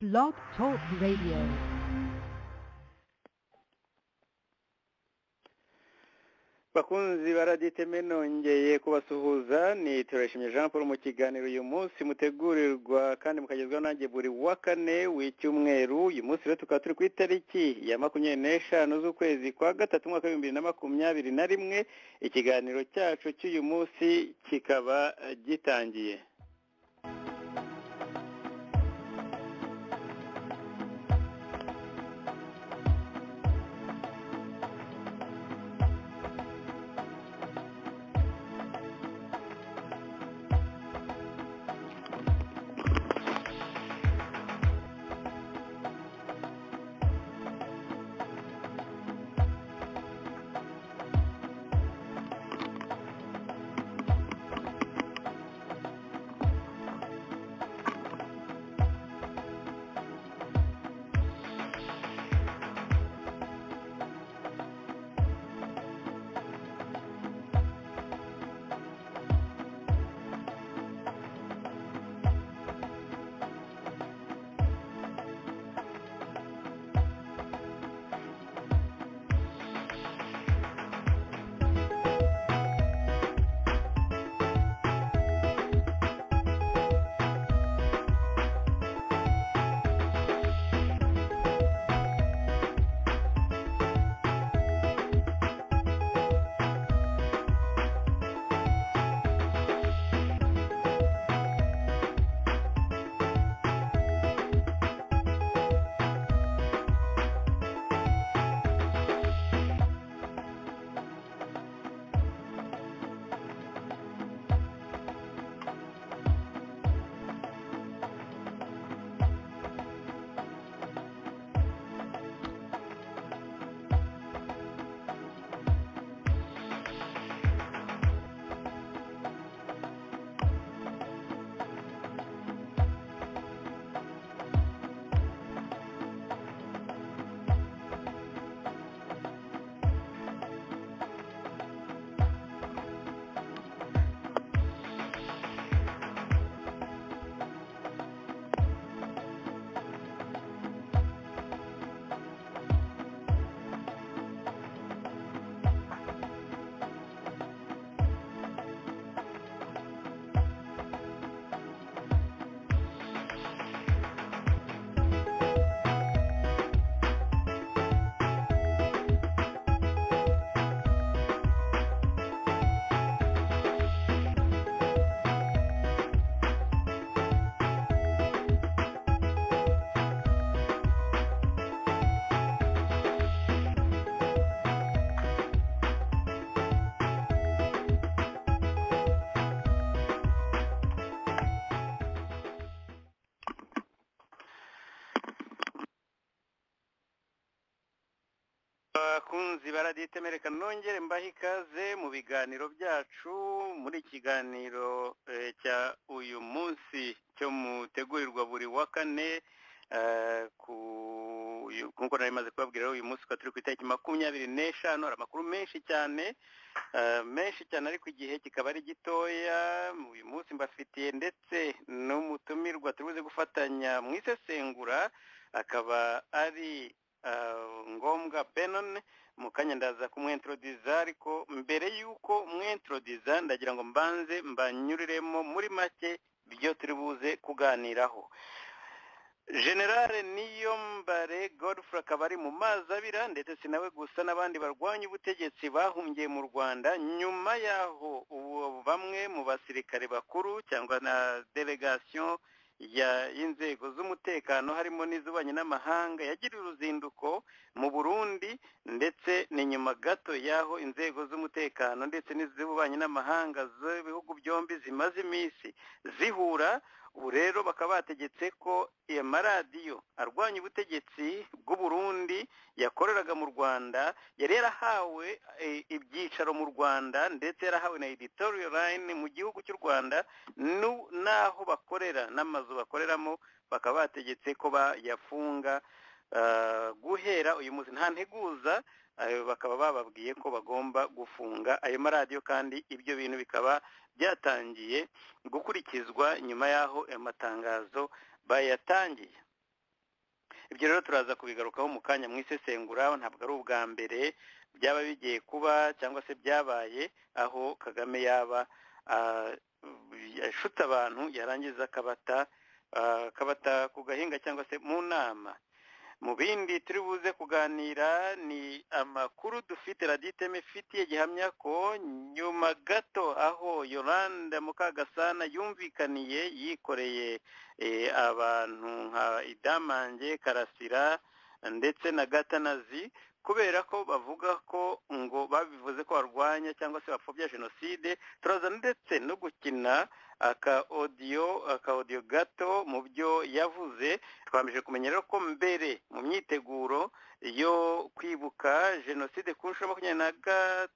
Blog Talk Radio. Bakunzi baraditeme nongeye kubasuhuza ni Turashimye Jean Paul mu kiganiro uyu munsi mutegurirwa kandi mukagezwaho nanjye buri wa kane w'icyumweru. Uyu munsi rero tukaba turi ku itariki ya 25 z'ukwezi kwa gatatu mwaka 2021. Ikiganiro cyacu cy'uyu munsi kikaba gitangiye. Bakunzi baraditemereka nongere mbaha ikaze mu biganiro byacu muri kiganiro cya uyu munsi cyo mutegurirwa buri wa kane kuko nari maze kubabwira uyu munsi turi ku itariki 25 amakuru menshi cyane ariko igihe kikaba ari gitoya. Uyu munsi mbafitiye ndetse n'umutumirwa turuze gufatanya mu isesengura akaba ari ngombwa Benon mukanya ndaza kumwentrodiza, ariko mbere yuko mwentrodiza ndagira ngo mbanze mbanyuriremo muri make byo turi buze kuganiraho. General Niyombare Godfrey akaba ari mu mazi abira ndetse sinawe gusa n'abandi barwanya ubutegetsi bahungiye mu Rwanda nyuma yaho bamwe mu basirikare bakuru cyangwa na delegation y'inzego z'umutekano harimo n'izubanye n'amahanga yagiriye uruzinduko mu Burundi, ndetse ni nyuma gato yaho inzego z'umutekano ndetse n'izubanye n'amahanga z'ibihugu byombi zimaze iminsi zihura. Ubu rero bakaba bategetse ko amaradiyo arwanya ubutegetsi bw'u Burundi yakoreraga mu Rwanda yari yarahawe ibyicaro mu Rwanda ndetse yarahawe na editorial line mu gihugu cy'u Rwanda naho bakorera n'amazu bakoreramo, bakaba bategetse ko bayafunga guhera uyu munsi nta nteguza. Bakaba bababwiye ko bagomba gufunga ayo maradiyo, kandi ibyo bintu bikaba byatangiye gukurikizwa nyuma yaho amatangazo bayatangiye. ibyo rero turaza kubigarukaho mu kanya mu isesengura. Ntabwo ari ubwa mbere byaba bigiye kuba cyangwa se byabaye aho Kagame yaba yashuta abantu yarangiza akabata ku gahinga cyangwa se mu nama. Mu bindi turi buze kuganira ni amakuru dufite raditeme ifitiye gihamya ko nyuma gato aho Yolande Mukagasana yumvikaniye yikoreye abantu nka Idamange, Karasira ndetse na Gatanazi, kubera ko bavuga ko ngo babivuze ko barwanya cyangwa se bapfobya jenoside. Turaza ndetse no gukina aka audio gato mu byo yavuze. Twamije kumenya rero ko mbere mu myiteguro yo kwibuka jenoside ku nshuro 26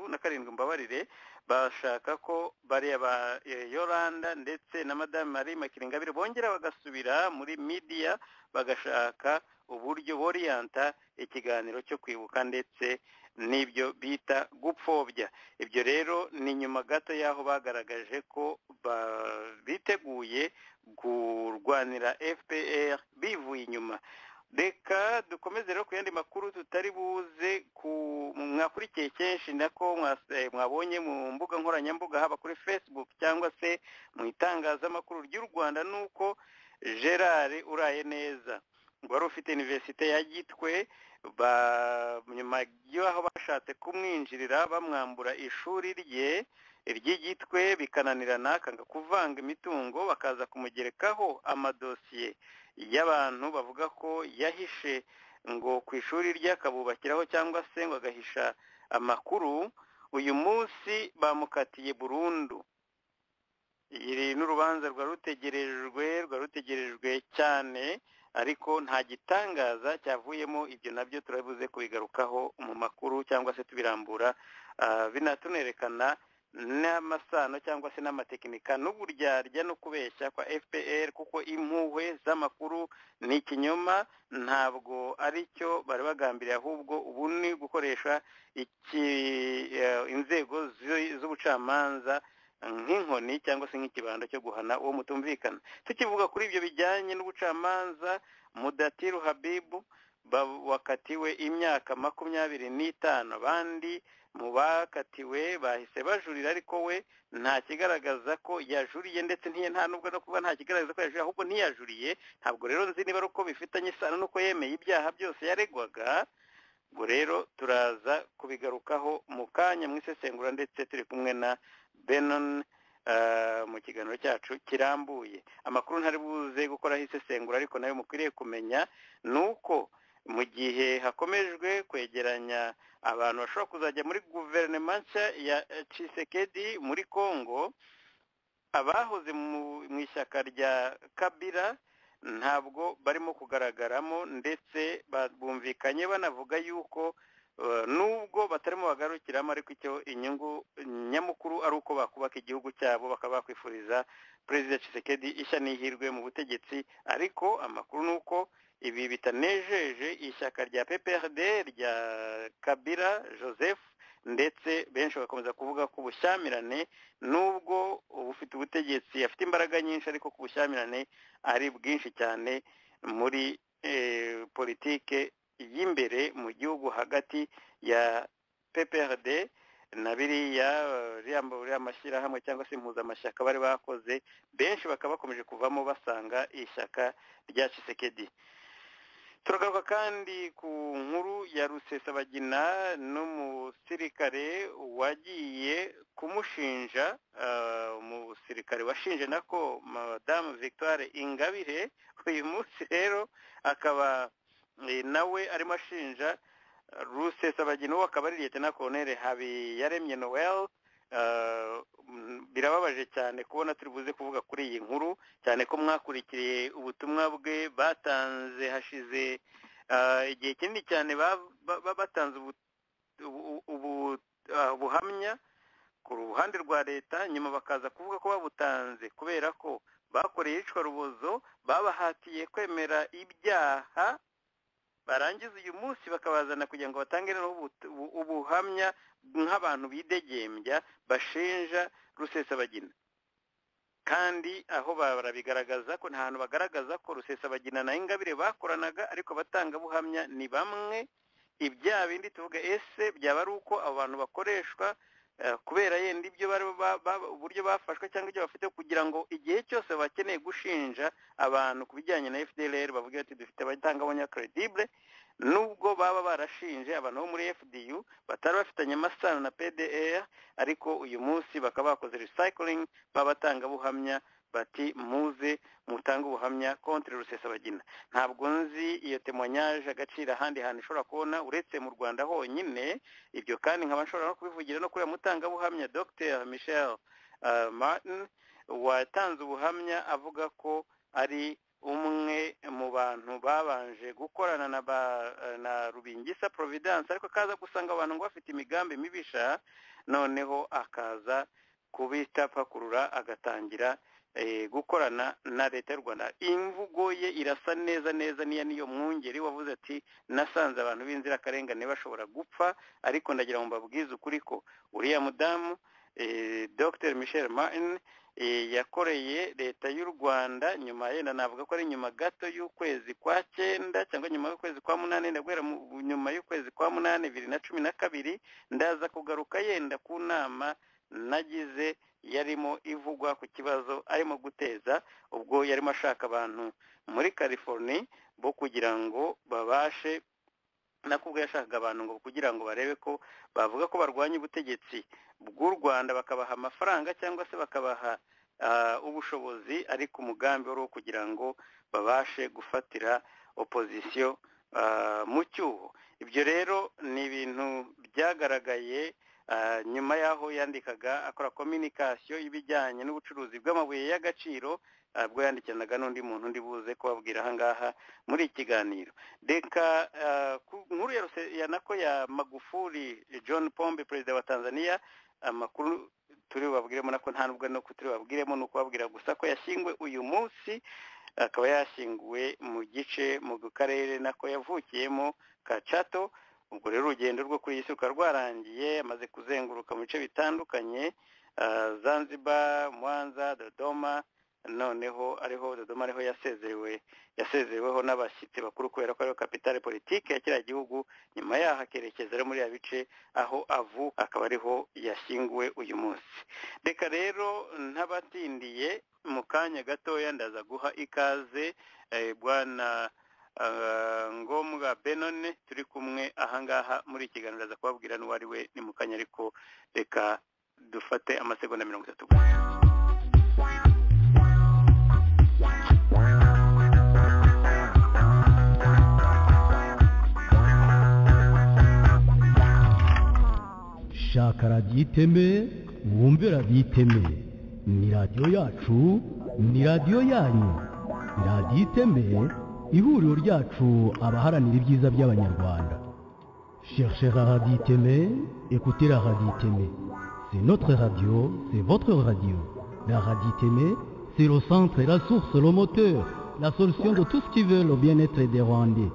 na 7 mbabarire, bashaka ko bari aba Yolanda ndetse na Madame Marie Makiringabire bongera bagasubira muri media bagashaka uburyo borienta ikiganiro cyo kwibuka ndetse n'ibyo bita gupfobya. Ibyo rero ni nyuma gato yaho bagaragaje ko biteguye kurwanira FPR bivuye inyuma. Reka dukomeze rero ku yandi makuru tutari buze mwakurikiye kenshi nako mwabonye mu mbuga nkoranyambuga, haba kuri Facebook cyangwa se mu itangazamakuru ry'u Rwanda, nuko Gerard Urayeneza ngo wari ufite Universite ya Gitwe nyuma y'aho bashatse kumwinjirira bamwambura ishuri rye ry'Igitwe bikananirana, akanga kuvanga imitungo, bakaza kumugerekaho amadosiye y'abantu bavuga ko yahishe ngo ku ishuri rye akabubakiraho cyangwa se ngo agahisha amakuru. Uyu munsi bamukatiye burundu. Iri n'urubanza rwarutegerejwe cyane, ariko nta gitangaza cyavuyemo. Ibyo nabyo turabuze kubigarukaho mu makuru cyangwa se tubirambura, binatunerekana n'amasano cyangwa se n'amatekinika n'uburyarya no kubeshya kwa FPR, kuko impuhwe z'amakuru ni ikinyoma, ntabwo ari cyo bari bagambiriye, ahubwo ubu ni gukoresha inzego z'ubucamanza nk'inkoni cyangwa se nk'ikibando cyo guhana uwo mutumvikana. Tukivuga kuri ibyo bijyanye n'ubucamanza, Mudatiru Habibu wakatiwe imyaka 25, abandi mu bakatiwe bahise bajurira, ariko we nta kigaragaza ko yajuriye, ndetse nta nubwo no kuba nta kigaragaza ko yajuriye, ahubwo ntiyajuriye. Ntabwo rero nzi niba ari uko bifitanye isano nuko yemeye ibyaha byose yaregwaga. Ubwo rero turaza kubigarukaho mu kanya mu isesengura, ndetse turi kumwe na Benon mu kiganiro cyacu kirambuye. Amakuru ntari buze gukoraho isesengura, ariko nayo mukwiriye kumenya nuko mu gihe hakomejwe kwegeranya abantu bashobora kuzajya muri guverinoma nshya ya Tshisekedi muri Kongo, abahoze mu ishyaka rya Kabila ntabwo barimo kugaragaramo, ndetse bumvikanye banavuga yuko nubwo batarimo bagarukiramo, ariko icyo inyungu nyamukuru ari uko bakubaka igihugu cyabo, bakaba bakwifuriza Perezida Tshisekedi ishya n'ihirwe mu butegetsi. Ariko amakuru nuko ibi bitanejeje ishyaka rya PPRD rya Kabila Joseph, ndetse benshi bakomeza kuvuga ko ubushyamirane nubwo ubufite ubutegetsi afite imbaraga nyinshi, ariko ku bushyamirane ari bwinshi cyane muri politike y'imbere mu gihugu hagati ya PPRD na biriya mashyirahamwe cyangwa se impuzamashyaka bari bakoze. Benshi bakaba bakomeje kuvamo basanga ishyaka rya Tshisekedi. Turagaruka kandi ku nkuru ya Rusesabagina n'umusirikare wagiye kumushinja, umusirikare washinje nako Madame Victoire Ingabire. Uyu munsi rero akaba nawe arimo ashinja Rusesabagina, uwo akaba ari Lieutenant Colonel Habiyaremye Noel. Birababaje cyane kubona turi buze kuvuga kuri iyi nkuru, cyane ko mwakurikiye ubutumwa bwe batanze hashize igihe kinini cyane, batanze ubuhamya ku ruhande rwa leta, nyuma bakaza kuvuga ko babutanze kubera ko bakoreye iyicwa rubozo, babahatiye kwemera ibyaha, barangiza uyu munsi bakabazana kugira ngo batange ubuhamya nk'abantu bidegembya bashinja Rusesabagina. kandi aho barabigaragaza ko nta hantu bagaragaza ko Rusesabagina na Ingabire bakoranaga, ariko abatangabuhamya ni bamwe. Ibya bindi tuvuga ese byaba ari uko abo bantu bakoreshwa kubera yenda ibyo uburyo bafashwe cyangwa ibyo bafite, kugira ngo igihe cyose bakeneye gushinja abantu ku bijyanye na FDLR bavuga ati dufite abatangabuhamya credible, nubwo baba barashinje abantu bo muri FDU batari bafitanye amasano na PDR, ariko uyu munsi bakaba bakoze recycling babatangabuhamya bati muze mutanga ubuhamya contre Rusesabagina. Ntabwo nzi iyo témoignage agaciro ahandi hantu ishobora kubona uretse mu Rwanda honyine. Ibyo kandi nkaba nshobora no kubivugira no kuri mutangabuhamya Dr Michel Martin watanze ubuhamya avuga ko ari umwe mu bantu babanje gukorana na Rubingisa Providence, ariko akaza gusanga abantu ngo bafite imigambi mibisha, noneho akaza kubitapakurura agatangira gukorana na leta y'u Rwanda. Imvugo ye irasa neza niyo mwungeri wavuze ati nasanze abantu b'inzirakarengane bashobora gupfa, ariko ndagira ngo mbabwize ukuri ko uriya mudamu Dr Michel Martin yakoreye leta y'u Rwanda nyuma, yenda navuga ko ari nyuma gato y'ukwezi kwa 9 cyangwa nyuma y'ukwezi kwa 8, ndagwera nyuma y'ukwezi kwa 8 2012, ndaza kugaruka yenda ku nama nagize yarimo ivugwa ku kibazo arimo guteza, ubwo yarimo ashaka abantu muri California bo kugira ngo babashe nakubwo yashakaga abantu ngo kugira ngo barebe ko bavuga ko barwanya ubutegetsi bw'u Rwanda, bakabaha amafaranga cyangwa se bakabaha ubushobozi, ariko umugambi wari kugira ngo babashe gufatira opposition mu cyuho. Ibyo rero ni ibintu byagaragaye nyuma yaho yandikaga akora communication y'ibijyanye n'ubucuruzi bw'amabuye y'agaciro, bwo yandikiranaga n'undi muntu ndi buze kubabwira ahangaha muri ikiganiro. Deka nkuru ya nako ya Magufuli John Pombe, perezida wa Tanzania, amakuru turi babwiremo nako nta nubwo no kuturi babwiremo no kubabwira gusa ko yashingwe uyu munsi, akaba yashinguwe mu gice mu karere nako yavukiyemo ka Chato. Ubwo rero urugendo rwo kuri isi rwarangiye, amaze kuzenguruka mu bice bitandukanye, Zanzibar, Mwanza, Dodoma, noneho ariho Dodoma ariho yasezereweho n'abashyitsi bakuru kubera ko ariho capitale politique ya kiriya gihugu. Nyuma yaho akerekeza muri ya bice aho avuka, akaba ariho yashyinguwe uyu munsi. Reka rero ntabatindiye, mu kanya gatoya ndaza guha ikaze bwana Ngombwa Benone turi kumwe ahangaha muri ikiganiro, ndaza kubabwira n'uwari we ni mu kanya, ariko reka dufate amasegonda 30 gusa. Shaka radiyo iteme, wumve radiyo iteme. Ni radiyo yacu, ni radiyo yanyu. Radiyo iteme, ihuriro ryacu abaharanira ibyiza by'abanyarwanda. Cherchez la radio iteme, écoutez la radio iteme. C'est notre radio, c'est votre radio. La radio iteme, c'est le centre, la source, le moteur, la solution de tout ce qui veut le bien-être des Rwandais.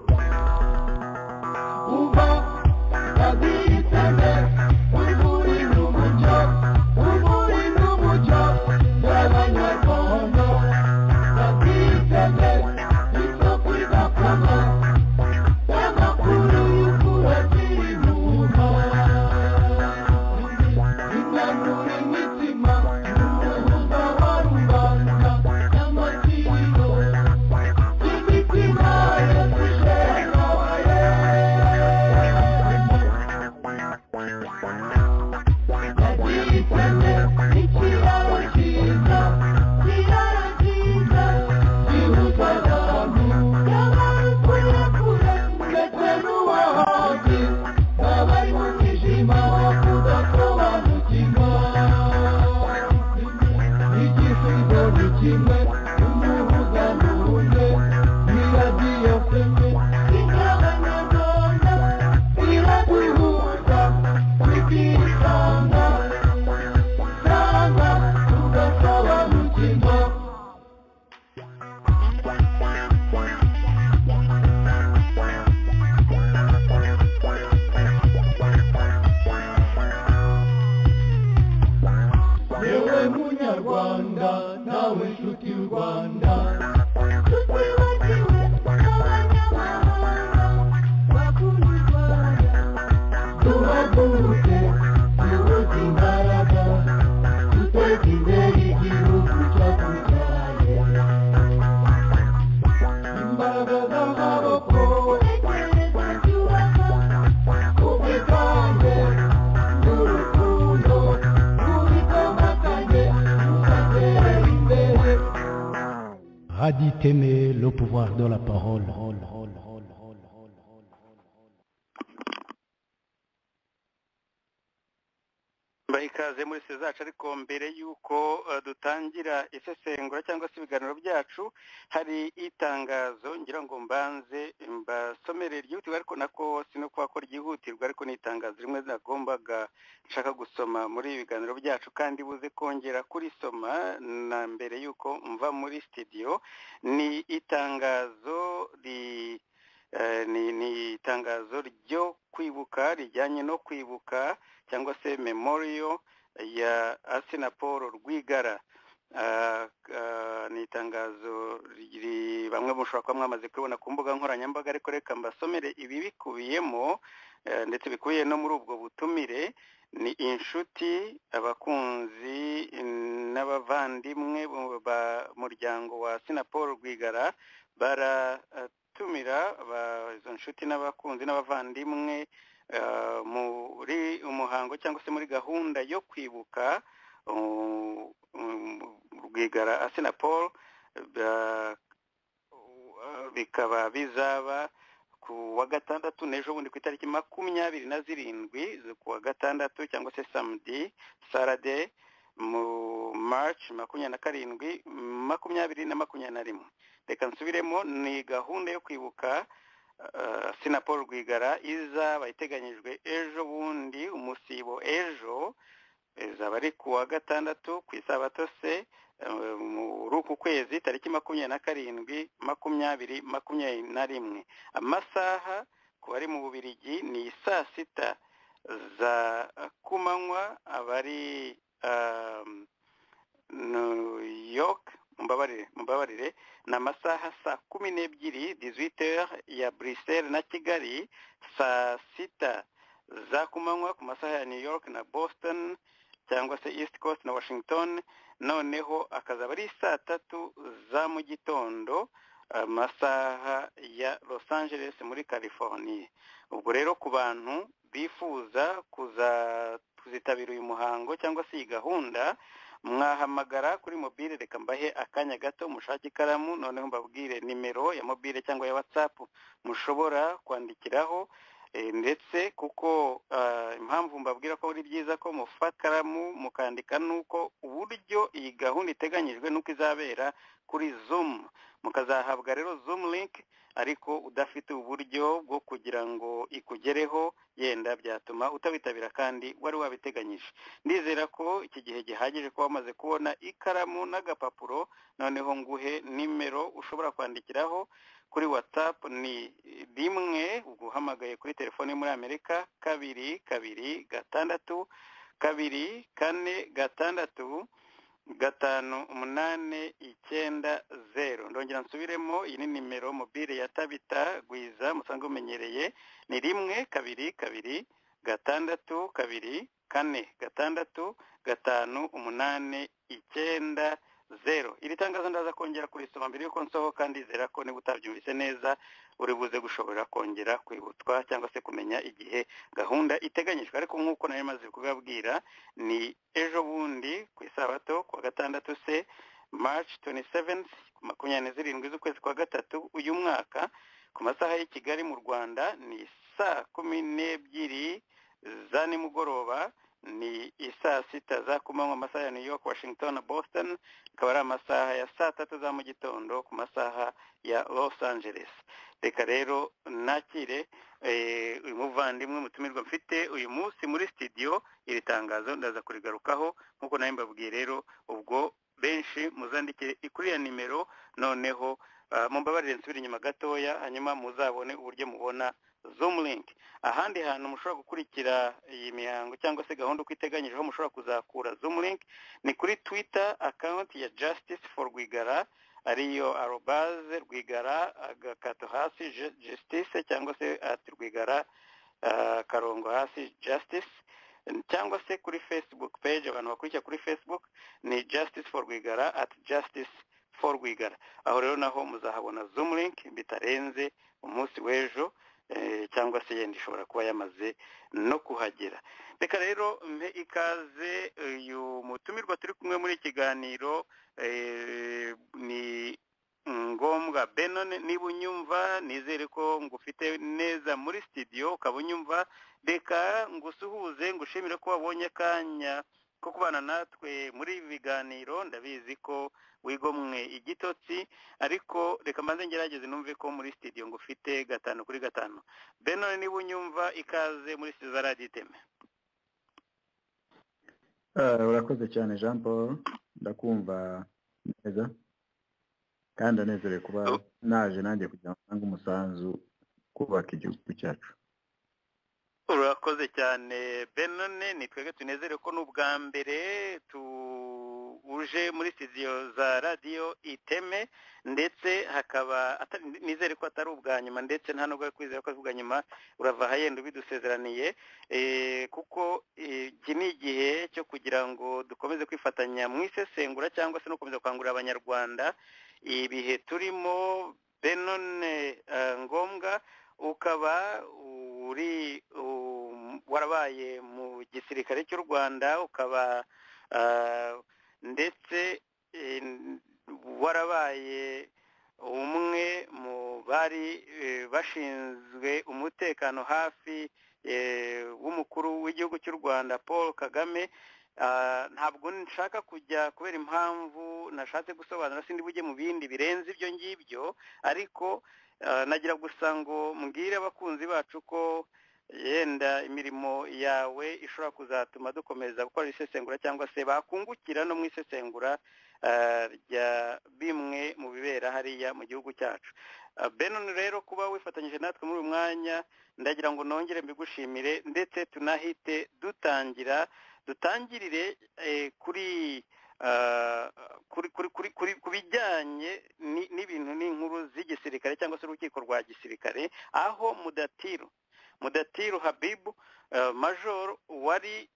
Raditeme, le pouvoir de la parole. ikaze muri zacu ariko mbere y'uko dutangira isesengura cyangwa se ibiganiro byacu hari itangazo ngira ngo mbanze mbasomere ryihutirwa ariko nako sino kuba ko ryihutirwa ariko ni itangazo rimwe nagombaga nshaka gusoma muri ibi biganiro byacu kandi buze kongera kurisoma na mbere y'uko mva muri studio. Ni itangazo ni itangazo ryo kwibuka rijyanye no kwibuka cyangwa se memorial ya Assinapol Rwigara. Ni itangazo bamwe mushobora kuba mwamaze kubona ku mbuga nkoranyambaga ariko reka mbasomere ibi bikubiyemo ndetse bikubiye no muri ubwo butumire. Ni inshuti, abakunzi n'abavandimwe b'umuryango wa Assinapol Rwigara baratumira izo inshuti n'abakunzi n'abavandimwe muri umuhango cyangwa se muri gahunda yo kwibuka Rwigara Assinapol. Bikaba bizaba ku wa gatandatu n'ejo bundi ku itariki 27 z'ukwa gatandatu cyangwa se samedi Saturday mu March 27 2021. Reka nsubiremo, ni gahunda yo kwibuka Assinapol Rwigara izaba iteganyijwe ejo bundi, umusibo ejo izaba ari ku wa gatandatu ku isabato se muri uku kwezi tariki 27 2021. Amasaha ku bari mu Bubiligi ni saa 6 za kumanywa, abari New York mumbabarire na masaha saa 12 18h ya Bruxelles na Kigali, saa 6 za kumanywa ku masaha ya New York na Boston cyangwa se East Coast na Washington. Noneho akazaba ari saa 3 za mu gitondo amasaha ya Los Angeles muri California. Ubwo rero ku bantu bifuza kuzitabira uyu muhango cyangwa se iyi gahunda, mwahamagara kuri mobile. Reka mbahe akanya gato mushake ikaramu noneho mbabwire nimero ya mobile cyangwa ya WhatsApp mushobora kwandikiraho, ndetse kuko impamvu mbabwira ko ari byiza ko mufata ikaramu mukandika nuko uburyo iyi gahunda iteganyijwe nuko izabera kuri Zoom. Mukazahabwa rero Zoom link ariko udafite uburyo bwo kugira ngo ikugereho, yenda byatuma utabitabira kandi wari wabiteganyije. Ndizera ko iki gihe gihagije ko wamaze kubona ikaramu n'agapapuro. Noneho nguhe nimero ushobora kwandikiraho kuri WhatsApp. Ni 1 uguhamagaye kuri telefone muri Amerika 226 244 58990. Ndongera nsubiremo, iyi ni nimero mobile ya Tabita Gwiza musanzwe umenyereye. Ni 122 6 2 4 6 58990. Iri tangazo ndaza kongera kurisoma mbere yuko nsohoka, kandi zera ko niba utabyumvise neza uri buze gushobora kongera kwibutwa cyangwa se kumenya igihe gahunda iteganyijwe. Ariko nk'uko nari maze kubabwira, ni ejo bundi ku isabato ku wa gatandatu se March 27 27 z'ukwezi kwa gatatu uyu mwaka, ku masaha y'i Kigali mu Rwanda ni saa 12 za nimugoroba, ni isaa 6 za kumanywa amasaha ya New York, Washington na Boston. Ikaba ari amasaha ya saa 3 za mu gitondo ku masaha ya Los Angeles. Reka rero nakire uyu muvandimwe mutumirwa mfite uyu munsi muri studio. Iri tangazo ndaza kurigarukaho nkuko nawe mbabwiye. Rero ubwo benshi muzandikire kuri ya nimero, noneho mumbabarire nsubire inyuma gatoya hanyuma muzabone uburyo mubona Zoom link. Ahandi hantu mushobora gukurikira iyi mihango cyangwa se gahunda uko iteganyijweho mushobora kuzakura Zoom link ni kuri Twitter account ya Justice for Rwigara, ariyo @Rwigara agakato hasi justice cyangwa se @Rwigara karongo hasi justice, cyangwa se kuri Facebook page. Abantu bakurikira kuri Facebook ni Justice for Rwigara @Justice for Rwigara. Aho rero naho muzahabona Zoom link bitarenze umunsi w'ejo, cyangwa se yenda ishobora kuba yamaze no kuhagera. Reka rero mpe ikaze uyu mutumirwa turi kumwe muri ikiganiro. Ni ngombwa. Benon, niba unyumva nizere ko ngufite neza muri studio ukaba unyumva, reka ngusuhuze ngushimire ko wabonye akanya ko kubana natwe muri ibi biganiro. Ndabizi ko wigomwe igitotsi, ariko reka mbanze ngerageze numve ko muri studio ngufite 5-5. Benon, niba unyumva ikaze muri studio za Radio Iteme. Urakoze cyane Jean Paul, ndakumva neza kandi anezerewe kuba naje nanjye kugira ngo ntange umusanzu kubaka igihugu cyacu. Urakoze cyane Benon, ni twebwe tunezerewe ko n'ubwa mbere uje muri studio za Radio Iteme, ndetse hakaba nizere ko atari ubwa nyuma, ndetse nta nubwo kwizera ko ubwa nyuma urava hayenda bidusezeraniye, kuko iki ni igihe cyo kugira ngo dukomeze kwifatanya mu isesengura cyangwa se no gukomeza gukangurira abanyarwanda ibihe turimo. Benon ngombwa, ukaba uri warabaye mu gisirikare cy'u Rwanda, ukaba ndetse warabaye umwe mu bari bashinzwe umutekano hafi w'umukuru w'igihugu cy'u Rwanda Paul Kagame. Ntabwo nshaka kujya kubera impamvu nashatse gusobanura, sindi bujye mu bindi birenze ibyo ngibyo, ariko nagira gusa ngo mbwire abakunzi bacu ko yenda imirimo yawe ishobora kuzatuma dukomeza gukora isesengura cyangwa se bakungukira no mu isesengura rya bimwe mu bibera hariya mu gihugu cyacu. Benon, rero kuba wifatanyije natwe muri uyu mwanya ndagira ngo nongere mbigushimire, ndetse tunahite dutangirire kuri ku bijyanye n'ibintu n'inkuru z'igisirikare cyangwa se urukiko rwa gisirikare, aho Mudatiru Habibu major wari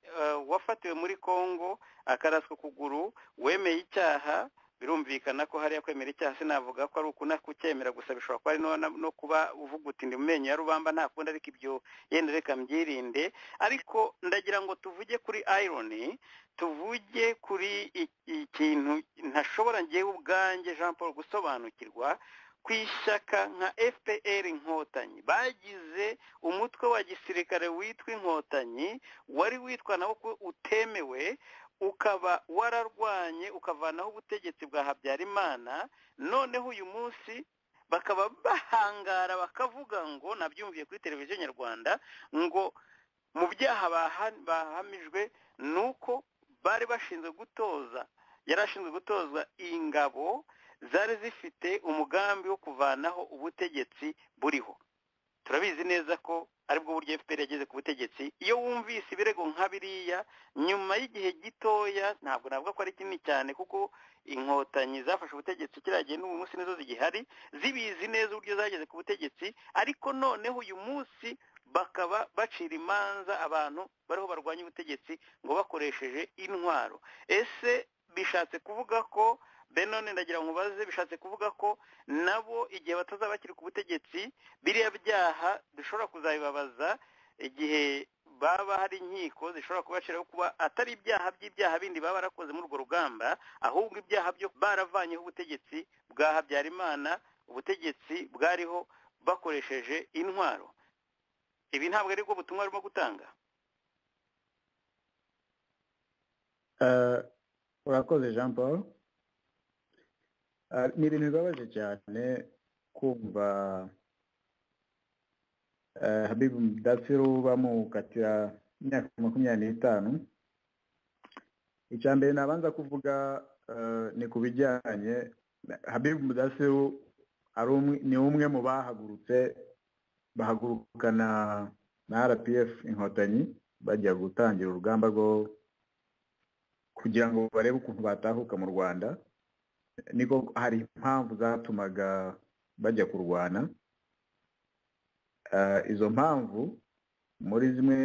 wafatiwe muri Kongo akaraswa kuguru, wemeye icyaha. Birumvikana ko hariya kwemera icyaha sinavuga ko ari ukunakucyemera gusa, bishobora kuba ari no kuba uvuga uti ndi mu menyo ya rubamba nta kundi, ariko ibyo yenda reka mbyirinde. Ariko ndagira ngo tuvuge kuri irony, tuvuge kuri ikintu ntashobora ngewe ubwanjye Jean Paul gusobanukirwa, ku ishyaka nka FPR Inkotanyi bagize umutwe wa gisirikare witwa Inkotanyi, wari witwa nawo ko utemewe, ukaba wararwanye ukavanaho ubutegetsi bwa Habyarimana. Noneho uyu munsi bakaba bahangara bakavuga ngo, nabyumviye kuri televiziyo nyarwanda, ngo mu byaha bahamijwe nuko bari bashinzwe gutoza, yarashinzwe gutozwa ingabo zari zifite umugambi wo kuvanaho ubutegetsi buriho. Turabizi neza ko aribwo buryo FPR yageze ku butegetsi. Iyo wumvise ibirego nka biriya nyuma y'igihe gitoya, ntabwo navuga ko ari kinini cyane, kuko Inkotanyi zafashe ubutegetsi kiragiye n'ubu munsi nizo zigihari, zibizi neza uburyo zageze ku butegetsi, ariko noneho uyu munsi bakaba bacira imanza abantu bariho barwanya ubutegetsi ngo bakoresheje intwaro. Ese bishatse kuvuga ko Benon, ndagira ngo ubaze, bishatse kuvuga ko nabo igihe batazaba bakiri ku butegetsi biriya byaha dushobora kuzabibabaza igihe baba hari inkiko zishobora kubaciraho kuba atari ibyaha bindi baba barakoze muri urwo rugamba, ahubwo ibyaha byo baravanyeho ubutegetsi bwa Habyarimana, ubutegetsi bwariho bakoresheje intwaro. Ibi ntabwo ari bwo butumwa barimo gutanga. Urakoze Jean Paul. Ni ibintu bibabaje cyane kumva Habibu Mudasiru bamukatira imyaka 25. Icya mbere nabanza kuvuga ni ku bijyanye Habibu Mudasiru ni umwe mu bahagurukana na RPF Inkotanyi bajya gutangira urugamba rwo kugira ngo barebe ukuntu batahuka mu Rwanda. Niko hari impamvu zatumaga bajya kurwana. Izo mpamvu muri zimwe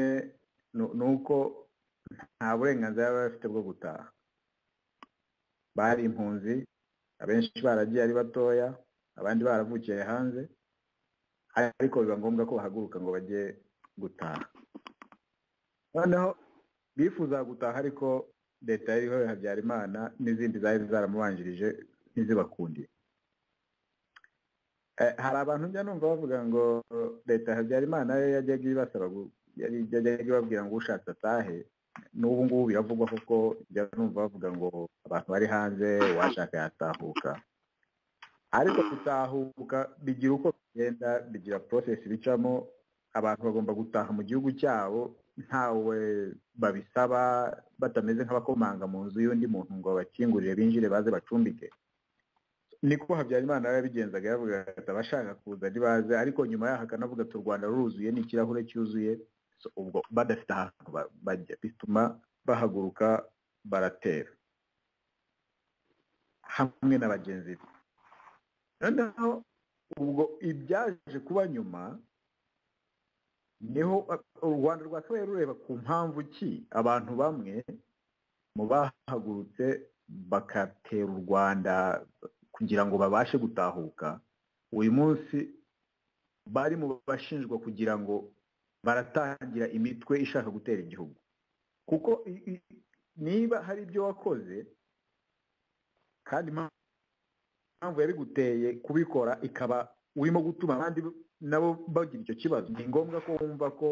nuko nta burenganzira bafite bwo gutaha. Bari impunzi, abenshi baragiye ari batoya, abandi baravukiye hanze, ariko biba ngombwa ko bahaguruka ngo bajye gutaha. Noneho bifuza gutaha, ariko leta yariho Habyarimana n'izindi zari zaramubanjirije ntizibakundiye. hari abantu njya numva bavuga ngo leta ya Habyarimana yo yajyaga ibasaba yajyaga ibabwira ngo ushatse atahe n'ubu ngubu biravugwa kuko njya numva bavuga ngo abantu bari hanze uwashaka yatahuka ariko gutahuka bigira uko bigenda bigira process bicamo abantu bagomba gutaha mu gihugu cyabo ntawe babisaba batameze nk'abakomanga mu nzu y'undi muntu ngo bakingurire binjire baze bacumbike niko Habyarimana yabigenzaga yavuga ati abashaka kuza ntibaze ariko nyuma yaho akanavuga ati u Rwanda ruruzuye n'ikirahure cyuzuye ubwo badafite ahantu bajya bituma bahaguruka baratera hamwe na bagenzi be noneho ubwo ibyaje kuba nyuma niho u Rwanda rwakabaye rureba ku mpamvu ki abantu bamwe mu bahagurutse bakatera u Rwanda kugira ngo babashe gutahuka uyu munsi bari mu bashinjwa kugira ngo baratangira imitwe ishaka gutera igihugu kuko niba hari ibyo wakoze kandi impamvu yabiguteye kubikora ikaba urimo gutuma abandi nabo bagira icyo kibazo ni ngombwa ko wumva ko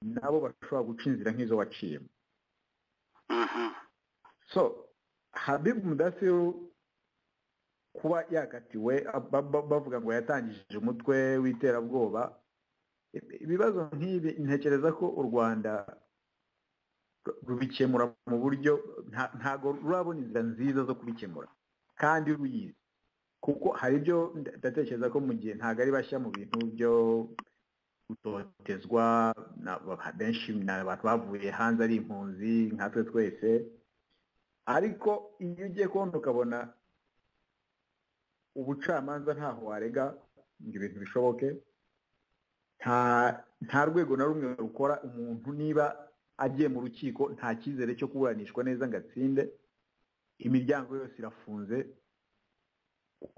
nabo bashobora guca inzira nk'izo waciyemo so Habib Mudasiru kuba yakatiwe bavuga ngo yatangije umutwe w'iterabwoba ibibazo nk'ibi ntekereza ko u Rwanda rubikemura mu buryo ntago rurabona inzira nziza zo kubikemura kandi ruyizi kuko hari ibyo ndatekereza ko mu gihe ntago ari bashya mu bintu byo gutotezwa benshi n'abantu bavuye hanze ari impunzi nkatwe twese ariko iyo ugiye kubona ukabona ubucamanza ntaho warega ngo ibintu bishoboke nta rwego na rumwe rukora umuntu niba agiye mu rukiko nta cyizere cyo kuburanishwa neza ngo atsinde imiryango yose irafunze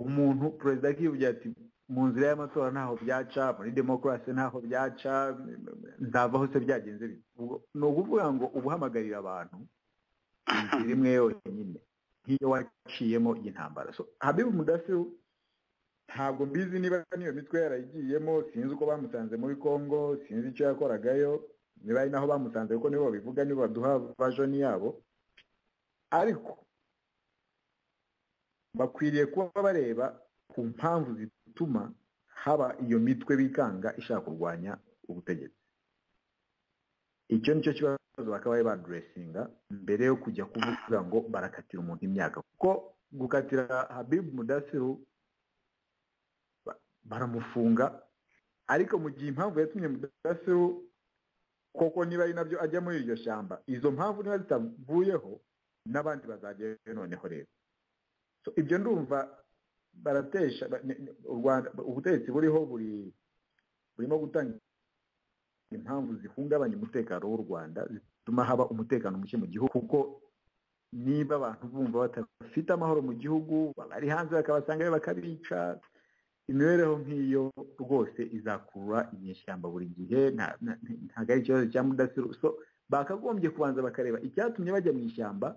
umuntu perezida akivugira ati mu nzira y'amatora ntaho byaca muri demokarasi ntaho byaca nzavaho se byagenze ni ukuvuga ngo ubuhamagarira abantu inzira imwe yonyine nk'iyo waciyemo iyi ntambara so Habib Mudasiru ntabwo mbizi niba niyo mitwe yarayigiyemo sinzi uko bamusanze muri Congo sinzi icyo yakoragayo niba ari naho bamusanze kuko nibo babivuga nibo baduha version yabo ariko bakwiriye kuba bareba ku mpamvu zituma haba iyo mitwe bikanga ishaka kurwanya ubutegetsi icyo nicyo kibazo bakabaye badressinga mbere yo kujya kuvuga ngo barakatira umuntu imyaka kuko gukatira Habib Mudasiru baramufunga ariko mu gihe impamvu yatumye Mudasiru koko niba ari nabyo ajya muri iryo shyamba izo mpamvu niba zitavuyeho n'abandi bazajyayo noneho rero so ibyo ndumva baratesha u Rwanda ubutegetsi buriho burimo gutanga impamvu zihungabanya umutekano w'u Rwanda zituma haba umutekano muke mu gihugu kuko niba abantu bumva batafite amahoro mu gihugu bari hanze bakabasangayo bakabica imibereho nk'iyo rwose izakurura inyeshyamba buri gihe ntabwo ari ikibazo cya Mudasiru so bakagombye kubanza bakareba icyatumye bajya mu ishyamba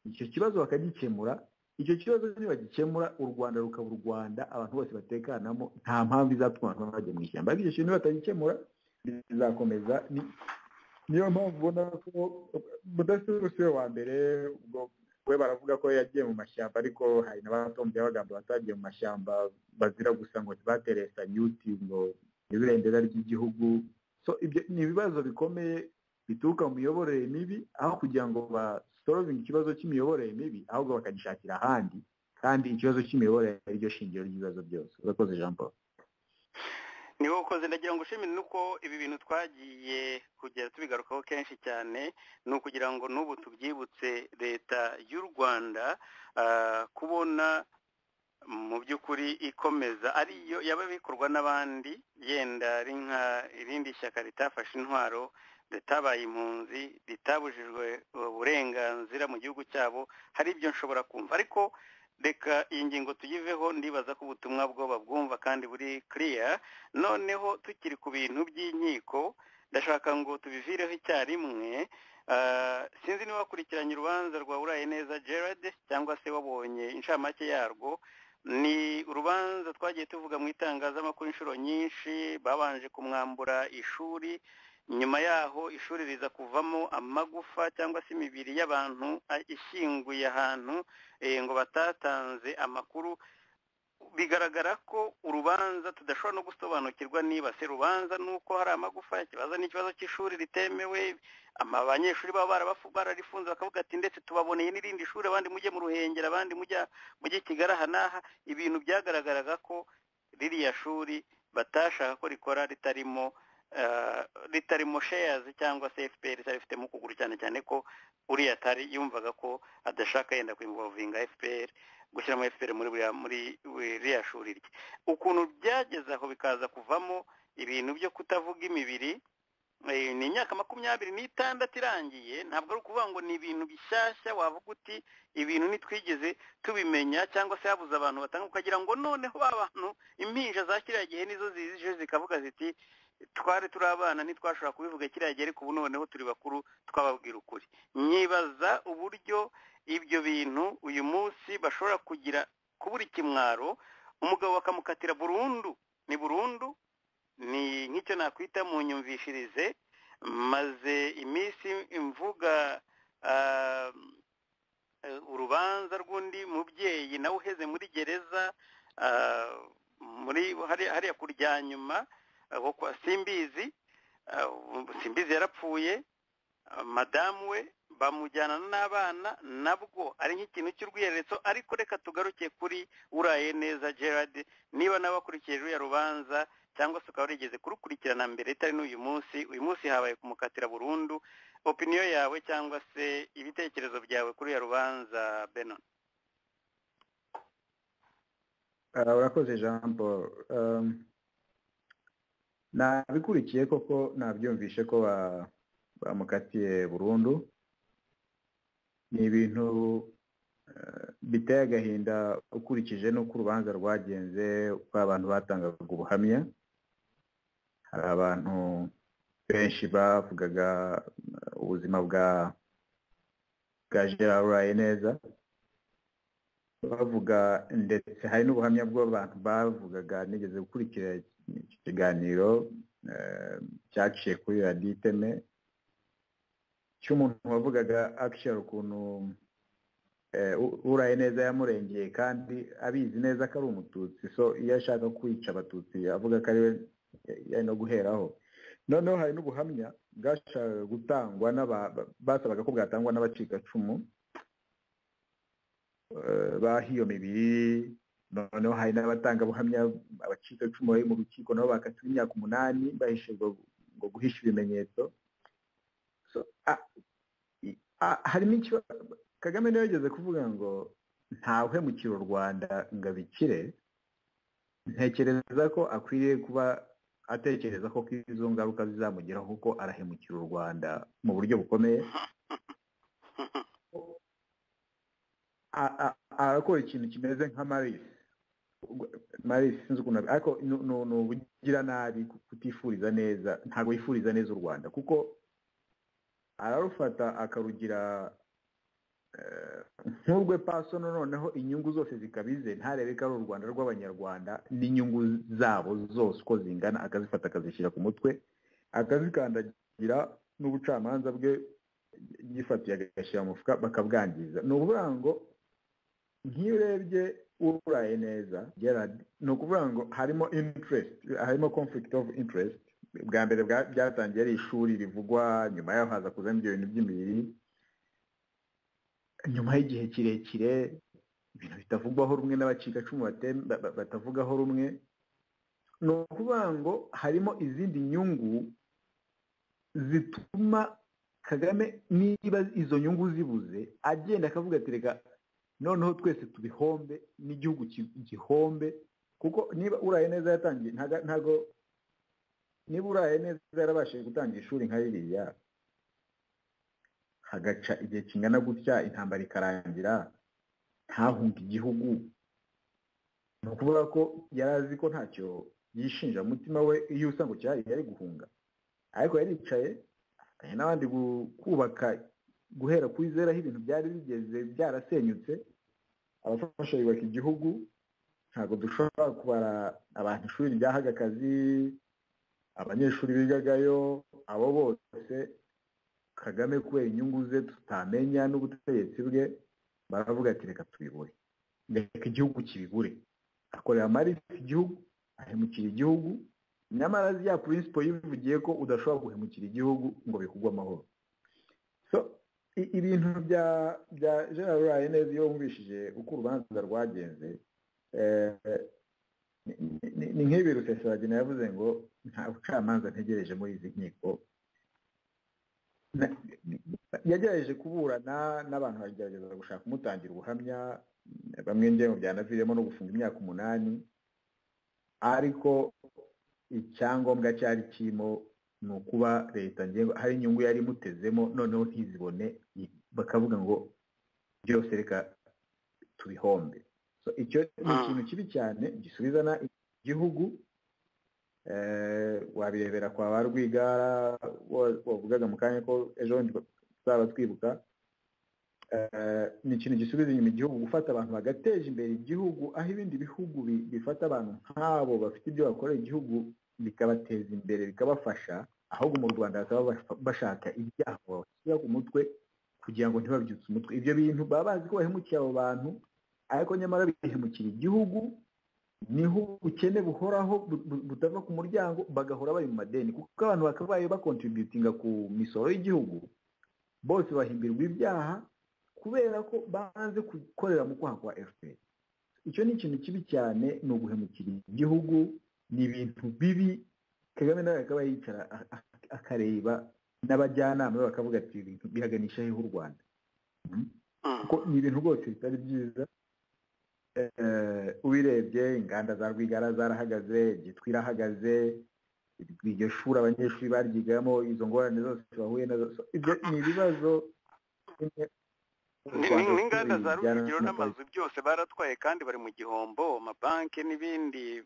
icyo kibazo bakagikemura icyo kibazo nibagikemura u Rwanda rukaba u Rwanda abantu bose batekanamo nta mpamvu izatuma abantu bajya mu ishyamba ariko icyo kintu batagikemura bizakomeza niyo mpamvu ubona ko Mudasiru si we wa mbere ubwo we baravuga ko yagiye mu mashyamba ariko hari n'abatombe bagamba batagiye mu mashyamba bazira gusa ngo batereye sanyuti ngo ibirendera ry'igihugu so ibyo ni ibibazo bikomeye bituruka mu miyoborere mibi aho kugira ngo basolovinge ikibazo cy'imiyoborere mibi ahubwo bakagishakira ahandi kandi ikibazo cy'imiyoborere ari ryo shingiro ry'ibibazo byose urakoze Jean Paul niho ukoze ndagira ngo ushimire nuko ibi bintu twagiye kugera tubigarukaho kenshi cyane ni ukugira ngo n'ubu tubyibutse leta y'u Rwanda kubona mu by'ukuri ikomeza ariyo yaba bikorwa n'abandi yenda ari nka irindi shyaka ritafashe intwaro ritabaye impunzi ritabujijwe uburenganzira mu gihugu cyabo hari ibyo nshobora kumva ariko reka iyi ngingo tuyiveho ndibaza ko ubutumwa bwo babwumva kandi buri clear noneho tukiri ku bintu by'inkiko ndashaka ngo tubivireho icyarimwe sinzi niba wakurikiranye urubanza rwa Urayeneza Gerard cyangwa se wabonye inshamake yarwo ni urubanza twagiye tuvuga mu itangazamakuru inshuro nyinshi, babanje kumwambura ishuri, nyuma yaho ishuri riza kuvamo amagufa cyangwa se imibiri y'abantu ishyinguye ahantu ngo batatanze amakuru. Bigaragara ko urubanza tudashobora no gusobanukirwa niba se rubanza nuko hari amagufa, ikibazo n'ikibazo cy'ishuri ritemewe, abanyeshuri baba bararifunze bakavuga ati ndetse tubaboneye n'irindi shuri, abandi mujye mu Ruhengeri, abandi mujye Kigali aha n'aha. Ibintu byagaragaraga ko ririya shuri batashaka ko rikora ritarimo shares cyangwa se FPR itari ifitemo ukuguru, cyane cyane ko uriya atari yumvaga ko adashaka yenda kwinvolvinga FPR, gushyiramo FPR muri ririya shuri rye. Ukuntu byageze aho bikaza kuvamo ibintu byo kutavuga imibiri, ni imyaka 26 irangiye, ntabwo ari ukuvuga ngo ni ibintu bishyashya wavuga uti ibintu nitwigeze tubimenya cyangwa se habuze abantu batanga, ukagira ngo noneho abantu impinja za kiriya gihe nizo zije zikavuga ziti twari turi abana ntitwashobora kubivuga kiriya gihe, ariko ubu noneho turi bakuru twababwira ukuri. Nyibaza uburyo ibyo bintu uyu munsi bashobora kubura ikimwaro, umugabo bakamukatira burundu, ni burundu, ni nk'icyo nakwita mu nyumvishirize. Maze iminsi imvuga urubanza rw'undi mubyeyi nawe uheze muri gereza, muri hariya kurya nyuma kwa Simbizi yarapfuye, madamu we bamujyana n'abana, nabwo ari nk'ikintu cy'urwiyeretso. Ariko reka tugaruke kuri Uraye Neza Gerard, niba n'abakurikiye ruya rubanza cyangwa se ukaba warigeze kurukurikirana mbere itari n'uyu munsi, uyu munsi habaye kumukatira burundu, opinion yawe cyangwa se ibitekerezo byawe kuri ya rubanza Benon? Urakoze Jean Paul. Nabikurikiye koko, nabyumvishe ko bamukatiye burundu. Ni ibintu biteye agahinda ukurikije n'uko urubanza rwagenze, uko abantu batangaga ubuhamya. Hari abantu benshi bavugaga ubuzima bwa Gerard Uraye Neza, bavuga, ndetse hari n'ubuhamya bw'abantu bavugaga, nigeze gukurikira ikiganiro cyaciye kuri Radio Iteme cy'umuntu wavugaga actually ukuntu Uraye Neza yamurengeye kandi abizi neza ko ari umututsi, so iyo ashaka kwica abatutsi avuga ko ariwe yari no guheraho. Noneho hari n'ubuhamya bwashaka gutangwa basabaga ko bwatangwa n'abacikacumu bahiyo mibiri. Noneho hari n'abatanga buhamya abacikacumu bari mu rukiko nabo bakatiwe imyaka 8 bahishirwa ngo guhisha ibimenyetso. So hari n'icyo Kagame niyo yageze kuvuga ngo ntawuhemukira u Rwanda ngo abikire. Ntekereza ko akwiriye kuba atekereza ko izo ngaruka zizamugeraho kuko arahemukira u Rwanda mu buryo bukomeye. Arakora ikintu kimeze nka Maris sinzi ukuntu, ariko nubugira nabi, kutifuriza neza, ntabwo yifuriza neza u Rwanda, kuko ararufata akarugira nk'urwe pasono, noneho inyungu zose zikabize, ntarebe ko ari u Rwanda rw'abanyarwanda n'inyungu zabo zose uko zingana, akazifata akazishyira ku mutwe, akazikandagira n'ubucamanza bwe yifatiye agashyira mu mufuka bakabwangiza. Ni ukuvuga ngo nk'iyo urebye Uraye Neza Gerard, ni ukuvuga ngo harimo conflict of interest. Bwa mbere byatangiye ari ishuri rivugwa, nyuma yaho haza kuzamo ibyo bintu by'imibiri, nyuma y'igihe kirekire ibintu bitavugwaho rumwe n'abacikacumu batavugaho rumwe. Ni ukuvuga ngo harimo izindi nyungu zituma Kagame, niba izo nyungu zibuze, agenda akavuga ati reka noneho twese tubihombe n'igihugu gihombe. Kuko niba Uraye Neza yatangiye, ntago niba Uraye Neza yarabashije gutangira ishuri nka ririya, hagaca igihe kingana gutya, intambara ikarangira, ntahunga igihugu, ni ukuvuga ko yari azi ko ntacyo yishinja umutima we iyo usa ngo cyari yari guhunga. Ariko yaricaye n'abandi kubaka, guhera kuri zero aho ibintu byari bigeze byarasenyutse, abafasha yubaka igihugu, ntabwo dushobora kubara abantu ishuri ryahaga akazi, abanyeshuri bigagayo, abo bose Kagame kubera inyungu ze tutamenya n'ubutegetsi bwe baravuga ati reka tubibure, reka igihugu kibibure, akorera amarisi igihugu, ahemukira igihugu, nyamara ya principle yivugiye ko udashobora guhemukira igihugu ngo bikugwe amahoro. So ibintu bya General Ryan iyo wumvishije uko urubanza rwagenze, ni nk'ibi Rusesabagina yavuze ngo nta bucamanza ntegereje muri izi nkiko. Yagerageje kuburana n'abantu bagerageza gushaka kumutangira ubuhamya, bamwe njyewe byanaviremo no gufunga imyaka 8, ariko icyangombwa cyari kirimo ni ukuba leta ngengo hari inyungu yari imutezemo, noneho ntizibone, bakavuga ngo byose reka tubihombe. So icyo ni ikintu kibi cyane gisubizana igihugu. Wabirebera kwa Barwigara wavugaga mu kanya ko ejo nzaba twibuka, ni ikintu gisubiza inyuma igihugu, gufata abantu bagateje imbere igihugu, aho ibindi bihugu bifata abantu nk'abo bafite ibyo bakorera igihugu bikabateza imbere bikabafasha, ahubwo mu Rwanda bakaba bashaka ibyaha bashyira ku mutwe kugira ngo ntibabyutse umutwe. Ibyo bintu baba bazi ko bahemukiye abo bantu, ariko nyamara bihemukira igihugu, niho ubukene buhoraho butava ku muryango, bagahora bari mu madeni, kuko abantu bakabaye bakontributinga ku misoro y'igihugu, bose bahimbirwa ibyaha kubera ko banze gukorera mu kwaha kwa FPR. Icyo ni ikintu kibi cyane, ni uguhemukira igihugu, ni ibintu bibi. Kagame nawe akaba yicara akareba n'abajyanama bakavuga ati ibintu bihaganisha he u Rwanda, kuko ni ibintu rwose bitari byiza. Ubirebye inganda za Rwigara zarahagaze, Gitwe irahagaze, iryo shuri abanyeshuri baryigamo, izo ngorane zose bahuye nazo, ibyo ni ibibazo. N'inganda za Rugiro n'amazu byose baratwaye kandi bari mu gihombo, amabanki n'ibindi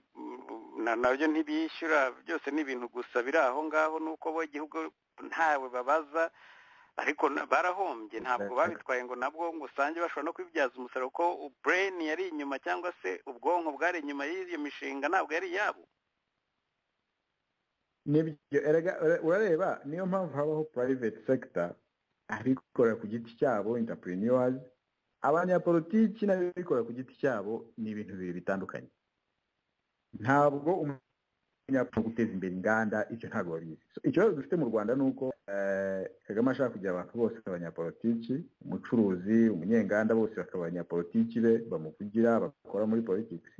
nabyo ntibishyura, byose ni ibintu gusa biri aho ngaho, nuko bo igihugu ntawe babaza, ariko barahombye. Ntabwo babitwaye ngo nabwo ngo usange bashobora no kwibyaza umusaruro, ko brain yari inyuma cyangwa se ubwonko bwari inyuma y'iyo mishinga ntabwo yari yabo. Nibyo urareba, niyo mpamvu habaho private sector, abikorera ku giti cyabo, entrepreneurs, abanyapolitiki n'abikora ku giti cyabo, ni ibintu bibiri bitandukanye. Ntabwo umunyapolitiki guteza imbere inganda, icyo ntabwo babizi. Ikibazo dufite mu Rwanda ni uko Kagame ashaka kugira abantu bose abanyapolitiki, umucuruzi, umunyenganda, bose bakaba abanyapolitiki be, bamuvugira, bakora muri politics,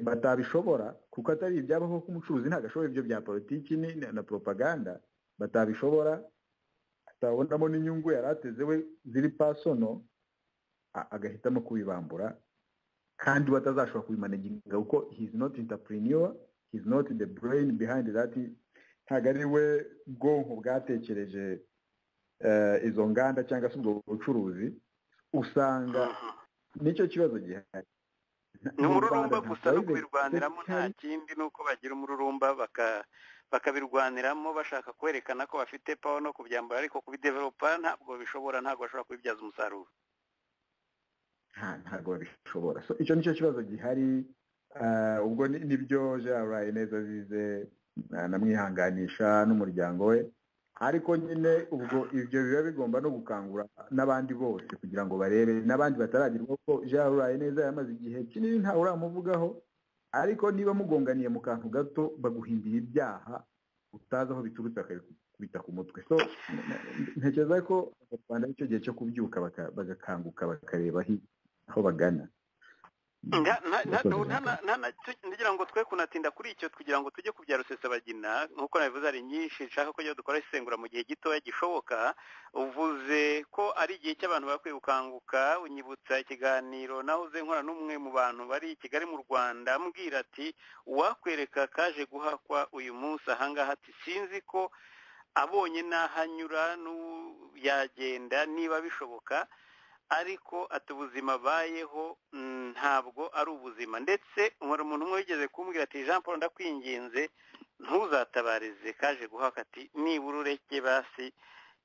batabishobora kuko atari ibyabaho ko umucuruzi ntabwo ashobora ibyo bya politiki na propaganda, batabishobora, atabonamo n'inyungu yarateze we ziri pasono, agahitamo kubibambura, kandi batazashobora kubimanaginga kuko he is not entrepreneur, he is not the brain behind that, ntabwo ari we bwonko bwatekereje izo nganda cyangwa se ubwo bucuruzi. Usanga nicyo kibazo gihari, ni umururumba gusa no kubirwaniramo, nta kindi, nuko bagira umururumba bakabirwaniramo bashaka kwerekana ko bafite power no kubyambara, ariko kubidevelopa ntabwo bishobora, ntabwo bashobora kubibyaza umusaruro, ntabwo bishobora. So icyo nicyo kibazo gihari. Ubwo nibyo General neza azize, namwihanganisha n'umuryango we, ariko nyine ubwo ibyo biba bigomba no gukangura n'abandi bose kugira ngo barebe, n'abandi bataragira ko General neza yamaze igihe kinini nta uramuvugaho, ariko niba mugonganiye mu kantu gato baguhimbira ibyaha utazi aho biturutse akabita ku mutwe. So ntekereza ko Rwanda icyo gihe cyo kubyuka bagakanguka bakareba aho bagana. Ngira ngo twe kunatinda kuri icyo, kugira ngo tujye ku bya Rusesabagina, nk'uko nabivuze ari nyinshi, nshaka ko dukora isengura mu gihe gitoya gishoboka. Uvuze ko ari igihe cy'abantu bakwiye gukanguka, unyibutsa ikiganiro nahoze nkora n'umwe mu bantu bari i Kigali mu Rwanda, ambwira ati uwakwereka kaje guhakwa uyu munsi ahangaha, ati sinzi ko abonye n'ahanyura yagenda niba bishoboka, ariko ati ubuzima bayeho ntabwo ari ubuzima. Ndetse umuntu umwe wigeze kumbwira ati Jean Paul ndakwinginze ntuzatabarize kaje guhaka, ati nibura ureke basi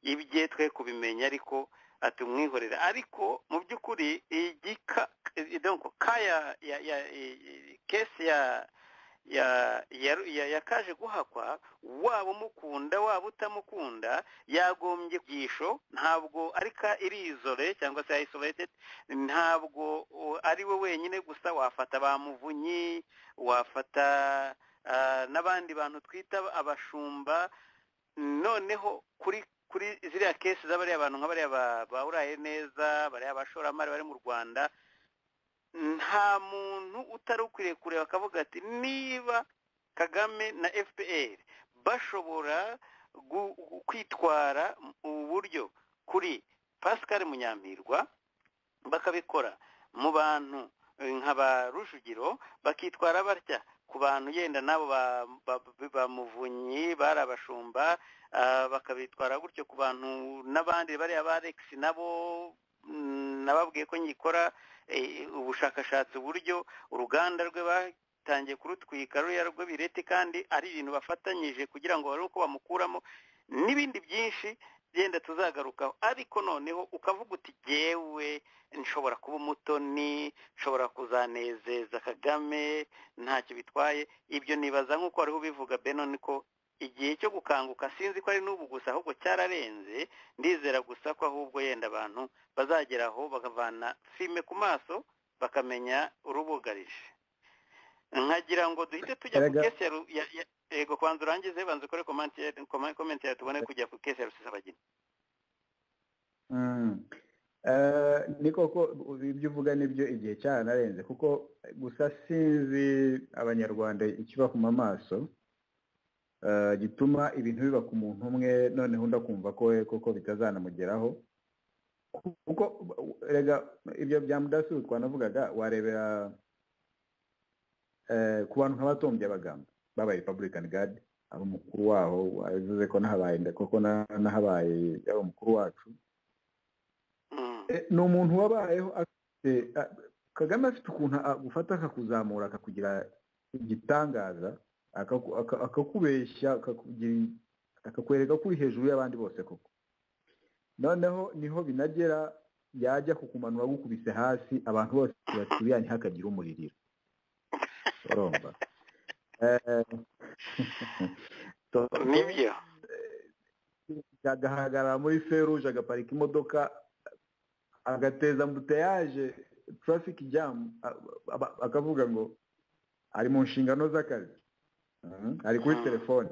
ibye twe kubimenya, ariko ati umwihorere ariko mu by'ukuri igika donc kaya ya kesi yakaje guhakwa waba umukunda waba utamukunda yagombye gisho ntabwo arika irizore cyangwa se isolated ntabwo ari we wenyine gusa wafata bamuvunyi wafata n'abandi bantu twita abashumba noneho kuri ziriya kesi z'abariya abantu nk'abariya bawuraye neza bariya abashoramari bari mu Rwanda nta muntu utari ukwiriye kureba akavuga ati niba Kagame na FPR bashobora kwitwara uburyo kuri Pascal Munyampirwa bakabikora mu bantu nk'aba Rujugiro bakitwara batya ku bantu yenda nabo bamuvunyi bari abashumba bakabitwara gutyo ku bantu n'abandi bari aba Alex nabo nababwiye ko nyikora ubushakashatsi uburyo uruganda rwe batangiye kurutwika ruriya rw'ibireti kandi ari ibintu bafatanyije kugira ngo barebe uko bamukuramo n'ibindi byinshi byenda tuzagarukaho ariko noneho ukavuga uti jyewe nshobora kuba umutoni nshobora kuzanezeza Kagame ntacyo bitwaye ibyo nibaza nk'uko wariho ubivuga Benon ko igihe cyo gukanguka sinzi ko ari n'ubu gusa ahubwo cyararenze ndizera gusa ko ahubwo yenda abantu bazageraho bakavana filime ku maso bakamenya urubugarije nkagira ngo duhite tujya ku kesi yego kwanza urangize banze ukore comment ya tubone kujya ku kesi ya Rusesabagina ni koko ibyo uvuga nibyo igihe cyaranarenze kuko gusa sinzi abanyarwanda ikibakuma amaso gituma ibintu biba ku muntu umwe noneho undi akumva ko koko bitazanamugeraho kuko rega ibyo bya mudasobwa twanavugaga warebera ku bantu nk'abatombye abagamba babaye Republican Guard abo mukuru waho wavuze ko nahabaye koko nahabaye abo mukuru wacu ni umuntu wabayeho Kagame afite ukuntu agufata akakuzamura akakugira igitangaza akakubeshya akakwereka ko uri hejuru y'abandi bose koko noneho niho binagera yajya kukumanura gukubise hasi abantu bose baturiye ntihakagira umuririro urumva nibyo agahagarara muri feruje agaparika imodoka agateza ambuteyage traffic jam akavuga ngo ari mu nshingano z'akazi ari kuri telefone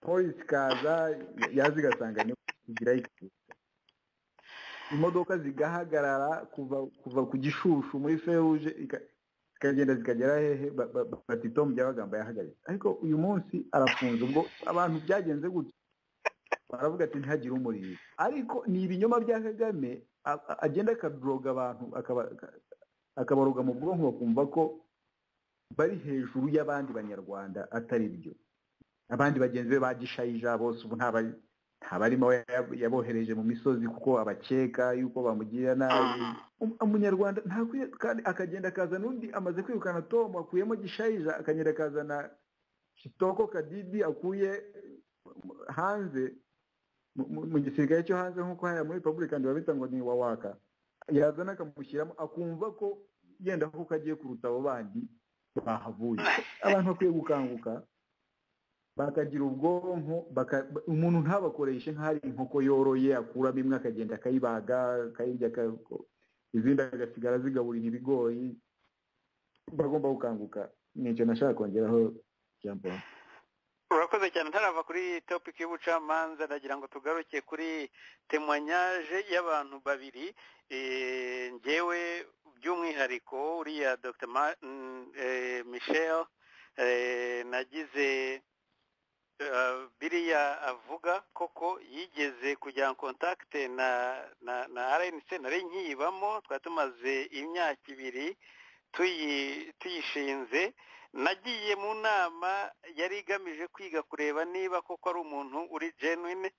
polisi kaza yazigasanga ni kugira imodoka zigahagarara kuva ku gishushu muri feruje zikagenda zikagera hehe batitom by'abagamba yahagaritse ariko uyu munsi arafunze ubwo abantu byagenze gutya baravuga ati ntihagire umuriro ariko ni ibinyoma bya Kagame agenda akabroga abantu akabaroga mu bwonko bakumva ko bari hejuru y'abandi banyarwanda atari byo abandi bagenzi be bagishayija bose ubu ntabarimo yabohereje mu misozi kuko abakeka yuko bamugirira nabi umunyarwanda ntakwiye kandi akagenda akaza n'undi amaze kwirukana Tom akuyemo gishayija akagenda akazana Kitoko Kadidi akuye hanze mu gisirikare cyo hanze nk'uko haya muri Republican babita ngo ni wawaka yazana akamushyiramo akumva ko yenda ko kagiye kuruta abo bandi bahavuye abantu bakwiye gukanguka bakagira ubwonko umuntu ntabakoreshe nk'ari inkoko yoroye akuramo imwe akagenda akayibaga akayirya izindi agasigara zigaburira ibigori bagomba gukanguka nicyo nashaka kongeraho Jean Paul. Urakoze cyane ntarava kuri topic y'ubucamanza ndagira ngo tugaruke kuri témoignage y'abantu babiri njyewe by'umwihariko uriya Dr Michel nagize biriya avuga koko yigeze kujya en contact na RNC nari nkiyibamo twari tumaze imyaka 2 tuyishinze nagiye mu nama yari igamije kwiga kureba niba koko ari umuntu uri genuine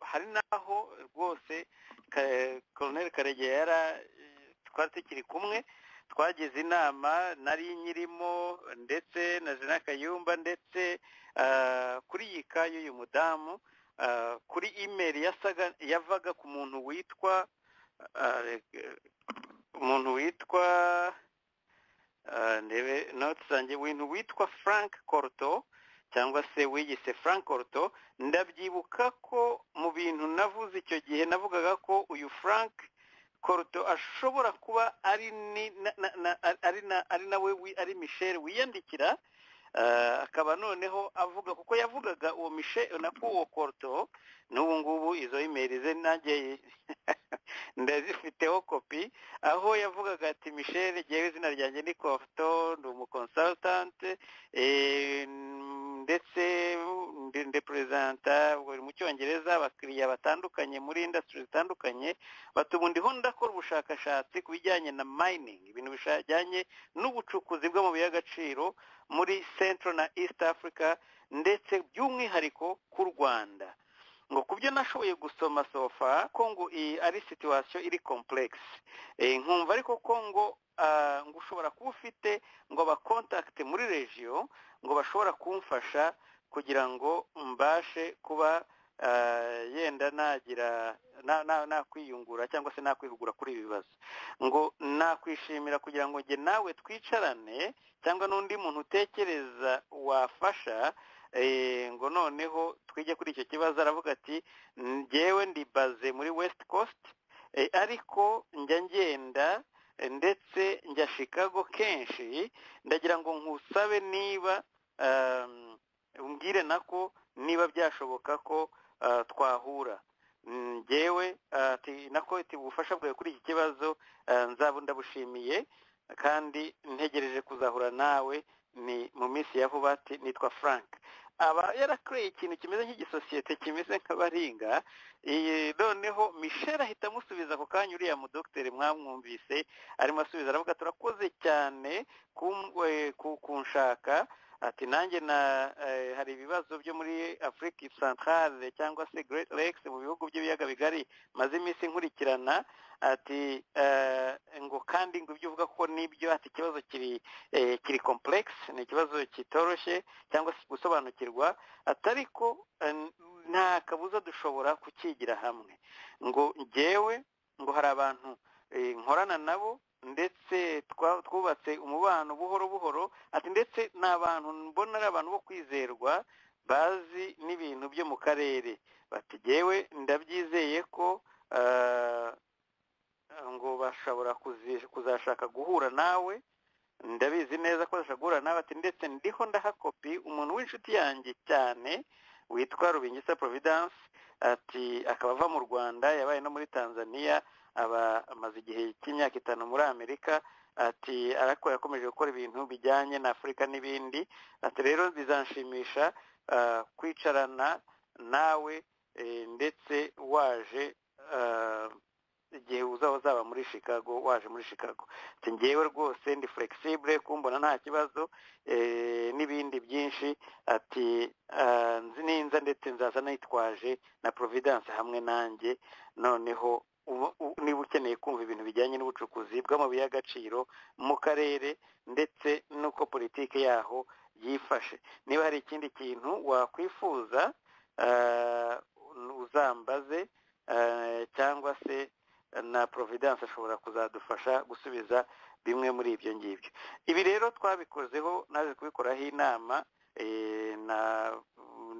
hari naho rwose Colonel Karegeya twari tukiri kumwe twagize inama nari nyirimo ndetse na Jean Kayumba ndetse kuri iyi kayo y'uyu mudamu kuri email yavaga ku muntu witwa ndebe note zanjye witwa Frank Corto cyangwa se wiyise Frank Corto. Ndabyibuka ko mu bintu navuze icyo gihe navugaga ko uyu Frank Corto ashobora kuba ari Michel wiyandikira, akaba noneho avuga kuko yavugaga uwo Michel nako uwo Corto. N'ubu ngubu izo email ze nanjye ndazifiteho kopi, aho yavugaga ati Michel jewe izina ryanjye ni Corto, ndi umuconsultant ndetse ndi presenta mu Cyongereza abakiriya batandukanye muri industry zitandukanye. Batubu ndiho ndakora ubushakashatsi ku bijyanye na mining, ibintu bijyanye n'ubucukuzi bw'amabuye y'agaciro muri Central na East Africa ndetse by'umwihariko ku Rwanda. Ngo kubyo nashoboye gusoma sofa Kongo ari situation iri complex, nkumva ariko Kongo ngo ushobora kuba ufite ngo ba contact muri region ngo bashobora kumfasha kugira ngo mbashe kuba yenda nagira nakwiyungura cyangwa se nakwihugura kuri ibi bibazo. Ngo nakwishimira kugira ngo nge nawe twicarane cyangwa n'undi muntu utekereza wafasha, ngo noneho twige kuri icyo kibazo. Aravuga ati njyewe ndi baze muri West Coast, ariko njya ngenda ndetse njya Chicago kenshi, ndagira ngo nkusabe niba umbwire nako niba byashoboka ko twahura. Njyewe ati nako iti ubufasha bwawe kuri iki kibazo ndabushimiye kandi ntegereje kuzahura nawe ni mu minsi ya vuba. Ati nitwa Frank. Aba yarakoreye ikintu kimeze nk'igisosiyete kimeze nk'abaringa. Noneho Michel ahita amusubiza ako kanya uriya mudokiteri mwamwumvise arimo asubiza, aravuga turakoze cyane kunshaka. Ati nanjye hari ibibazo byo muri Afrique Centrale cyangwa se Great Lakes mu bihugu by'ibiyaga bigari maze iminsi nkurikirana. Ati ngo kandi ngo ibyo uvuga ko nibyo. Ati ikibazo kiri complex, ni ikibazo kitoroshye cyangwa se gusobanukirwa, atariko nta kabuza dushobora kukigira hamwe. Ngo njyewe ngo hari abantu nkorana nabo ndetse twubatse umubano buhoro buhoro. Ati ndetse n'abantu mbona ari abantu bo kwizerwa bazi n'ibintu byo mu karere. Bati jewe ndabyizeye ko ngo bashobora kuzashaka guhura nawe, ndabizi neza ko bashaka guhura nawe. Ati ndetse ndiho ndaha kopi umuntu w'inshuti yanjye cyane witwa Rubingisa Providence. Ati akaba ava mu Rwanda, yabaye no muri Tanzania, amaze igihe cy'imyaka 5 muri Amerika. Ati ariko yakomeje gukora ibintu bijyanye na Afurika n'ibindi. Ati rero bizanshimisha kwicarana nawe ndetse waje igihe uzaba muri Chicago, waje muri Chicago. Ati njyewe rwose ndi flexible, kumbona nta kibazo n'ibindi byinshi. Ati nzi ninza ndetse nzaza nitwaje na Providence hamwe nanjye. Noneho niba ukeneye kumva ibintu bijyanye n'ubucukuzi bw'amabuye y'agaciro mu karere ndetse n'uko politiki yaho yifashe, niba hari ikindi kintu wakwifuza uzambaze, cyangwa se na Providence ashobora kuzadufasha gusubiza bimwe muri ibyo ngibyo. Ibi rero twabikozeho, naje kubikoraho inama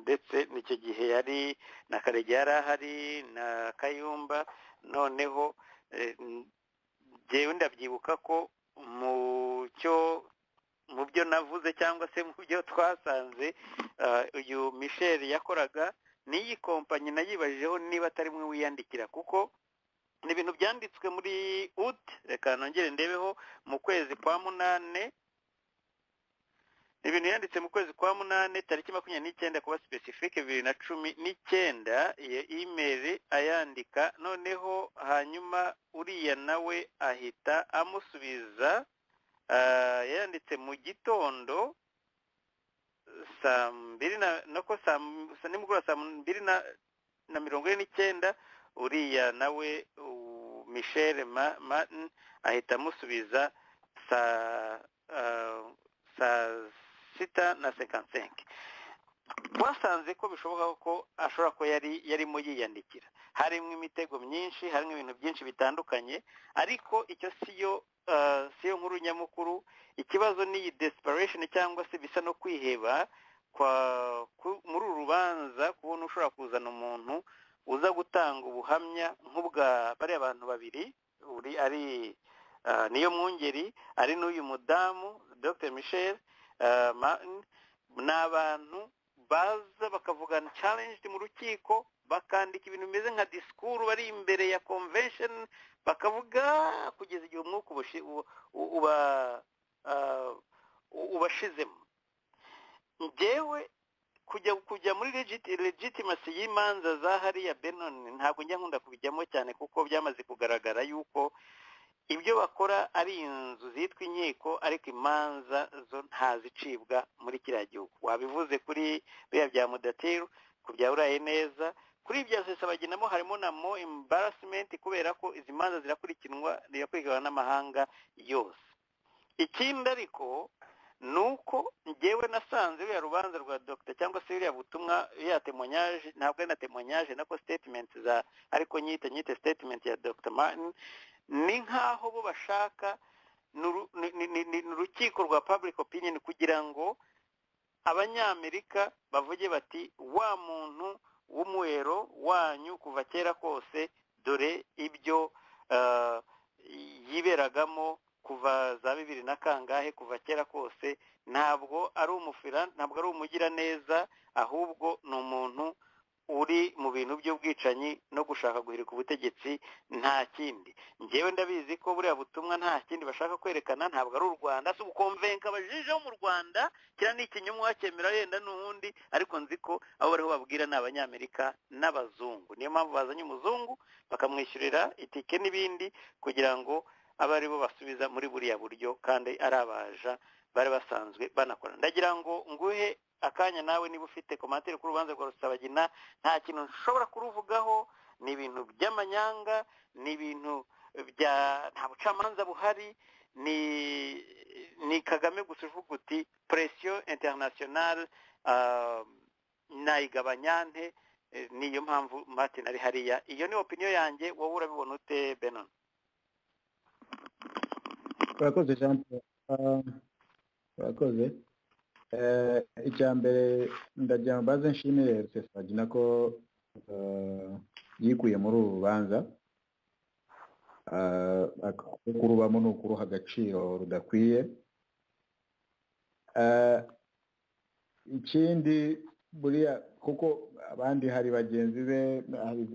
ndetse n'icyo gihe yari na Karegeya yari ahari na Kayumba. Noneho jewe ndabyibuka ko mu byo navuze cyangwa se mu byo twasanze uyu Michel yakoraga n'iyi kompanyi nayibajijeho niba atari mwe wiyandikira, kuko ni ibintu byanditswe muri août. Reka nongere ndebeho mu kwezi kwa 8, ibintu yanditse mu kwezi kwa 8 tariki 29 kuba specific 2019. iyo email ayandika, noneho hanyuma uriya nawe ahita amusubiza. Yanditse mu gitondo saa 2 nimugoroba saa 2:49. Uriya nawe Michel Martin ahita amusubiza saa 6:55. twasanze ko bishoboka ko ashobora ko yarimo yiyandikira. Harimo imitego myinshi, harimo ibintu byinshi bitandukanye, ariko icyo siyo nkuru nyamukuru. Ikibazo ni iyi desperation cyangwa se bisa no kwiheba muri uru rubanza, kubona ushobora kuzana umuntu uza gutanga ubuhamya nk'ubwa bariya abantu babiri, ari niyo mwungeri, ari n'uyu mudamu Dr. Michel Martin. Ni abantu baza bakavugana challenged mu rukiko, bakandika ibintu bimeze nka disikuru, bari imbere ya convention bakavuga kugeza igihe umwuka ubashizemo. Njyewe kujya muri legitimacy y'imanza za hariya Benon ntabwo njya nkunda kubijyamo cyane, kuko byamaze kugaragara yuko ibyo bakora ari inzu zitwa inkiko, ariko imanza zo ntazicibwa muri kiriya gihugu. Wabivuze kuri biriya bya Mudateru, ku bya Uraye neza, kuri ibya Rusesabagina harimo na mo embarrassment, kubera ko izi manza zirakurikiranwa n'amahanga yose. Ikindi ariko nuko njyewe nasanze uriya rubanza rwa Dr. cyangwa se uriya butumwa, uriya témoignage, ntabwo ari na témoignage nako statement ariko nyite statement ya Dr. Martin, ni nkaho bo bashaka n'urukiko rwa public opinion kugira ngo abanyamerika bavuge bati wa muntu w'umuhero wanyu kuva kera kose, dore ibyo yiberagamo kuva za 2000 na kangahe, kuva kera kose, ntabwo ari umufira, ntabwo ari umugira neza, ahubwo ni umuntu uri mu bintu by'ubwicanyi no gushaka guhirika ubutegetsi, nta kindi. Njyewe ndabizi ko buriya butumwa nta kindi bashaka kwerekana, ntabwo ari u Rwanda, si ubukonvenka abajije bo mu Rwanda, kira ni ikinyoma cyemera yenda n'ubundi, ariko nzi ko abo bariho babwira ni abanyamerika n'abazungu. Niyo mpamvu bazanye umuzungu bakamwishyurira itike n'ibindi, kugira ngo abe ari bo basubiza muri buriya buryo, kandi ari abaja bari basanzwe banakora. Ndagira ngo nguhe akanya nawe niba ufite komantere ku rubanza rwa Rusesabagina. Nta kintu nshobora kuruvugaho, ni ibintu by'amanyanga, ni ibintu nta bucamanza buhari, ni Kagame gusa uvuga uti pression internationale nayigabanya nte. Niyo mpamvu Martin ari hariya. Iyo ni opinion yanjye, wowe urabibona ute Benon? Urakoze Jean Paul. Urakoze. Icya mbere ndagira ngo baze nshimire Rusesabagina ko yikuye muri uru rubanza, kurubamo ni ukuruha agaciro rudakwiye. Ikindi buriya kuko abandi hari bagenzi be,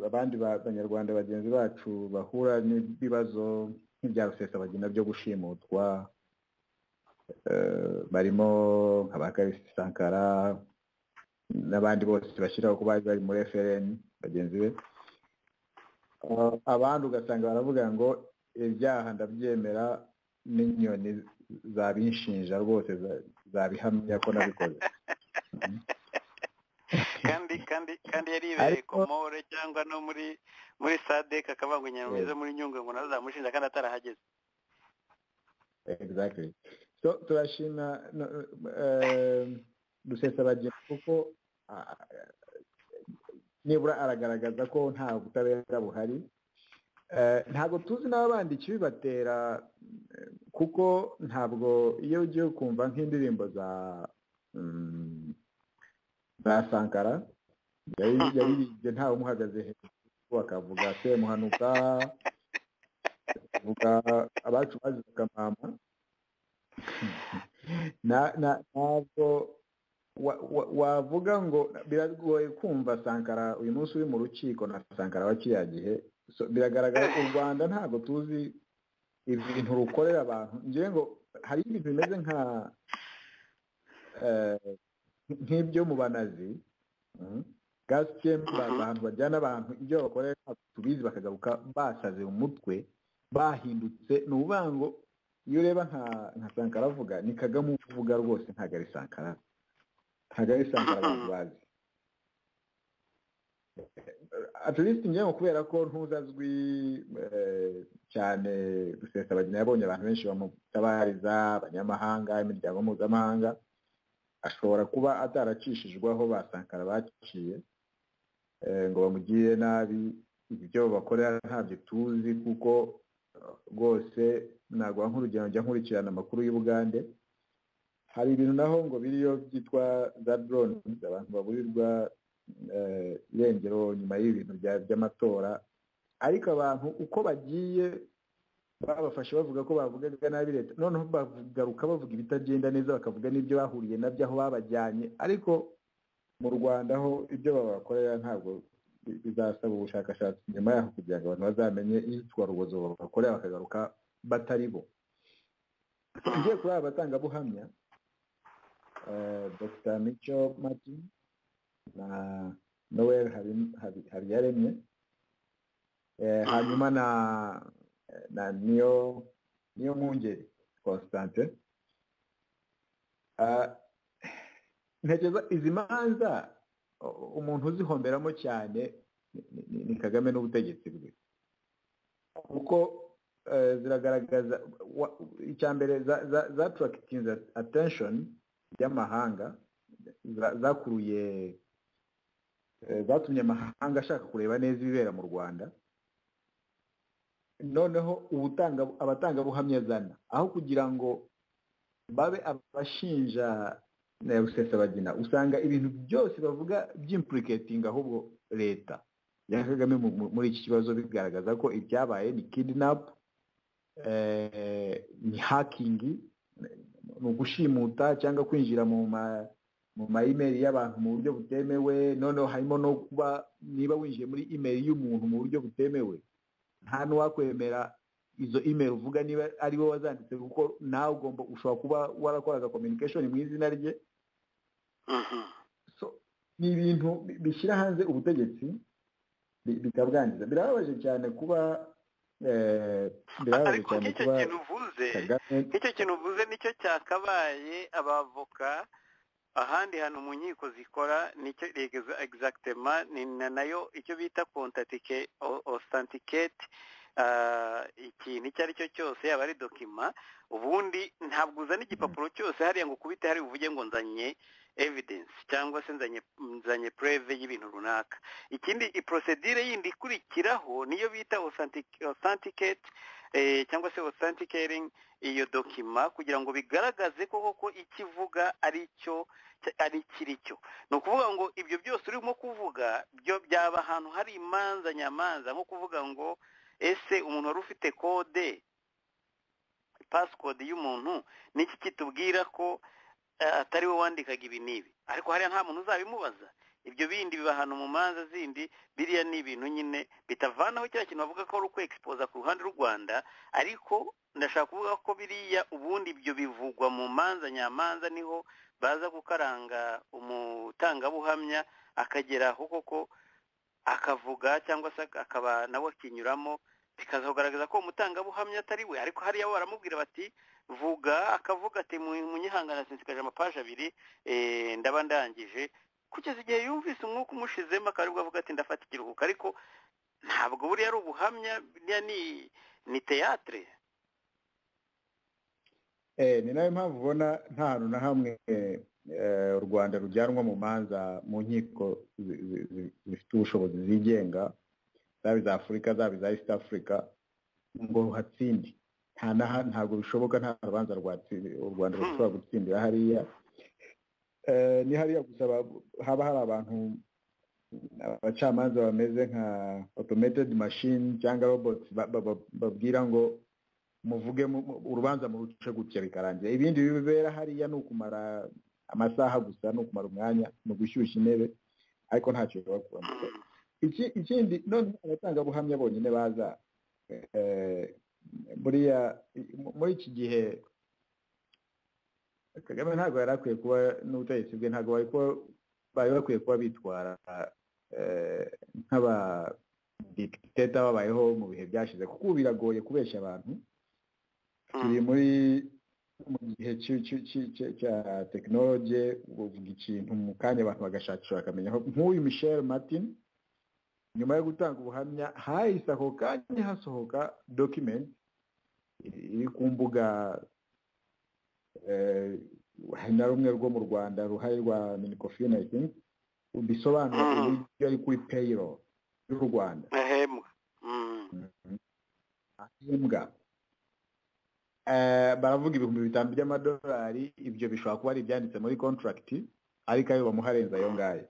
abandi b'abanyarwanda bagenzi bacu bahura n'ibibazo nk'ibya Rusesabagina byo gushimutwa, barimo nk'abakarisi Sankara n'abandi bose bashyiraho ko bari muri FLN bagenzi be. Abandi ugasanga baravuga ngo ibyaha ndabyemera, n'inyoni zabinshinja rwose zabihamya ko nabikoze. kandi yari ibereye Komore cyangwa no muri Sadek, akabanga inyama zo muri Nyungwe ngo nazo zamushinja kandi atarahageze. Exactly. So turashima Rusesabagina kuko nibura aragaragaza ko nta butabera buhari. Ntabwo tuzi n'abandi ikibibatera, kuko ntabwo iyo ugiye kumva nk'indirimbo za Sankara yaririmbye ntawe umuhagaze hejuru, akavuga Semuhanuka, akavuga abacu bazize akamama. Ntabwo wavuga ngo biragoye kumva Sankara uyu munsi uri mu rukiko na Sankara wa kiriya gihe. Biragaragara ko u Rwanda ntabwo tuzi ibintu rukorera abantu. Ngiye ngo hari ibintu bimeze nk'ibyo mu banazi, gas chamber, abantu bajyana abantu ibyo bakorera tubizi, bakagaruka basaze mu mutwe, bahindutse. Ni ukuvuga ngo iyo ureba nka Sankara avuga, ni Kagame uvuga rwose, ntabwo ari Sankara, ntabwo ari Sankara abantu bazi. At least njyewe kubera ko ntuzazwi cyane, Rusesabagina yabonye abantu benshi bamutabariza, abanyamahanga, imiryango mpuzamahanga. ashobora kuba ataracishijwaho ba Sankara baciye ngo bamugire nabi. Ibyo bakorera ntabyo tuzi kuko rwose ntabwo nk'urugero njya nkurikirana amakuru y'Ubugande. Hari ibintu naho ngo biriyo byitwa za drone, abantu baburirwa irengero nyuma y'ibintu by'amatora, ariko abantu uko bagiye babafashe bavuga ko bavugaga nabi leta, noneho bagaruka bavuga ibitagenda neza, bakavuga n'ibyo bahuriye nabyo aho babajyanye. Ariko mu Rwanda ho ibyo babakorera ntabwo bizasaba ubushakashatsi nyuma yaho kugira ngo abantu bazamenye iyitwa rubozo babakorera bakagaruka batari bo. Tugiye kuri aba batangabuhamya, Dr. Micho Martin na Noel Habiyaremye, hanyuma na niyo Mwungeri Constantin. Ntekereza izi manza umuntu uzihomberamo cyane ni Kagame n'ubutegetsi bwe, kuko ziragaragaza icyambere za attracting attention y'amahanga, zatumye amahanga ashaka kureba neza ibibera mu Rwanda. Noneho abatangabuhamya zana aho kugira ngo babe abashinja na Rusesabagina, usanga ibintu byose bavuga by'implicating ahubwo leta ya Kagame muri iki kibazo, bigaragaza ko ibyabaye ni kidnap, ni hacking, ni ugushimuta cyangwa kwinjira mu ma email y'abantu mu buryo butemewe. Noneho harimo no kuba niba winjiye muri email y'umuntu mu buryo butemewe, nta n'uwakwemera izo email uvuga niba ari wowe wazanditse, kuko nawe ushobora kuba warakoraga communication mu izina rye. So ni ibintu bishyira hanze ubutegetsi bikabwangiza. Birababaje cyane kuba ariko icyo kintu uvuze nicyo cyakabaye abavoka ahandi hantu mu nkiko zikora, nicyo exactement ni nayo icyo bita authenticate ikintu icyo ari cyo cyose, yaba ari dokima. Ubundi ntabwo uzana igipapuro cyose hariya ngo ukubite hari uvuge ngo nzanye evidence cyangwa se nzanye preve y'ibintu runaka. Ikindi procedure yindi ikurikiraho niyo bita authenticate cyangwa se authenticating iyo dokima, kugira ngo bigaragaze koko ikivuga ari cyo ari kiricyo. No kuvuga ngo ibyo byose urimo kuvuga byo byaba ahantu hari imanza nyamanza, nko kuvuga ngo ese umuntu wari ufite code passcode y'umuntu niki kitubwira ko atari we wandikaga ibi nibi, ariko hariya nta muntu uzabimubaza. Ibyo bindi biba ahantu mu manza zindi, biriya ni ibintu nyine bitavanaho cya kintu bavuga ko ari uko expose ku ruhande rw'u Rwanda. Ariko ndashaka kuvuga ko biriya ubundi ibyo bivugwa mu manza nyamanza, niho baza gukaranga umutangabuhamya akageraho koko akavuga, cyangwa se akaba nawe akinyuramo, bikazagaragaza ko umutangabuhamya atari we. Ariko hariya baramubwira bati vuga, akavuga ati munyihangana sinsikaje amapaje abiri ndaba ndangije, kugeza igihe yumvise umwuka umushizemo akaribwo avuga ati ndafata ikiruhuko. Ariko ntabwo buriya ari ubuhamya, ni théâtre. Ni nayo mpamvu ubona nta hantu na hamwe u Rwanda rujyanwa mu manza mu nkiko zifite ubushobozi zigenga, zaba iza Afurika zaba iza East Africa, ngo hatsindi. Ntabwo bishoboka, nta rubanza u Rwanda rushobora gutsindira hariya. Ni hariya gusa haba hari abantu, abacamanza bameze nka automated machine cyangwa robots, babwira ngo muvuge urubanza mu ruce gutya bikarangira. Ibindi bibera hariya ni ukumara amasaha gusa, ni ukumara umwanya, ni ugushyushya intebe, ariko ntacyo bakora. Ikindi none abatangabuhamya bonyine baza muri iki gihe Kagame ntabwo yari akwiye kuba, n'ubutegetsi bwe ntabwo bari bakwiye kuba bitwara nk'abadikiteta babayeho mu bihe byashize, kuko biragoye kubeshya abantu. Turi mu gihe cya tekinoloji, uvuga ikintu mu kanya abantu bagashakisha bakamenya. Nk'uyu Michel Martin, nyuma yo gutanga ubuhamya hahise ako kanya hasohoka document iri ku mbuga hari na rumwe rwo mu Rwanda ruhari rwa Minicofin I think bisobanura uburyo ari kuri payroll y'u Rwanda ahembwa baravuga $5,000 by'amadolari. Ibyo bishobora kuba ari ibyanditse muri contract ariko ayo bamuharenza ayo ngayo.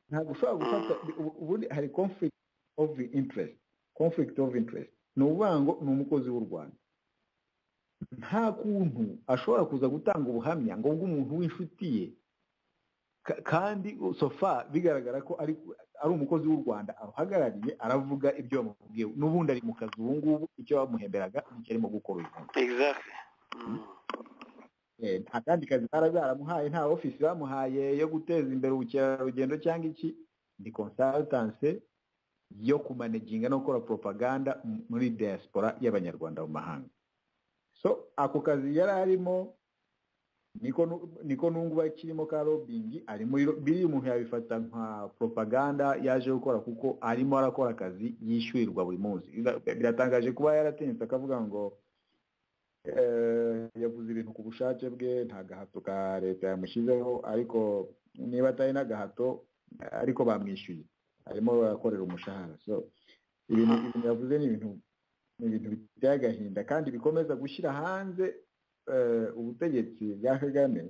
Ntabwo ushobora gufata ubundi hari conflict of interest ni ukuvuga ngo ni umukozi w'u Rwanda, nta kuntu ashobora kuza gutanga ubuhamya ngo bw'umuntu w'inshuti ye kandi sofa bigaragara ko ari umukozi w'u Rwanda aruhagarariye aravuga ibyo bamubwiye n'ubundi ari mu kazi ubu ngubu icyo bamuhemberaga nicyo arimo gukora uyu munsi. Exactly. Nta kandi kazi baramuhaye, nta ofisi bamuhaye yo guteza imbere ubukerarugendo cyangwa iki, ni consultancy yo kumanaginga no gukora propaganda muri diaspora y'abanyarwanda mu mahanga. So ako kazi yari arimo niko nungu bakirimo ka lobbying arimo biri umuntu yabifata nka propaganda yaje gukora kuko arimo arakora akazi yishyurirwa buri munsi. Biratangaje kuba yaratinyutse akavuga ngo yavuze ibintu ku bushake bwe, nta gahato ka leta yamushyizeho, ariko niba atari n'agahato ariko bamwishyuye arimo akorera umushahara. So ibintu yavuze ni ibintu biteye agahinda kandi bikomeza gushyira hanze ubutegetsi bwa Kagame,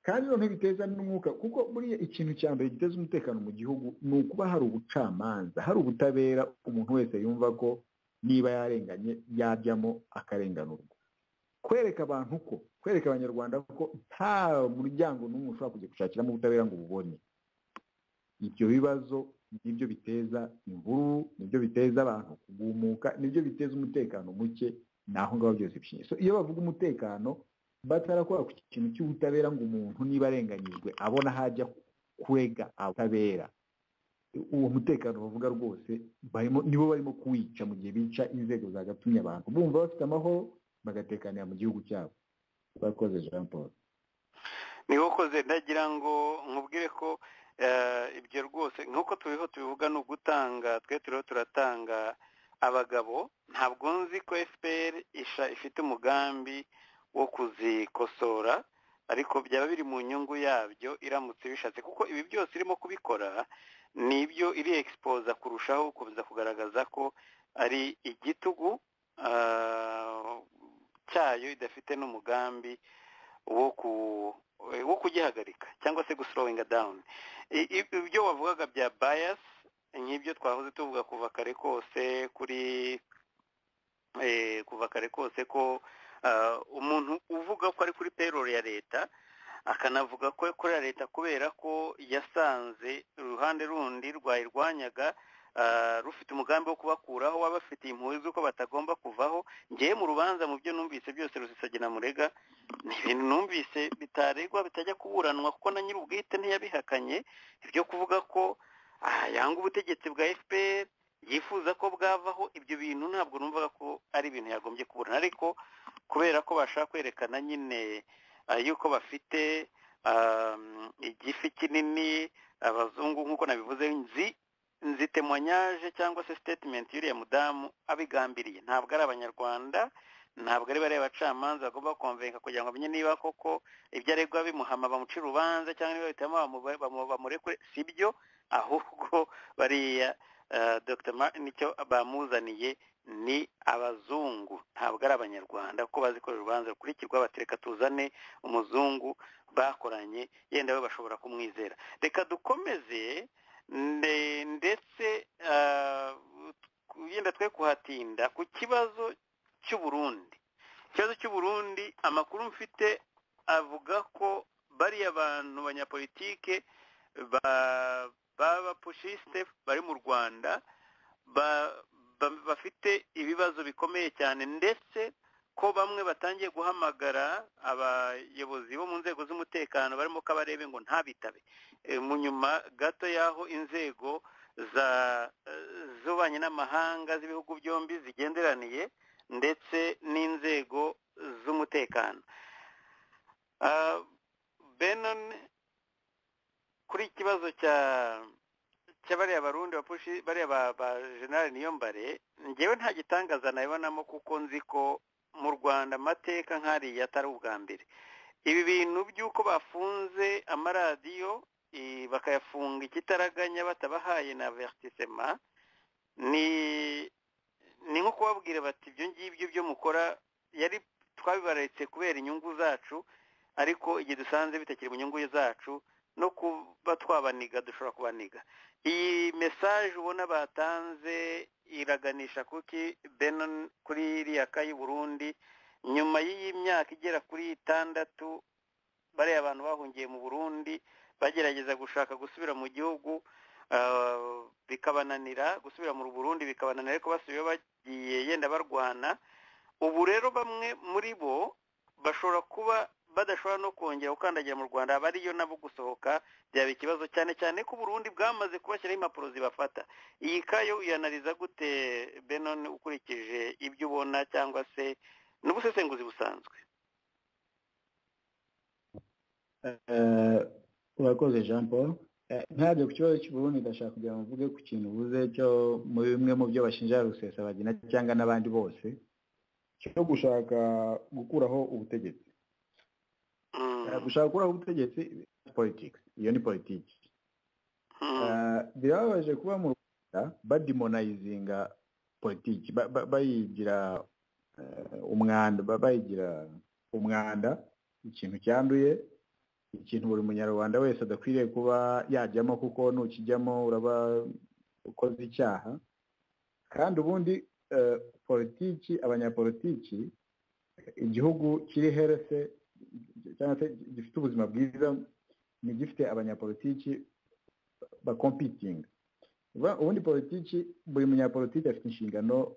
kandi noneho biteza n'umwuka kuko buriya ikintu cya mbere giteza umutekano mu gihugu ni ukuba hari ubucamanza, hari ubutabera, umuntu wese yumva ko niba yarenganye yajyamo akarenganurwa. Kwereka abanyarwanda ko nta muryango n'umwe ushobora kujya gushakiramo ubutabera ngo ububone. Ibyo bibazo nibyo biteza imvururu, nibyo biteza abantu kugumuka, nibyo biteza umutekano muke, naho ngaho byose bishingiye. So iyo bavuga umutekano batarakora ku kintu cy'ubutabera ngo umuntu niba arenganyijwe abona hajya kurega ubutabera, uwo mutekano bavuga rwose nibo barimo kuwica mu gihe bica inzego zagatumye abantu bumva bafite amahoro bagatekanira mu gihugu cyabo. Bakoze Jean Paul. Niho koze ndagira ngo nkubwire ko ibyo rwose nk'uko tubivuga ni ugutanga, twe turiho turatanga abagabo. Ntabwo nzi ko FPR ifite umugambi wo kuzikosora, ariko byaba biri mu nyungu yabyo iramutse bishatse, kuko ibi byose irimo kubikora nibyo iri expose kurushaho gukomeza kugaragaza ko ari igitugu cyayo idafite n'umugambi wo kugihagarika cyangwa se guslowing down. Ibyo wavugaga bya bias nk'ibyo twahoze tuvuga kuva kare kose ko umuntu uvuga ko ari kuri payroll ya leta akanavuga ko akorera leta kubera ko yasanze uruhande rundi rwayirwanyaga rufite umugambi wo kubakuraho, wabafitiye impuhwe z'uko batagomba kuvaho. Ngiye mu rubanza mu byo numvise byose Rusesagina murega ni ibintu numvise bitaregwa bitajya kuburanwa kuko na nyir'ubwite ntiyabihakanye. Ibyo kuvuga ko yanga ubutegetsi bwa FPR yifuza ko bwavaho, ibyo bintu ntabwo numvaga ko ari ibintu yagombye kuburana, ariko kubera ko bashaka kwerekana nyine yuko bafite igifi kinini, abazungu nk'uko nabivuze, nzi témoignage cyangwa se statement y'uriya mudamu abigambiriye. Ntabwo ari abanyarwanda, ntabwo ari bariya bacamanza bagomba konvenka kugira ngo bamenye niba koko ibyo aregwa bimuhama bamucira urubanza cyangwa niba bitama bamurekure, sibyo. Ahubwo bariya Dr. Martin nicyo bamuzaniye ni abazungu, ntabwo ari abanyarwanda, kuko bazikorera urubanza rukurikirwa batereka tuzane umuzungu bakoranye, yenda we bashobora kumwizera. Reka dukomeze ndetse yenda twe kuhatinda ku kibazo cy'Uburundi. Ikibazo cy'Uburundi, amakuru mfite avuga ko bariya abantu banyapolitike b'abapushiste bari mu Rwanda bafite ibibazo bikomeye cyane, ndetse ko bamwe batangiye guhamagara abayobozi bo mu nzego z'umutekano barimo kabarebe ngo ntabitabe. Mu nyuma gato y'aho inzego z'ububanyi n'amahanga z'ibihugu byombi zigenderaniye ndetse n'inzego z'umutekano. Benon, kuri ikibazo cy'abariya barundi bariya ba General Niyombare, njyewe nta gitangaza nabibonamo kuko nzi ko mu Rwanda amateka nk'ariya atari ubwa mbere. ibi bintu by'uko bafunze amaradiyo bakayafunga ikitaraganya batabahaye na avertisement ni nko kubabwira bati ibyo ngibyo byo mukora yari twabibaretse kubera inyungu zacu ariko igihe dusanze bitakiri mu nyungu zacu no kuba twabaniga dushobora kubaniga. Iyi message ubona batanze iraganisha kuki Benon kuri iriya kayi Burundi nyuma y'iyi myaka igera kuri 6 bariya abantu bahungiye mu Burundi bagerageza gushaka gusubira mu gihugu bikabananira, gusubira mu Burundi bikabananira, ariko basubiye bagiye yenda barwana. Ubu rero bamwe muri bo bashobora kuba badashobora no kongera ukandagira mu Rwanda, bariyo nabo gusohoka byaba ikibazo, cyane cyane ko Burundi bwamaze kubashyiraho impapuro zibafata. Iyi kayo uyanariza gute Benon ukurikije ibyo ubona cyangwa se n'ubusesenguzi busanzwe? Urakoze Jean Paul. Ntabyo ku kibazo cy'Uburundi ndashaka kugira ngo mvuge ku kintu uvuze cyo muri bimwe mu byo bashinja Rusesabagina cyangwa n'abandi bose cyo gushaka gukuraho ubutegetsi. Gushaka gukuraho ubutegetsi politics, iyo ni politiki. Birababaje kuba mu Rwanda bademonizinga politiki, bayigira umwanda, ikintu cyanduye, ikintu buri munyarwanda wese adakwiriye kuba yajyamo, kuko nukijyamo uraba ukoze icyaha. Kandi ubundi politiki, abanyapolitiki, igihugu kiri herese cyangwa se gifite ubuzima bwiza ni gifite abanyapolitiki bakompitinga. Ubundi politiki, buri munyapolitiki afite inshingano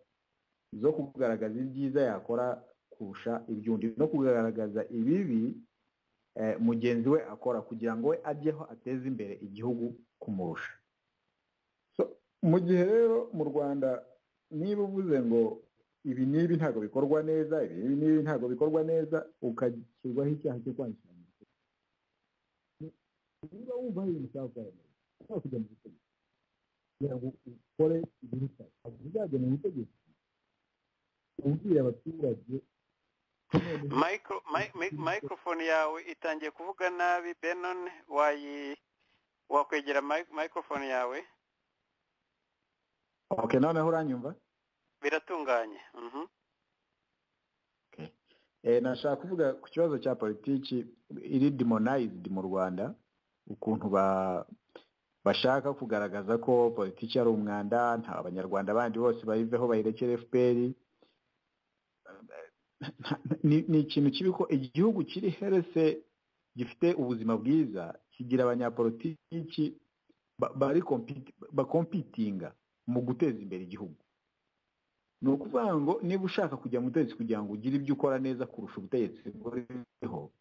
zo kugaragaza ibyiza yakora kurusha ibyundi no kugaragaza ibibi mugenzi we akora kugira ngo we ajyeho ateze imbere igihugu kumurusha. Mu gihe rero mu Rwanda niba uvuze ngo ibi nibi ntabwo bikorwa neza, ibi nibi ntabwo bikorwa neza, ukashyirwaho icyaha cyo kwandikira mu butegetsi, niba wumva hari ibintu ushaka kujya mu butegetsi kugira ngo ukore ibintu uzajya mu butegetsi ubwira abaturage. Microphone yawe itangiye kuvuga nabi Benon, wakwegera microphone yawe. Okay, noneho uranyumva? Biratunganye. Okay. Nashaka kuvuga ku kibazo cya politiki iri demonized mu Rwanda, ukuntu bashaka kugaragaza ko politiki ari umwanda, nta abanyarwanda bandi bose bayiveho bayirekere FPR. Ni ikintu kibi ko igihugu kiri herese gifite ubuzima bwiza kigira abanyapolitiki bari bakompitinga mu guteza imbere igihugu. Ni ukuvuga ngo niba ushaka kujya mu butegetsi kugira ngo ugire ibyo ukora neza kurusha ubutegetsi buriho,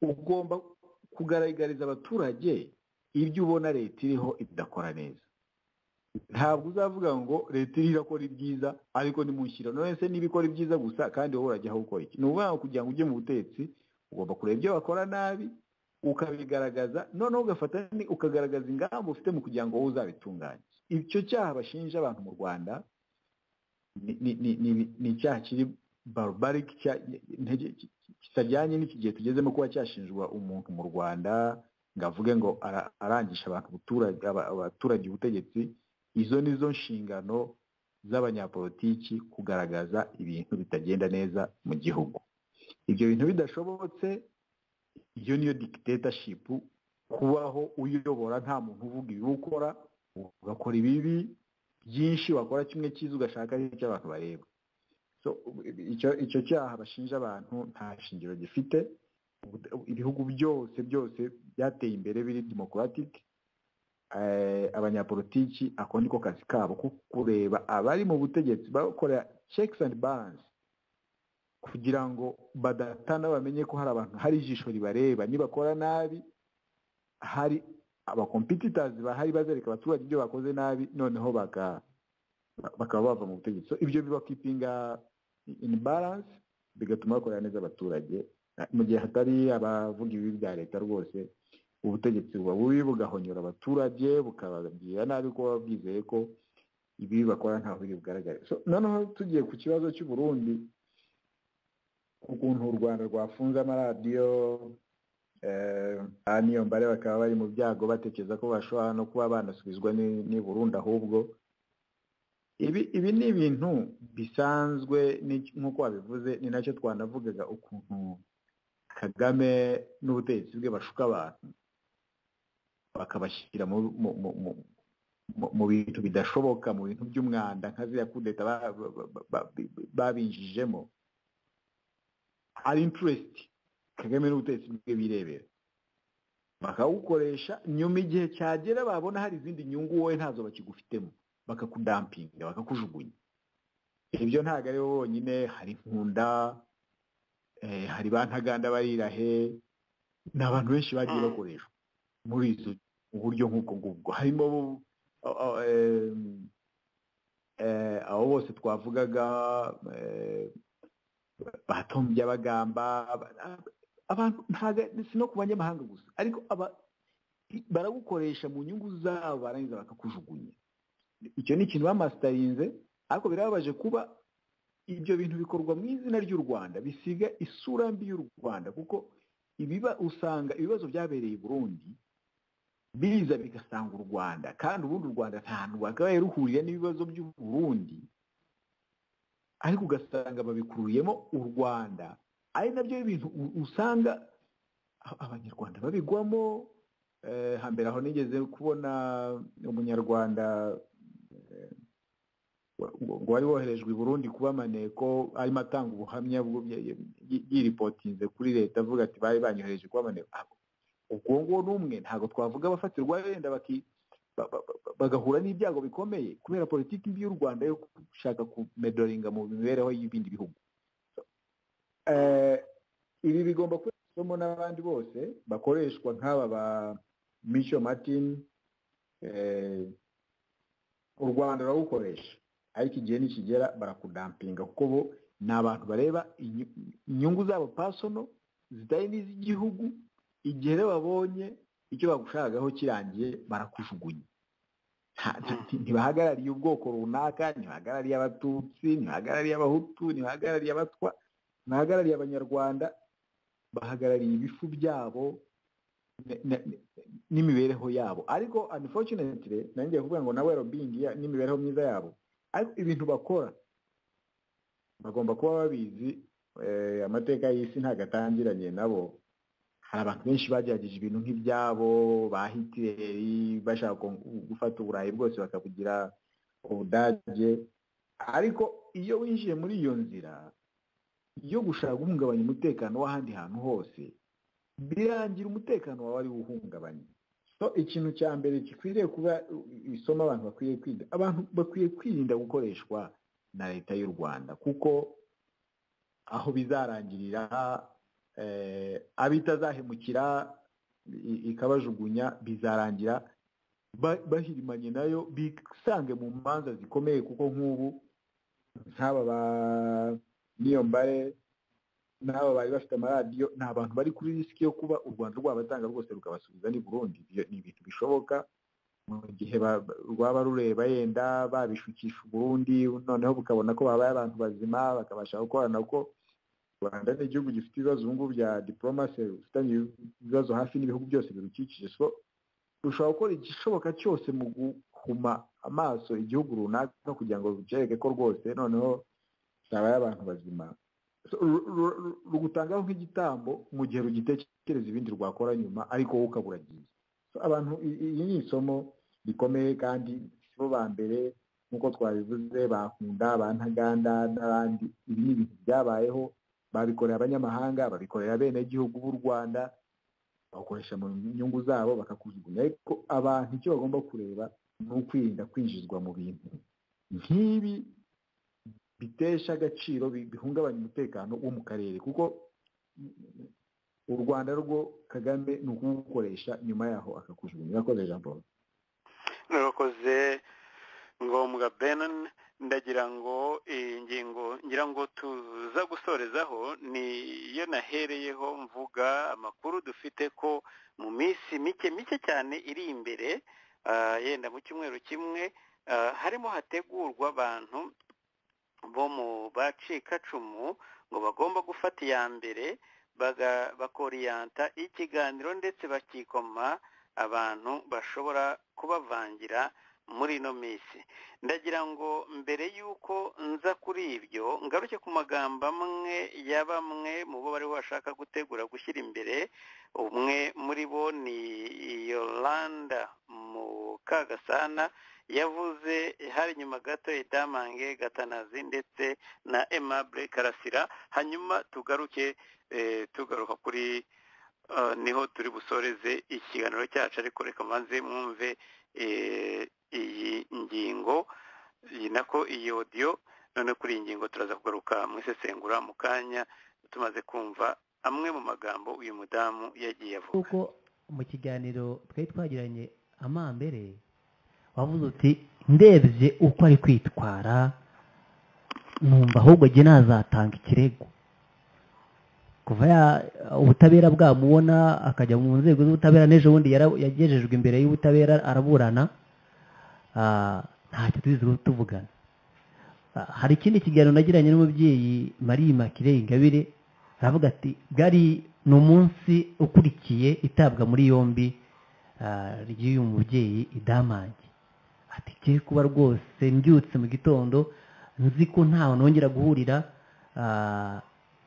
ugomba kugaragariza abaturage ibyo ubona leta iriho idakora neza. Ntabwo uzavuga ngo leta irakora ibyiza ariko nimushyira none se nibikora ibyiza gusa kandi wowe urajyaho gukora iki? Ni ukuvuga ngo kugira ngo ujye mu butegetsi ugomba kureba ibyo bakora nabi ukabigaragaza, noneho ugafata ukagaragaza ingamba ufite mu kugira ngo wowe uzabitunganye. Icyo cyaha bashinja abantu mu Rwanda ni icyaha kiri barbaric, kitajyanye n'iki gihe tugezemo kuba cyashinjwa umuntu mu Rwanda ngo avuge ngo arangisha abaturage ubutegetsi. Izo nizo nshingano z'abanyapolitiki, kugaragaza ibintu bitagenda neza mu gihugu. Ibyo bintu bidashobotse, iyo niyo dictatorship, kubaho uyobora nta muntu uvuga ibi ukora, ugakora ibibi byinshi, wakora kimwe cyiza ugashaka icyo abantu bareba. Icyo cyaha bashinja abantu nta shingiro gifite. Ibihugu byose byateye imbere biri democratic, abanyapolitiki ako niko kazi kabo ko kureba abari mu butegetsi bakora checks and balance kugira ngo badatana, bamenye ko hari abantu, hari ijisho ribareba. Nibakora nabi hari abacompetitors bahari bazereka abaturage ibyo bakoze nabi, noneho bakaba bava mu butegetsi. Ibyo bibakipinga in balance, bigatuma bakorera neza abaturage. Mu gihe hatari abavuga ibi bya leta, rwose ubutegetsi buba bubi, bugahonyora abaturage, bukababwira nabi ko babwizeye ko ibi bakora ntaho biri bugaragare. Noneho tugiye ku kibazo cy'u Burundi, ukuntu u Rwanda rwafunze amaradiyo, niyo mbare bakaba bari mu byago batekereza ko bashobora no kuba banasubizwa ni Burundi ahubwo ibi ni ibintu bisanzwe nk'uko wabivuze ni nacyo twanavugaga ukuntu Kagame n'ubutegetsi bwe bashuka abantu bakabashyira mu bintu bidashoboka mu bintu by'umwanda nka ziriya kudeta babinjijemo ari interest Kagame n'ubutegetsi bwe birebera bakawukoresha nyuma igihe cyagera babona hari izindi nyungu wowe ntazo bakigufitemo bakakudampinga bakakujugunya ibyo ntabwo ari bo bonyine hari Nkunda hari Bantaganda barirahe n'abantu benshi bagiye bakoreshwa muri izo uburyo nk'uko ngubwo harimo abo bose twavugaga batombye abagamba abantu ntago si no ku banyamahanga gusa ariko baragukoresha mu nyungu zabo barangiza bakakujugunya icyo ni ikintu bamasitarinze ariko birababaje kuba ibyo bintu bikorwa mu izina ry'u Rwanda bisiga isura mbi y'u Rwanda kuko usanga ibibazo byabereye i Burundi biza bigasanga u Rwanda kandi ubundi u Rwanda nta hantu rwakabaye ruhuriye n'ibibazo by'u Burundi ariko ugasanga babikuruyemo u Rwanda ari nabyo ibintu usanga abanyarwanda babigwamo hambere aho nigeze kubona umunyarwanda ngo wari woherejwe i Burundi kuba maneko arimo atanga ubuhamya yiripotinze kuri leta avuga ati bari banyohereje kuba maneko ubwo ngo n'umwe ntago twavuga abafatirwa wenda bagahura n'ibyago bikomeye kubera politiki mbi y'u Rwanda yo gushaka kumedoringa mu mibereho y'ibindi bihugu ibi bigomba kwesomwa n'abandi bose bakoreshwa nk'aba ba Micho Martin u Rwanda rawukoresha ariko igihe nikigera barakudampinga kuko bo ni abantu bareba inyungu zabo personal zitari n'iz'igihugu igihe babonye icyo bagushagaho kirangiye barakujugunya ntibahagarariye ubwoko runaka ntibahagarariye abatutsi ntibahagarariye abahutu ntibahagarariye abatwa ntibahagarariye abanyarwanda bahagarariye ibifu byabo n'imibereho yabo ariko unfortunately nanjye kuvuga ngo na well-being n'imibereho myiza yabo ariko ibintu bakora bagomba kuba babizi amateka y'isi ntago atangiranye nabo hari abantu benshi bagerageje ibintu nk'ibyabo ba Hitler bashaka gufata uburayi bwose bakabugira Ubudage ariko iyo winjiye muri iyo nzira yo gushaka guhungabanya umutekano w'ahandi hantu hose birangira umutekano wawe ari uhungabanye so ikintu cya mbere gikwiriye kuba isomo abantu bakwiye kwirinda gukoreshwa na leta y'u Rwanda kuko aho bizarangirira abitazahemukira ikabajugunya bizarangira bahirimanye nayo bisange mu manza zikomeye kuko nk'ubu nk'aba ba Niyombare n'abo bari bafite amaradiyo ni abantu bari kuri risiki yo kuba u Rwanda rwabatanga rwose rukabasubiza ni Burundi ni ibintu bishoboka mu gihe rwaba rureba yenda babishukisha Burundi noneho bukabona ko babaye abantu bazima bakabasha gukorana ko Rwanda ni igihugu gifite ibibazo ubu ngubu bya diplomasi bifitanye ibibazo hafi n'ibihugu byose birukikije so rushobora gukora igishoboka cyose mu guhuma amaso igihugu runaka kugira ngo byereke ko rwose noneho cyabaye abantu bazima rugutangaho nk'igitambo mu gihe rugitekereza ibindi rwakora nyuma ariko wowe ukaburagiye abantu iyi ni isomo rikomeye kandi sibo ba mbere nk'uko twabivuze bakunda Bantaganda n'abandi ibi ni ibintu byabayeho babikorera abanyamahanga babikorera bene gihugu b'u Rwanda bakoresha mu nyungu zabo bakakujugunya ariko abantu icyo bagomba kureba ni ukwirinda kwinjizwa mu bintu nk'ibi bitesha agaciro bihungabanya umutekano wo mu karere kuko u Rwanda rwo Kagame ni ukuwukoresha nyuma yaho akakujugunya urakoze Jean Paul urakoze ngombwa Benon ndagira ngo ingingo ngira ngo tuza gusorezaho ni iyo nahereyeho mvuga amakuru dufite ko mu minsi mike cyane iri imbere yenda mu cyumweru kimwe harimo hategurwa abantu bo mu bacikacumu ngo bagomba gufata iya mbere bakoriyanta ikiganiro ndetse bakikoma abantu bashobora kubavangira muri ino minsi. Ndagira ngo mbere y'uko nza kuri ibyo ngaruke ku magambo amwe ya bamwe mu bo bari bashaka gutegura gushyira imbere. Umwe muri bo ni Yolanda Mukagasana yavuze hari nyuma gato Idamange Gatanazi ndetse na Aimable Karasira, hanyuma tugaruka kuri niho turi busoreze ikiganiro cyacu, ariko reka manze mwumve iyi ngingo nako iyi audio, none kuri iyi ngingo turaza kugaruka mu isesengura mu kanya tumaze kumva amwe mu magambo uyu mudamu yagiye avuga. Kuko mu kiganiro twari twagiranye amambere wavuze uti ndebye uko ari kwitwara numva ahubwo jye nazatanga ikirego kuva ubutabera bwamubona akajya mu nzego z'ubutabera. N'ejo bundi yagejejwe imbere y'ubutabera araburana, ntacyo tuzi tuvugana. Hari ikindi kiganiro nagiranye n'umubyeyi Marie Immaculée Ingabire, aravuga ati bwari ni umunsi ukurikiye itabwa muri yombi ry'uyu mubyeyi Idamange. Ati kiri kuba rwose mbyutse mu gitondo nzi ko ntawe nongera guhurira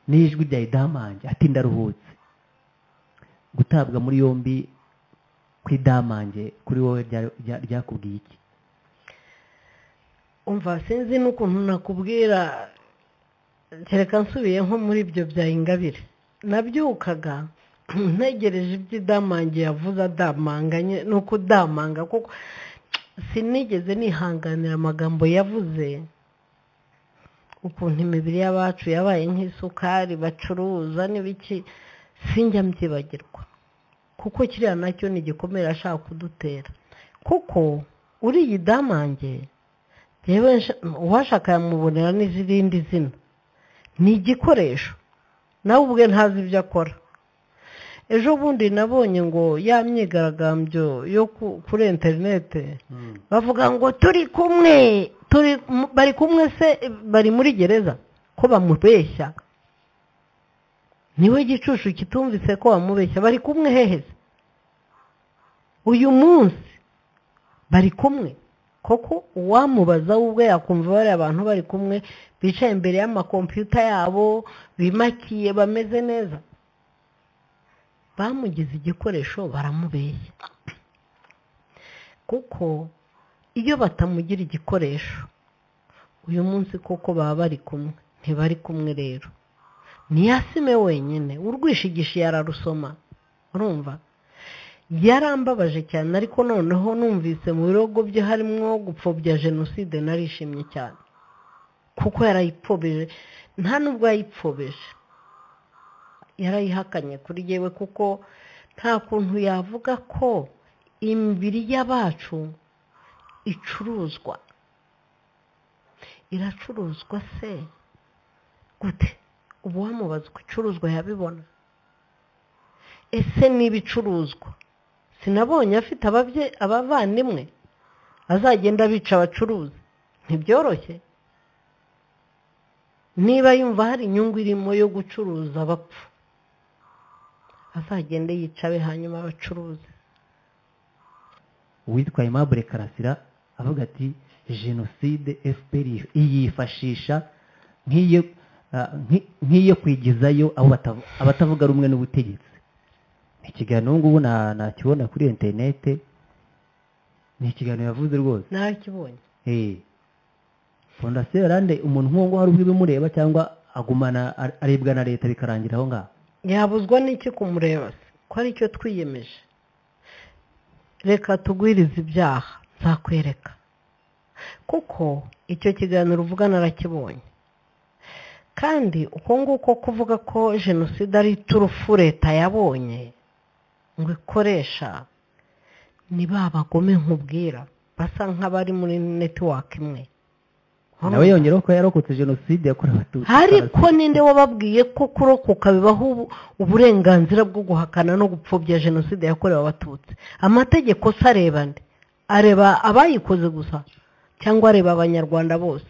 n'ijwi rya Idamange. Ati ndaruhutse. Gutabwa muri yombi ku Idamange kuri wowe ryakubwiye iki? Umva sinzi n'ukuntu nakubwira, kereka nsubiye nko muri ibyo bya Ingabire. Nabyukaga ntegereje ibyo Idamange yavuze adamanganye no kudamanga, kuko sinigeze nihanganira amagambo yavuze, ukuntu imibiri y'abacu yabaye nk'isukari bacuruza n'ibiki, sinjya mbyibagirwa, kuko kiriya nacyo ni igikomere ashaka kudutera. Kuko uriya Idamange yewe uwashaka yamubonera n'izindi zina, ni igikoresho, nawe ubwe ntazi ibyo akora. Ejo bundi nabonye ngo ya myigaragambyo yo kuri interinete bavuga ngo turi kumwe, bari kumwe se bari muri gereza, ko bamubeshya. Niwe gicucu kitumvise ko bamubeshya. Bari kumwe heheze uyu munsi? Bari kumwe koko? Uwamubaza ubwe yakumva bari abantu bari kumwe bicaye imbere y'amakompiyuta yabo bimakiye bameze neza. Bamugize igikoresho, baramubeshya. Kuko iyo batamugira igikoresho uyu munsi koko baba bari kumwe, ntibari kumwe. Rero ntiyasime wenyine, urwishigisha yararusoma. Urumva yarambabaje cyane, ariko noneho numvise mu birogo bye harimo gupfobya jenoside narishimye cyane, kuko yarayipfobeje. Nta nubwo yayipfobeje, yarayihakanye kuri yewe, kuko nta kuntu yavuga ko imibiri y'abacu icuruzwa. Iracuruzwa se gute? Ubu wamubaza uko icuruzwa yabibona? Ese niba icuruzwa, sinabonye afite abavandimwe azagenda bica abacuruzi? Ntibyoroshye. Niba yumva hari inyungu irimo yo gucuruza abapfu, azagende yicabe hanyuma abacuruzi. Uwitwa Aimable Karasira avuga ati jenoside FPR iyifashisha nk'iyo kwigizayo abatavuga rumwe n'ubutegetsi. Ni ikiganiro ngubu nakibona kuri interinete, ni ikiganiro yavuze rwose. Nakibonye. Fondasiyo Yolande, umuntu nk'uwo hari ubwo bimureba cyangwa agumana arebwa na leta bikarangira aho ngaho? Yabuzwa n'iki kumureba se, ko ari cyo twiyemeje? Reka tugwirize ibyaha, nzakwereka. Kuko icyo kiganiro uvuga narakibonye. Kandi uko nguko kuvuga ko jenoside ari turufu leta yabonye ngo ikoresha, ni babagome nkubwira basa nk'abari muri network imwe. Nawe yongeraho ko yarokotse jenoside yakorewe Abatutsi. Ariko ninde wababwiye ko kurokoka bibaho uburenganzira bwo guhakana no gupfobya jenoside yakorewe Abatutsi? Amategeko se areba nde? Areba abayikoze gusa cyangwa areba abanyarwanda bose?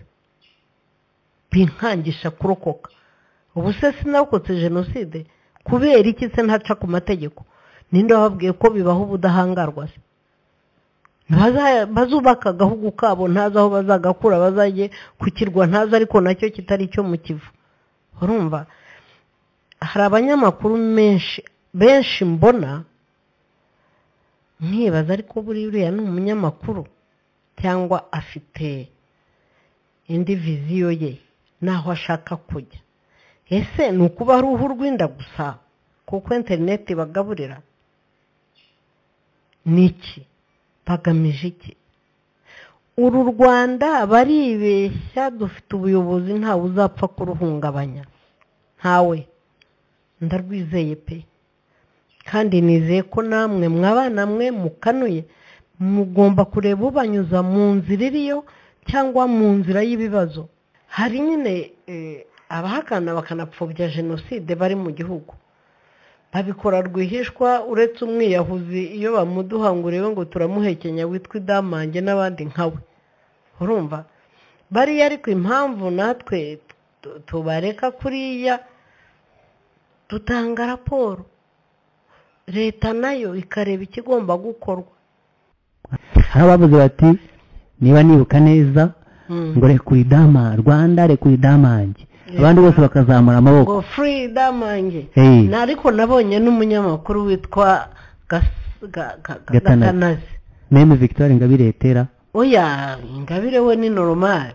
Binkangisha kurokoka. Ubu se sinarokotse jenoside kubera iki se ntaca ku mategeko? Ninde wababwiye ko bibaho ubudahangarwa se? Bazubaka agahugu kabo, ntazi aho bazagakura, bazajye kukirwa ntazi, ariko nacyo kitari cyo mu Kivu. Urumva hari abanyamakuru benshi mbona nkibaza, ariko buriya ni umunyamakuru cyangwa afite indi viziyo ye naho ashaka kujya? Ese ni ukuba ari uruhu rw'inda gusa kuko interineti bagaburira? Niki bagamije iki? Uru Rwanda baribeshya, dufite ubuyobozi ntawe uzapfa kuruhungabanya, ntawe, ndarwizeye pe. Kandi nizeye ko namwe mwabana mwe mukanuye mugomba kureba ubanyuza mu nzira iriyo cyangwa mu nzira y'ibibazo. Hari nyine abahakana bakanapfobya jenoside bari mu gihugu, babikora rwihishwa, uretse umwiyahuzi iyo bamuduhanguriwe ngo turamuhekenya witwa idamange n'abandi nkawe. Urumva bariya, ariko impamvu natwe tubareka kuriya, dutanga raporo, leta nayo ikareba ikigomba gukorwa. hari abavuze bati niba nibuka neza ngo rekura idama Rwanda, rekura idamange, abandi bose bakazamura amaboko ngo free idamange. Hey. Ariko nabonye n'umunyamakuru witwa Gatanazi, meme Victoire Ingabire Etera. oya Ingabire we ni normal,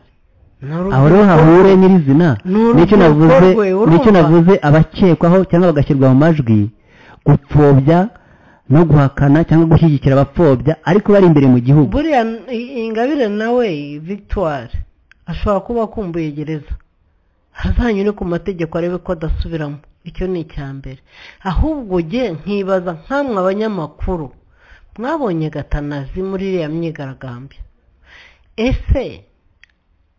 aho rero hahure nyirizina. Nicyo navuze abakekwaho cyangwa bagashyirwa mu majwi gupfobya no guhakana cyangwa gushyigikira abapfobya ariko bari imbere mu gihugu. Buriya Ingabire nawe Victoire ashobora kuba akumbuye gereza, hazanyure ku mategeko arebe ko adasubiramo. Icyo ni icyambere. Ahubwo je nkibaza nkamwe abanyamakuru mwabonye Gatanazi muri iriya myigaragambyo, ese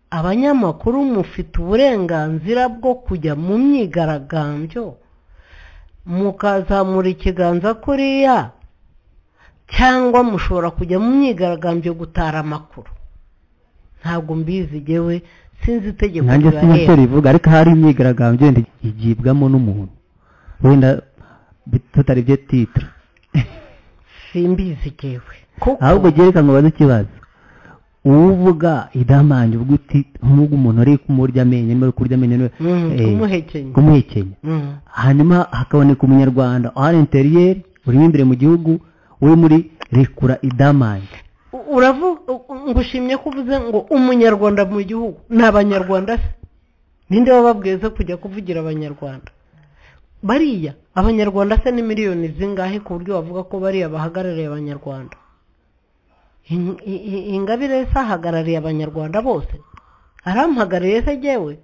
abanyamakuru mufite uburenganzira bwo kujya mu myigaragambyo mukazamura ikiganza kuriya, cyangwa mushobora kujya mu myigaragambyo gutara amakuru? Ntabwo mbizi jewe, sinzi itegeko nanjye sinzi rivuga, ariko hari imyigaragambyo wenda igibwamo n'umuntu wenda tutari byo titre simbizi jewe. ahubwo gereka ngo baze ikibazo uvuga idamange uvuga uti nk'ubwo umuntu ari kumurya amenyo, niba kurya amenyo kumuhekenya, hanyuma hakaboneka umunyarwanda ahari interieur urimo imbere mu gihugu uri muri rekura idamange. Uravuga ngushimye ko uvuze ngo umunyarwanda mu gihugu, ni abanyarwanda se? Ninde wababwiye kujya kuvugira abanyarwanda? Bariya abanyarwanda se ni miliyoni zingahe ku buryo bavuga ko bariya bahagarariye abanyarwanda? Ingabire se ahagarariye abanyarwanda bose? Arampagarariye se jewe?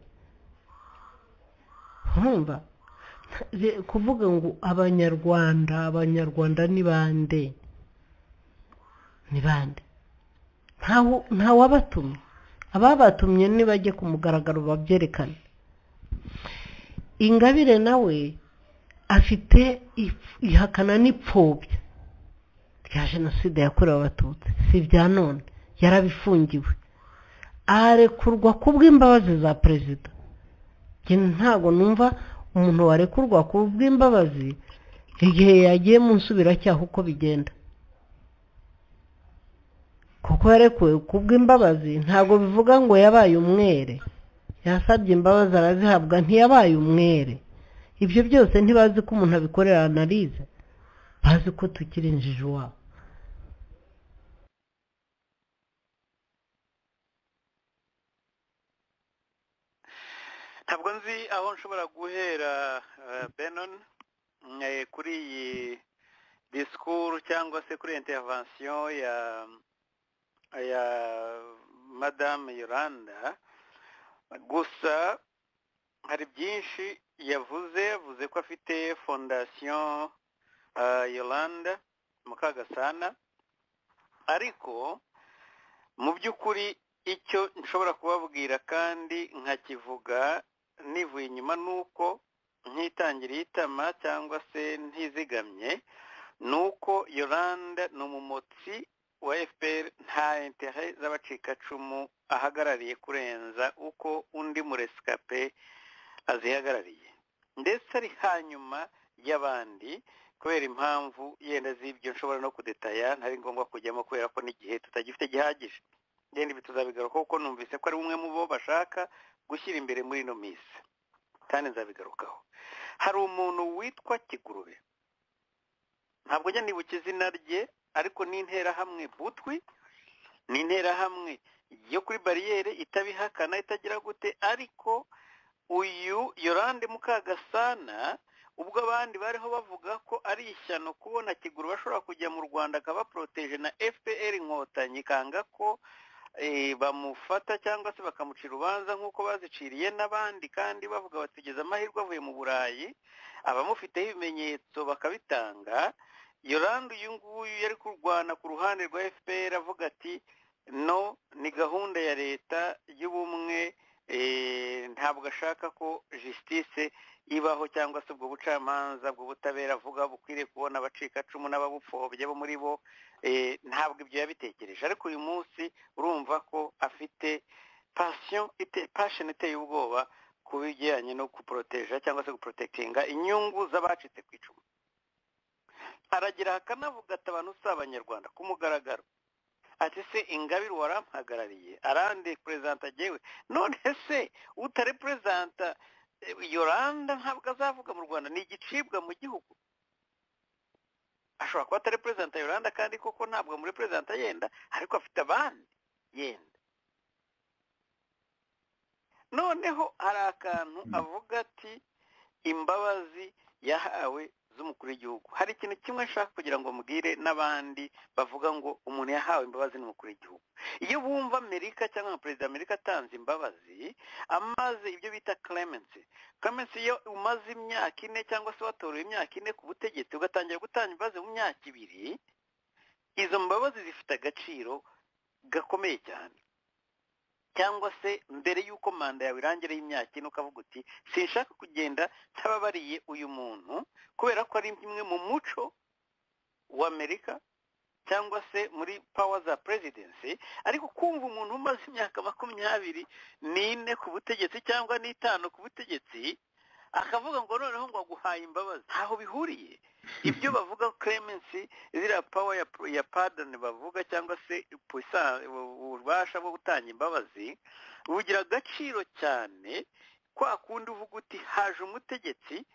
Urumva kuvuga ngo abanyarwanda ni bande? Ni bande? Nta wabatumye. Ababatumye nibajye ku mugaragaro babyerekane. Ingabire nawe afite ihakana n'ipfobya rya jenoside yakorewe abatutsi, si bya none, yarabifungiwe, arekurwa kubw'imbabazi za perezida. Ntago numva umuntu warekurwa kubw'imbabazi igihe yagiye mu nsubiracyaha uko bigenda, kuko yarekuwe kubw'imbabazi ntago bivuga ngo yabaye umwere. Yasabye imbabazi arazihabwa, ntiyabaye umwere. Ibyo byose ntibazi ko umuntu abikorera analize, bazi ko tukiri injiji wabo. ntabwo nzi aho nshobora guhera Benon kuri iyi disikuru cyangwa se kuri intervention ya Madame Yolanda. Gusa hari byinshi yavuze ko afite fondation Yolanda Mukagasana, ariko mu by'ukuri icyo nshobora kubabwira kandi nkakivuga nivuye inyuma nuko nkitangiriye itama cyangwa se ntizigamye, nuko Yolanda ni umumotsi wa FPR, nta intérêt z'abacikacumu ahagarariye kurenza uko undi murescape azihagarariye, ndetse ari hanyuma y'abandi kubera impamvu yenda z'ibyo nshobora no kudetaya ntari ngombwa kujyamo kubera ko n'igihe tutagifite gihagije. Ngende ibi tuzabigarukaho kuko numvise ko ari umwe mu bo bashaka gushyira imbere muri ino minsi kandi nzabigarukaho. Hari umuntu witwa Kigurube, ntabwo njya nibuka izina rye, ariko ni interahamwe butwi, ni interahamwe yo kuri bariyeri itabihakana itagira gute, ariko uyu Yolande Mukagasana ubwo abandi bariho bavuga ko ari ishyano kubona Kigurube bashobora kujya mu Rwanda akaba protege na FPR inkotanyi, kanga ko bamufata cyangwa se bakamucira urubanza nk'uko baziciriye n'abandi, kandi bavuga batigeze amahirwe avuye mu Burayi, abamufiteho ibimenyetso bakabitanga. Yolande uyu nguyu yari kurwana ku ruhande rwa FPR avuga ati no, ni gahunda ya leta y'ubumwe, ntabwo ashaka ko justice ibaho cyangwa se ubwo bucamanza ubwo butabera avuga bukwiriye kubona abacikacumu n'ababupfobye bo muri bo, ntabwo ibyo yabitekereje. Ariko uyu munsi urumva ko afite passion iteye ubwoba ku bijyanye no guproteja cyangwa se guprotectinga inyungu z'abacitse ku icumu. Aragira akanavuga ati abantu si abanyarwanda ku mugaragaro, ati se Ingabire warampagarariye arande perezida jewe, none se utarepresenta Yolanda ntabwo azavuga mu Rwanda, ni igicibwa mu gihugu. Ashobora kuba atarepresenta Yolanda kandi koko ntabwo muri perezida yenda, ariko afite abandi yenda. Noneho hari akantu avuga ati imbabazi yahawe z'umukuru w'igihugu. Hari ikintu kimwe nshaka kugira ngo mbwire n'abandi bavuga ngo umuntu yahawe imbabazi n'umukuru w'igihugu. Iyo bumva Amerika cyangwa perezida Amerika atanze imbabazi, amaze ibyo bita clemency. Clemency iyo umaze imyaka 4 cyangwa se watorewe imyaka 4 ku butegetsi ugatangira gutanga imbabazi mu myaka 2, izo mbabazi zifite agaciro gakomeye cyane. Cyangwa se mbere y'uko manda yawe irangira y'imyaka 4 ukavuga uti sinshaka kugenda ntababariye uyu muntu, kubera ko ari imwe mu muco wa Amerika cyangwa se muri power za presidency. Ariko kumva umuntu umaze imyaka 24 ku butegetsi cyangwa 5 ku butegetsi akavuga ngo noneho ngo aguhaye imbabazi, ntaho bihuriye. Ibyo bavuga clemency, zira power ya pardon bavuga cyangwa se ububasha bwo gutanga imbabazi, bugira agaciro cyane kwa kundi uvuga uti haje umutegetsi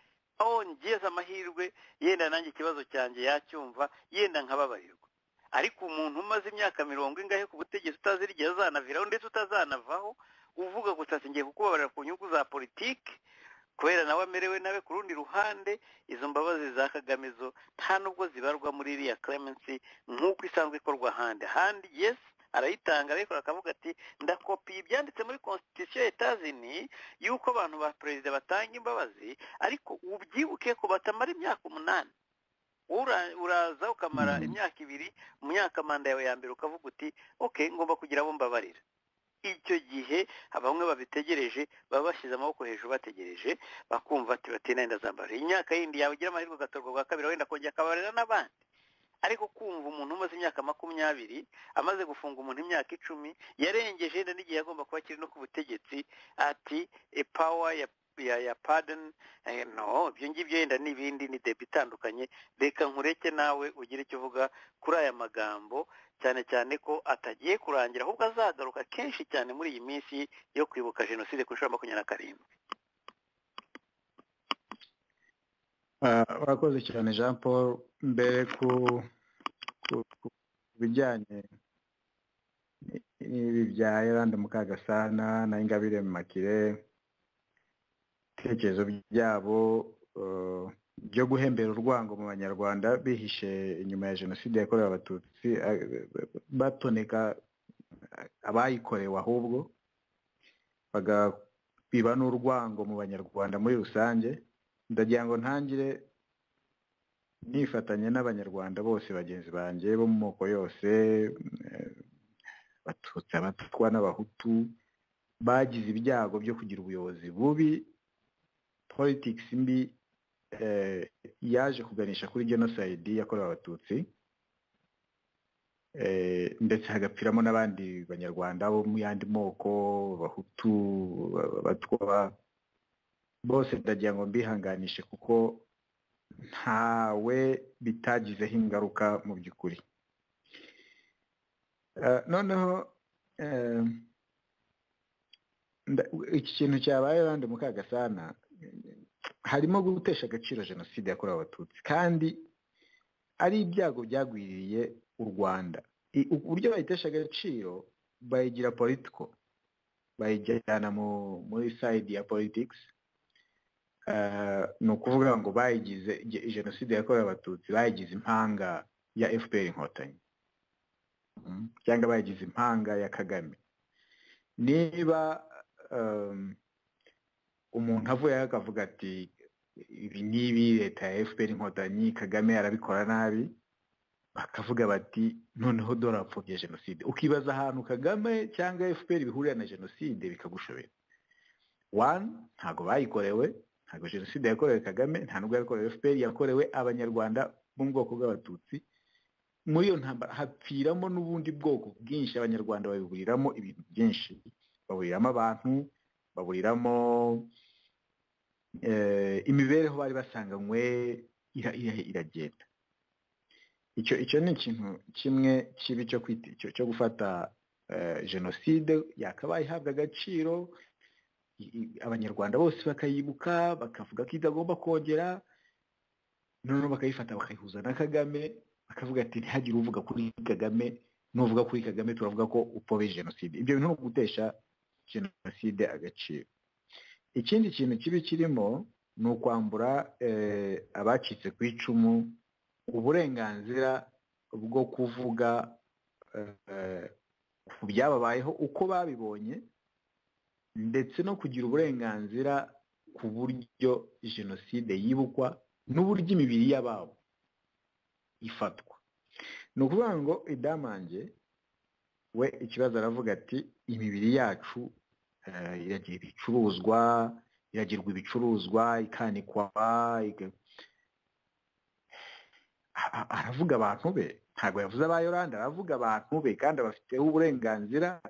ngeze amahirwe yenda nanjye ikibazo cyanjye yacyumva yenda nkababarirwa. Ariko umuntu umaze imyaka 40 ingahe ku butegetsi utazirigeze azanaviraho ndetse utazanavaho, uvuga gusa ngiye kukubabarira ku nyungu za politiki kubera nawe amerewe nawe ku rundi ruhande, izo mbabazi za Kagame zo nta nubwo zibarwa muri iriya clemency nk'uko isanzwe ikorwa handi. Yes, arayitanga ariko akavuga ati ndakopiye ibyanditse muri constitution y'Etazini yuko abantu ba perezida batanga imbabazi, ariko ubyibuke ko batamara imyaka 8. Uraza ukamara imyaka 2 mu myaka manda yawe ya mbere ukavuga uti okay, ngomba kugira abo mbabarira. Icyo gihe bamwe babitegereje baba bashyize amaboko hejuru bategereje, bakumva ati batinenda zambarira. Imyaka yindi yawe ugira amahirwe gatorwa bwa kabiri wenda kongera akabarira n'abandi. Ariko kumva umuntu umaze imyaka 20 amaze gufunga umuntu imyaka 10 yarengeje yenda n'igihe agomba kuba kiri no ku butegetsi, ati power ya pardon, no, ibyo ngibyo yenda n'ibindi ni debate itandukanye. Reka nkureke nawe ugire icyo uvuga kuri aya magambo, cyane cyane ko atagiye kurangira ahubwo azagaruka kenshi cyane muri iyi minsi yo kwibuka jenoside ku nshuro 27. Urakoze cyane Jean Paul. Mbere ku bijyanye n'ibi bya Yolande Mukagasana na Ingabire Makire, ibitekerezo byabo byo guhembera urwango mu banyarwanda bihishe inyuma ya jenoside yakorewe abatutsi, batoneka abayikorewe ahubwo bagabiba n'urwango mu banyarwanda muri rusange. Ndagira ngo ntangire nifatanye n'abanyarwanda bose bagenzi banjye bo mu moko yose, Abatutsi, Abatwa n'Abahutu, bagize ibyago byo kugira ubuyobozi bubi, politics mbi yaje kuganisha kuri genocide yakorewe abatutsi, ndetse hagapfiramo n'abandi banyarwanda bo mu yandi moko, Abahutu, Abatwa, bose ndagira ngo mbihanganishe kuko ntawe bitagizeho ingaruka mu by'ukuri. Noneho iki kintu cyabaye Yolande Mukagasana harimo gutesha agaciro jenoside yakorewe abatutsi kandi ari ibyago byagwiriye u Rwanda. Uburyo bayitesha agaciro bayigira political, bayijyana muri side ya politics. Ni ukuvuga ngo bayigize jenoside yakorewe abatutsi bayigize impanga ya FPR Inkotanyi cyangwa bayigize impanga ya Kagame. Niba umuntu avuye akavuga ati ibi nibi leta ya FPR Inkotanyi Kagame arabikora nabi, bakavuga bati noneho dore apfobye jenoside, ukibaza ahantu Kagame cyangwa FPR bihurira na jenoside bikagushobera. Ntago bayikorewe, ntago jenoside yakorewe Kagame, nta nubwo yakorewe FPR, yakorewe abanyarwanda bo mu bwoko bw'abatutsi. Muri iyo ntambara hapfiramo n'ubundi bwoko bwinshi, abanyarwanda babiburiramo ibintu byinshi, baburiramo abantu, baburiramo imibereho bari basanganywe iragenda. Icyo ni ikintu kimwe kibi cyo gufata jenoside yakabaye ihabwa agaciro, abanyarwanda bose bakayibuka bakavuga ko itagomba kongera, noneho bakayifata bakayihuza na Kagame, bakavuga ati ntihagire uvuga kuri Kagame, nuvuga kuri Kagame turavuga ko upfobye jenoside. Ibyo bintu gutesha jenoside agaciro. Ikindi kintu kibi kirimo ni ukwambura abacitse ku icumu uburenganzira bwo kuvuga ku byababayeho uko babibonye, ndetse no kugira uburenganzira ku buryo jenoside yibukwa n'uburyo imibiri y'ababo ifatwa. Ni ukuvuga ngo Idamange we ikibazo aravuga ati imibiri yacu iragira ibicuruzwa, iragirwa ibicuruzwa, ikanikwa, aravuga abantu be, ntabwo yavuze aba Yolande, aravuga abantu be kandi abafiteho uburenganzira.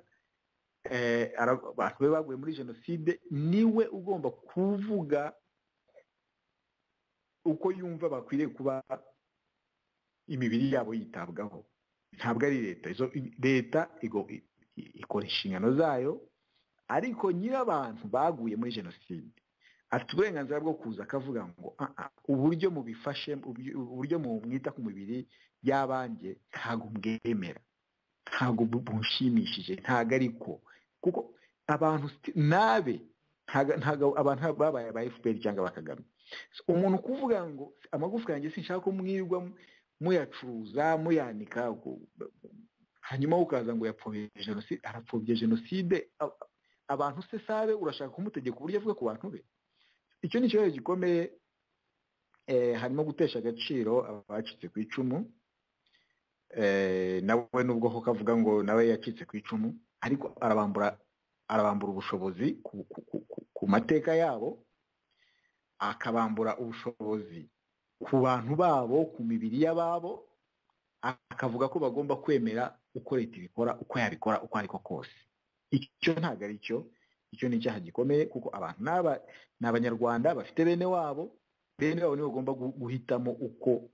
Abantu be baguye muri jenoside, niwe ugomba kuvuga uko yumva bakwiriye kuba imibiri yabo yitabwaho. Ntabwo ari leta. Leta ikora inshingano zayo, ariko nyirabantu baguye muri jenoside afite uburenganzira bwo kuza akavuga ngo uburyo mubifashe, uburyo mwita ku mibiri y'abanjye ntabwo mbwemera, ntabwo bunshimishije, ntabwo ariko kuko abantu nabe ntabwo abantu babaye aba FPR cyangwa bakagame. Umuntu kuvuga ngo amagufwa yanjye sinshaka ko mwirwa muyacuruza muyanika, hanyuma ukaza ngo yapfobye jenoside, arapfobye jenoside. Abantu se sabe urashaka kumutegeka uburyo avuga ku bantu be? Icyo ni ikibazo gikomeye. Harimo gutesha agaciro abacitse ku icumu, nawe nubwo ko kavuga ngo nawe yacitse ku icumu, ariko arabambura ubushobozi ku mateka yabo, akabambura ubushobozi ku bantu babo, ku mibiri y'ababo, akavuga ko bagomba kwemera uko leta ibikora, uko yabikora uko ariko kose. Icyo ntabwo ari cyo. Icyo ni icyaha gikomeye, kuko abantu ni abanyarwanda bafite bene wabo nibo bagomba guhitamo uko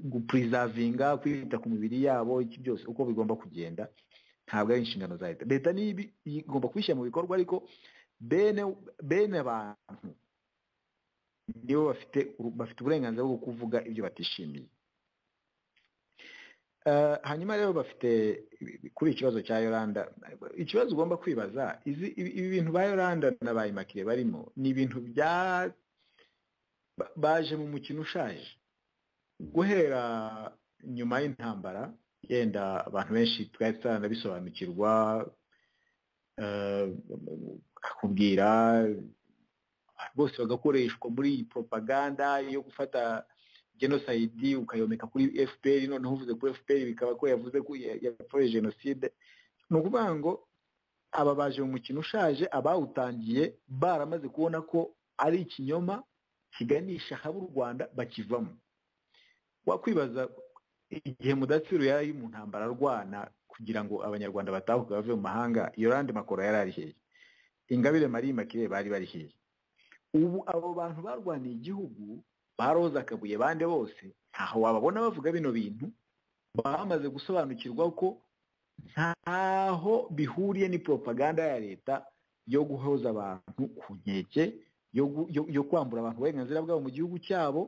gupreservinga, kwita ku mibiri yabo, iki byose uko bigomba kugenda. Ntabwo ari inshingano za leta. Leta nibi igomba kubishyira mu bikorwa, ariko bene abantu nibo bafite uburenganzira bwo kuvuga ibyo batishimiye. Hanyuma rero bafite kuri ikibazo cya Yolande, ikibazo ugomba kwibaza, ibi bintu ba Yolande na ba Immaculée barimo ni ibintu baje mu mukino ushaje. Guhera nyuma y'intambara, yenda abantu benshi twari tutanabisobanukirwa, bakakubwira bose bagakoreshwa muri propaganda yo gufata genocide ukayomeka kuri FPR, noneho uvuze kuri FPR bikaba ko yavuze ko yapfuye jenoside. Ni ukuvuga ngo aba baje mu mukino ushaje, abawutangiye baramaze kubona ko ari ikinyoma kiganisha haba u Rwanda bakivamo. Wakwibaza igihe Mudatsiru yari mu ntambara arwana kugira ngo abanyarwanda batahuke bave mu mahanga, Yolande Makoro yari ari hehe? Ingabire Marie Immaculée bari bari hehe? Ubu abo bantu barwaniye igihugu baroza akabuye bande bose ntaho wababona bavuga bino bintu bamaze gusobanukirwa ko ntaho bihuriye ni propaganda ya leta yo guhoza abantu ku nkeke yo kwambura abantu uburenganzira bwabo mu gihugu cyabo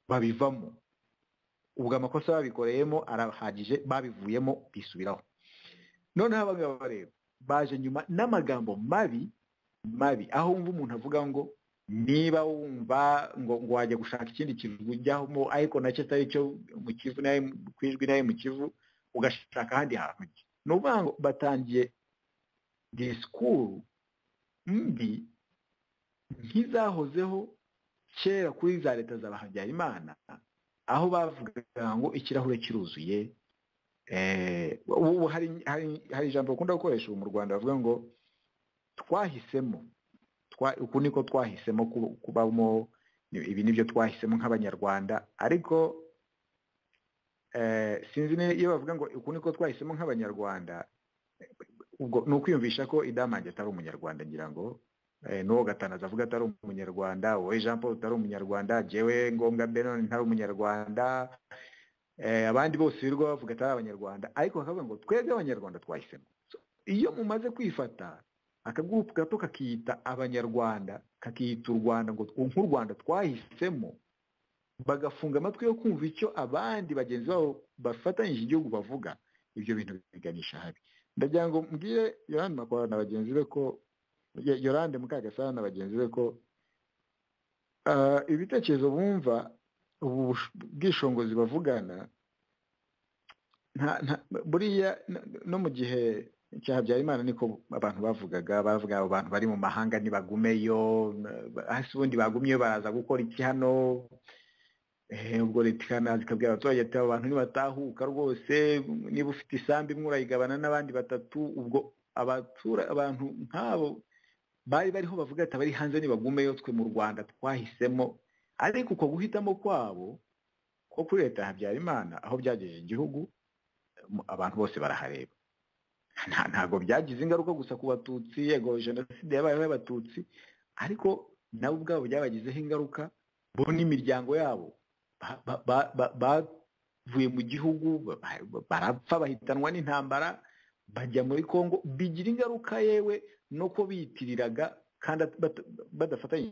babivamo ubwo amakosa babikoreyemo arahagije babivuyemo bisubiraho noneho abagabo rero baje nyuma n'amagambo mabi aho wumva umuntu avuga ngo niba wumva ngo wajya gushaka ikindi kintu ujyamo ariko nacyo atari cyo mu Kivu nayo kwijwi nayo mu Kivu ugashaka ahandi hantu ni ukuvuga ngo batangiye disikuru mbi nk'izahozeho kera kuri za leta za Habyarimana aho bavugaga ngo ikirahure kiruzuye ubu hari ijambo bakunda gukoresha mu Rwanda bavuga ngo twahisemo uku niko twahisemo kubamo ibi nibyo twahisemo nk'abanyarwanda ariko sinzi iyo bavuga ngo uku niko twahisemo nk'abanyarwanda ubwo ni ukwiyumvisha ko Idamange atari umunyarwanda ngira ngo n'uwo Gatanazi avuga atari umunyarwanda wowe Jean Paul utari umunyarwanda jewe Ngombwa Benon ntari umunyarwanda abandi bose birirwa bavuga atari abanyarwanda ariko bakavuga ngo twebwe abanyarwanda twahisemo iyo mumaze kwifata akagurupu gato kakiyita abanyarwanda kakiyita u Rwanda ngo nk'u Rwanda twahisemo bagafunga amatwi yo kumva icyo abandi bagenzi babo bafatanyije igihugu bavuga ibyo bintu biganisha habi ndagira ngo mbwire Yolande Makwara na bagenzi be ko Yolande Mukagasana na bagenzi be ko ibitekerezo bumva ubu bwishongozi bavugana buriya no mu gihe cya Habyarimana niko abantu bavuga abantu bari mu mahanga nibagumeyo hasi ubundi bagumyeyo baraza gukora iki hano ubwo leta ikanaza ikabwira abaturage ati abantu nibatahuka rwose niba ufite isambu imwe urayigabana n'abandi batatu ubwo abantu nk'abo bari bariho bavuga ati abari hanze nibagumeyo twe mu Rwanda twahisemo ariko uko guhitamo kwabo ko kuri leta ya Habyarimana aho byagejeje igihugu abantu bose barahareba ntago byagize ingaruka gusa ku batutsi yego jenoside yabayeho y'abatutsi ariko nabo ubwabo byabagizeho ingaruka bo n'imiryango yabo bavuye mu gihugu barapfa bahitanwa n'intambara bajya muri Kongo bigira ingaruka yewe no ko biyitiriraga kandi badafatanye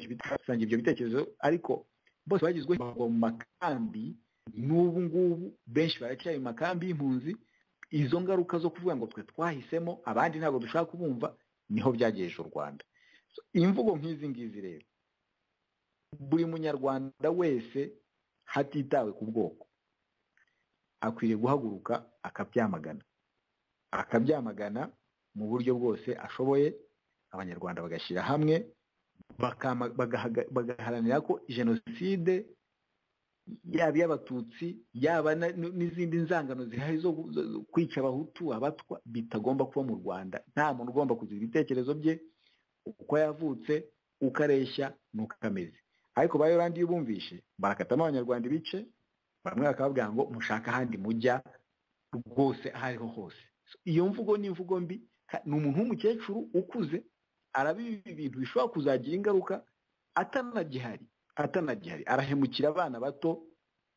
bitasanga ibyo bitekerezo ariko bose bagizwe mu makambi n'ubu ngubu benshi baracyari mu makambi y'impunzi izo ngaruka zo kuvuga ngo twe twahisemo abandi ntabwo dushaka kubumva niho byagejeje u Rwanda imvugo nk'izi ngizi rero buri munyarwanda wese hatitawe ku bwoko akwiriye guhaguruka akabyamagana mu buryo bwose ashoboye abanyarwanda bagashyira hamwe bagaharanira ko jenoside yaba iy'abatutsi yaba n'izindi nzangano zihari zo kwica abahutu abatwa bitagomba kuba mu Rwanda nta muntu ugomba kugira ibitekerezo bye uko yavutse uko areshya n'uko ameze ariko ba Yolande iyo bumvishe barakatamo abanyarwanda ibice bamwe bakababwira ngo mushaka ahandi mujya rwose aho ariho hose iyo mvugo ni imvugo mbi ni umuntu w'umukecuru ukuze arabiba ibintu bishobora kuzagira ingaruka atanagihari arahemukira abana bato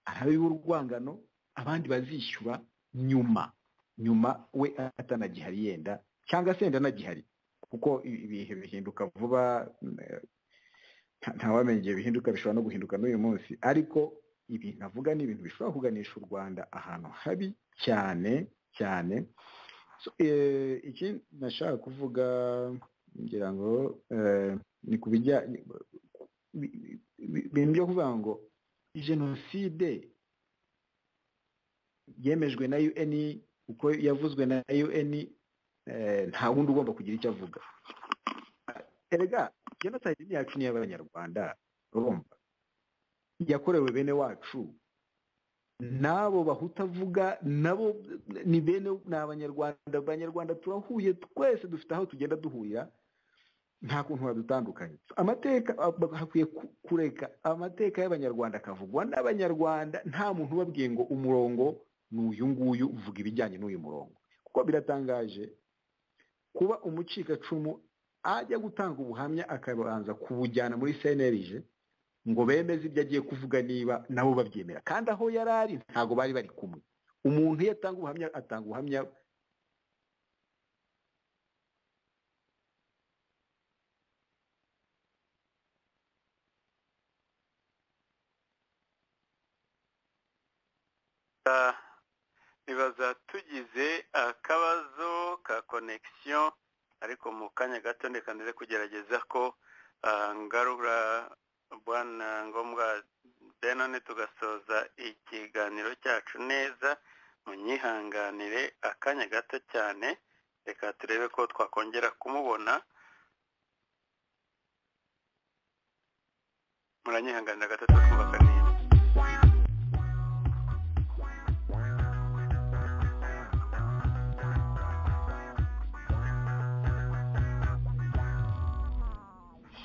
arabiba urwangano abandi bazishyura nyuma we atanagihari yenda cyangwa se yenda anagihari kuko ibihe bihinduka vuba ntawamenya igihe bihinduka bishobora no guhinduka n'uyu munsi ariko ibintu avuga ni ibintu bishobora kuganisha u Rwanda ahantu habi cyane cyane iki nashaka kuvuga ngira ngo ni ku bijyanye ibintu byo kuvuga ngo jenoside yemejwe na UN uko yavuzwe na UN nta wundi ugomba kugira icyo avuga erega genocide yacu ni y'abanyarwanda urumva yakorewe bene wacu nabo bahutavuga nabo ni bene abanyarwanda turahuye twese dufite aho tugenda duhurira nta kuntu badutandukanye amateka hakwiye kureka amateka y'abanyarwanda akavugwa n'abanyarwanda nta muntu ubabwiye ngo umurongo ni uyu nguyu uvuga ibijyanye n'uyu murongo kuko biratangaje kuba umucikacumu ajya gutanga ubuhamya akabanza kubujyana muri CNLG ngo bemeze ibyo agiye kuvuga niba nabo babyemera, kandi aho yari ari ntago bari bari kumwe. Umuntu iyo atanga ubuhamya atanga ubuhamya bibaza tugize akabazo ka connection, ariko mu kanya gato ndeka ndize kugerageza ko ngarura bwana Ngombwa Benone tugasoza ikiganiro cyacu neza. Munyihanganire akanya gato cyane, reka turebe ko twakongera kumubona. Muranyihanganira gato twumva kanini.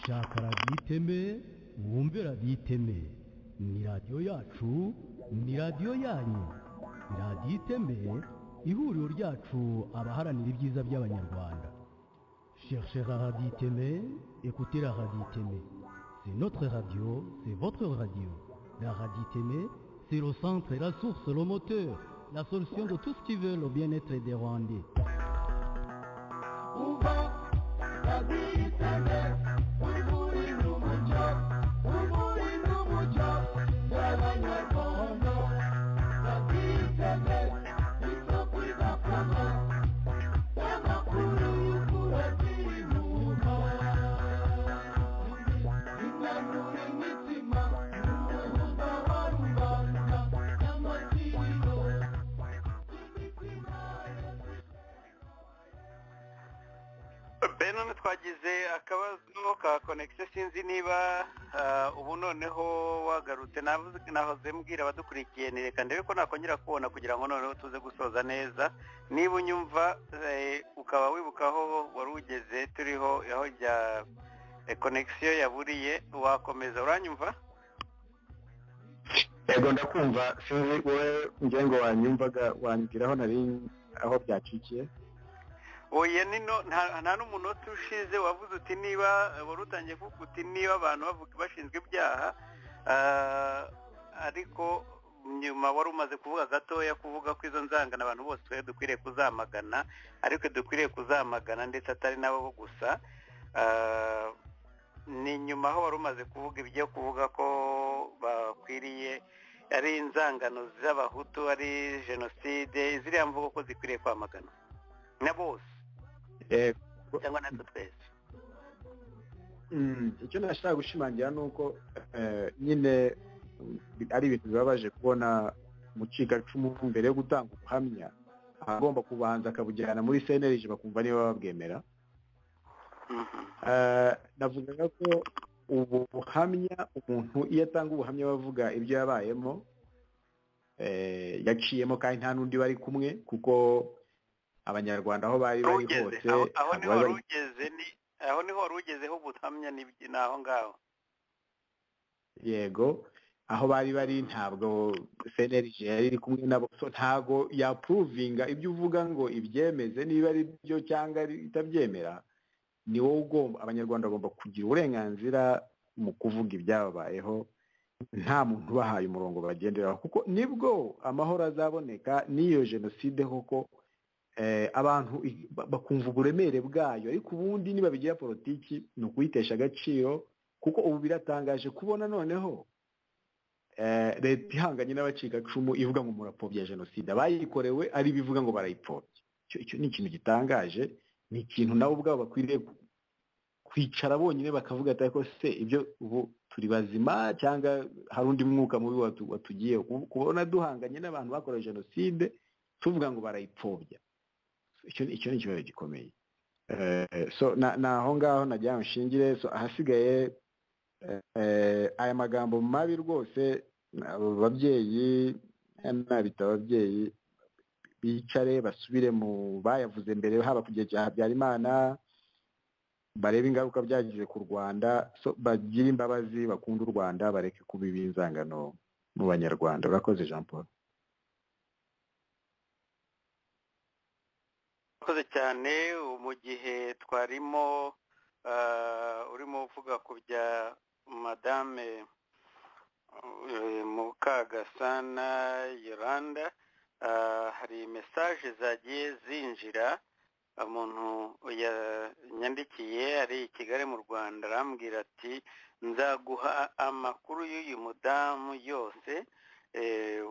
shaka radiyo iteme wumve radiyo iteme, ni radiyo yacu, ni radiyo yanyu. Radiyo iteme ihuriro ryacu abaharanira ibyiza by'abanyarwanda. Cherchez la radio iteme, écoutez la radio iteme. C'est notre radio, c'est votre radio. La radio iteme, c'est le centre, la source, le moteur, la solution de tout ce qui veut le bien-être des Rwandais. Benone twagize akabazo ka connection, sinzi niba ubu noneho wagarutse. Nahoze mbwira abadukurikiye ni reka ndebe ko nakongera kubona kugira ngo noneho tuze gusoza neza. Niba unyumva ukaba wibukaho wari ugeze turiho aho rya connection yaburiye, wakomeza. Uranyumva? Yego ndakumva, sinzi wowe ngengo wanyumvaga wanyigiraho nari aho byacikiye. Oya nino nta n'umunota ushize wavuze uti niba wari utangiye kuvuga uti niba abantu bavuga bashinzwe ibyaha, ariko nyuma wari umaze kuvuga gatoya kuvuga ko izo nzangano abantu bose twe dukwiriye kuzamagana, ariko dukwiriye kuzamagana ndetse atari nabo gusa. Ni nyuma aho wari umaze kuvuga ibyo kuvuga ko bakwiriye ari inzangano z'abahutu, ari jenoside, ziriya mvugo ko zikwiriye kwamagana na bose cyangwa natwe twese. Icyo nashaka gushimangira ni uko nyine ari ibintu bibabaje kubona umucikacumu mbere yo gutanga ubuhamya agomba kubanza akabujyana muri CNLG bakumva niba babwemera. Navuga ko ubu buhamya umuntu iyo atanga ubuhamya bavuga ibyo yabayemo yaciyemo kandi nta n'undi bari kumwe, kuko abanyarwanda aho bari bari hose aho niho wari ugezeho ubuhamya naho ngaho. Yego, aho bari bari ntabwo CNLG yari iri kumwe nabo, so ntago yapuruvinga ibyo uvuga ngo ibyemeze niba ari byo cyangwa itabyemera. Ni wowe ugomba, abanyarwanda bagomba kugira uburenganzira mu kuvuga ibyababayeho, nta muntu bahaye umurongo bagenderaho, kuko nibwo amahoro azaboneka. N'iyo jenoside koko abantu bakumva uburemere bwayo, ariko ubundi niba bigira politiki ni ukuyitesha agaciro, kuko ubu biratangaje kubona noneho leta ihanganye n'abacikacumu ivuga ngo murapfobya jenoside, abayikorewe ari bivuga ngo barayipfobya. Icyo ni ikintu gitangaje, ni ikintu nabo ubwabo bakwiriye kwicara bonyine bakavuga ati ariko se ibyo ubu turi bazima cyangwa hari undi mwuka mubi watugiye kubona duhanganye n'abantu bakorewe jenoside tuvuga ngo barayipfobya. Icyo ni ikibazo gikomeye. So naho ngaho najya nshingire. So ahasigaye aya magambo mabi rwose, ababyeyi n'abita ababyeyi bicare basubire mu bayavuze mbere, haba ku gihe cya Habyarimana, barebe ingaruka byagize ku Rwanda. So bagire imbabazi, bakunda u Rwanda, bareke kubiba inzangano mu banyarwanda. Urakoze Jean Paul. Urakoze cyane. Mu gihe twarimo urimo uvuga ku bya madame Mukagasana Yolanda, hari mesaje zagiye zinjira. Umuntu yanyandikiye ari i Kigali mu Rwanda arambwira ati nzaguha amakuru y'uyu mudamu yose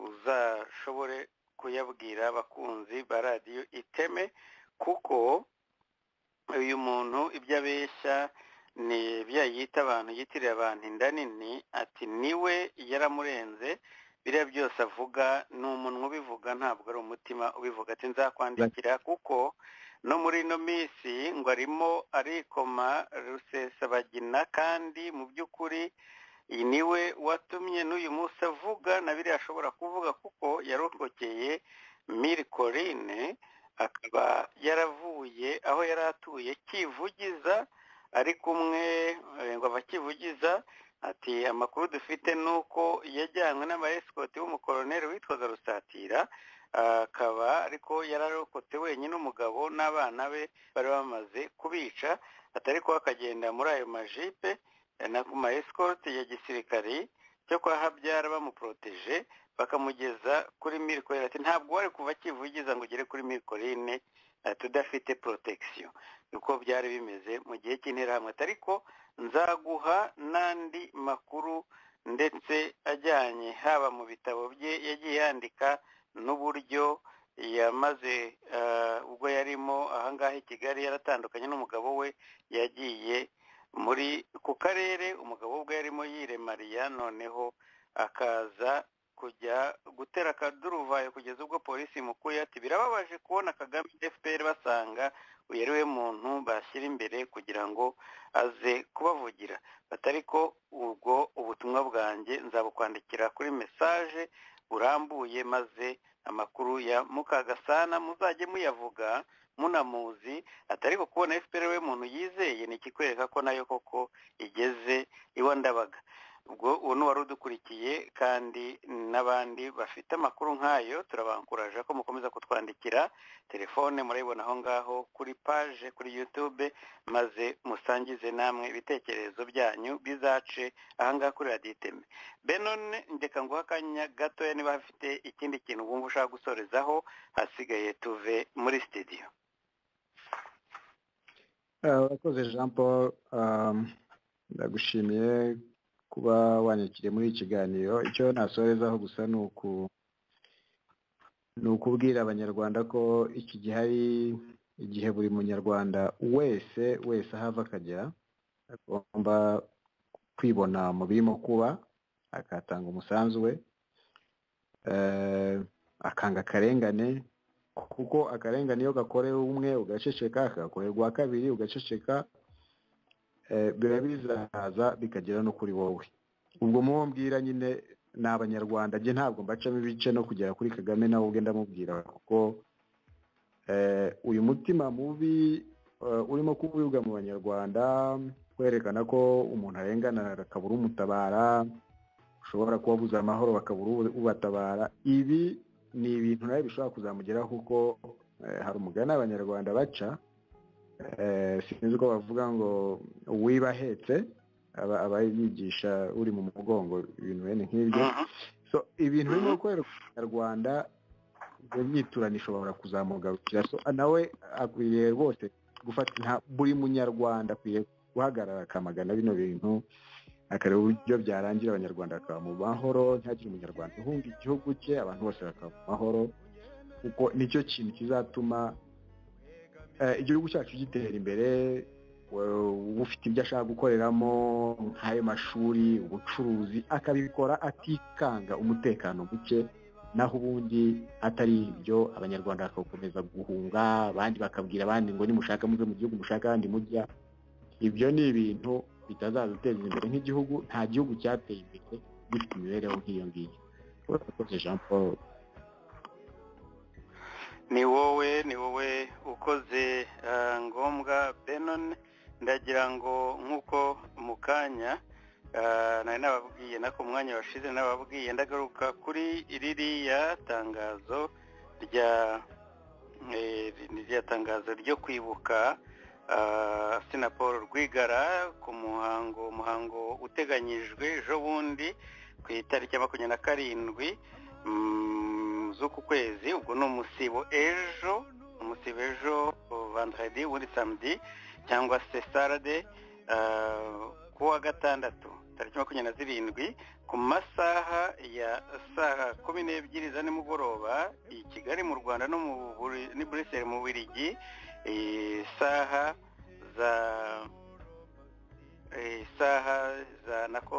uzashobore kuyabwira abakunzi ba radiyo Iteme, kuko uyu muntu ibyo abeshya ni bya yita abantu yitiriye abantu inda nini, ati niwe yaramurenze. Biriya byose avuga ni umunwa ubivuga, ntabwo ari umutima ubivuga. Ati nzakwandikira kuko no muri ino minsi ngo arimo arikoma Rusesabagina, kandi mu by'ukuri niwe watumye n'uyu munsi avuga na biriya ashobora kuvuga, kuko yarokokeye Mirikorine, akaba yaravuye aho yari atuye Kivugiza, ari kumwe ngo abakivugiza. Ati amakuru dufite nuko yajyanywe n'abaesikoti b'umukoloneli witwaga Rusatira, akaba ariko yararokotse wenyine, umugabo n'abana be bari bamaze kubica. Atari ko akagenda muri ayo majipe na ku maesikoti ya gisirikari cyo kwa Habyara bamuproteje bakamugeza kuri Mirikorine. Ati ntabwo wari kuva Kivugiza ngo ugere kuri Mirikorine tudafite protection. Uko byari bimeze mu gihe cy'interahamwe. Ariko nzaguha n'andi makuru ndetse ajyanye haba mu bitabo bye yagiye yandika n'uburyo yamaze ubwo yarimo ahangaha i Kigali yaratandukanye n'umugabo we, yagiye muri ku karere umugabo ubwo yarimo yiremariya, noneho akaza kujya gutera akaduruvayo kugeza ubwo polisi imukuye. Ati birababaje kubona Kagame FPR basanga uyu ari we muntu bashyira imbere kugira ngo aze kubavugira. Batari ko ubwo ubutumwa bwanjye nzabukwandikira kuri mesaje burambuye, maze amakuru ya Mukagasana muzajye muyavuga munamuzi. Atari ko kubona FPR we muntu yizeye ni ikikwereka ko nayo koko igeze iwa Ndabaga. Ubwo uno wari udukurikiye kandi n'abandi bafite amakuru nk'ayo turabankuraje ko mukomeza kutwandikira. Telefone murayibona aho ngaho kuri page kuri YouTube, maze musangize namwe ibitekerezo byanyu bizace ahangaha kuri radiyo Iteme. Benone ndeka nguha akanya gatoya niba hafite ikindi kintu wumva ushaka gusorezaho, hasigaye tuve muri studio. Urakoze Jean Paul, ndagushimiye kuba wanyakiriye muri iki kiganiro. Icyo nasorezaho gusa ni ukubwira abanyarwanda ko iki gihe ari igihe buri munyarwanda wese ahava akagera agomba kwibona mu birimo kuba, akatanga umusanzu we, akanga akarengane, kuko akarengane iyo gakorewe umwe ugaceceka, kagakorerwa kabiri ugaceceka, biba bizaza bikagera no kuri wowe. Ubwo mumbwira nyine ni abanyarwanda, njye ntabwo mbacamo ibice no kugera kuri Kagame nawe ugenda mubwira, kuko uyu mutima mubi urimo kubibwa mu banyarwanda, kwerekana ko umuntu arengana akabura umutabara, ushobora kubabuza amahoro bakabura ubatabara. Ibi ni ibintu nawe bishobora kuzamugeraho, kuko hari umugani abanyarwanda baca, sinzi ko bavuga ngo uwiba ahetse aba yigisha uri mu mugongo, ibintu bene nk'ibyo. So ibintu birimo gukorerwa abanyarwanda, imyiturano ishobora kuzamugarukira. So nawe akwiriye rwose gufata, buri munyarwanda akwiye guhagarara akamagana bino bintu, akareba uburyo byarangira abanyarwanda bakaba mu mahoro, ntihagire umunyarwanda uhunga igihugu cye, abantu bose bakaba mu mahoro, kuko nicyo kintu kizatuma igihugu cyacu gitera imbere. Ufite ibyo ashaka gukoreramo nk'ayo mashuri, ubucuruzi, akabikora atikanga umutekano muke, naho ubundi atari ibyo abanyarwanda bakakomeza guhunga, abandi bakabwira abandi ngo nimushaka muve mu gihugu, mushaka ahandi mujya. Ibyo ni ibintu bitazaduteza imbere nk'igihugu. Nta gihugu cyateye imbere gifite imibereho nk'iyo ngiyo. Urakoze Jean Paul. Ni wowe ukoze ngombwa Benon. Ndagira ngo nk'uko mu kanya nari nababwiye nako mwanya washize nababwiye, ndagaruka kuri ririya tangazo rya tangazo ryo kwibuka Sina Paul Rwigara ku umuhango uteganyijwe ejo bundi ku itariki ya 27 z'uku kwezi. Ubwo ni umusibo ejo vendredi ubundi samedi cyangwa se sarade ku wa gatandatu tariki 27 ku masaha ya saa 12 za nimugoroba i Kigali mu Rwanda no ni Brussels mu Bubiligi.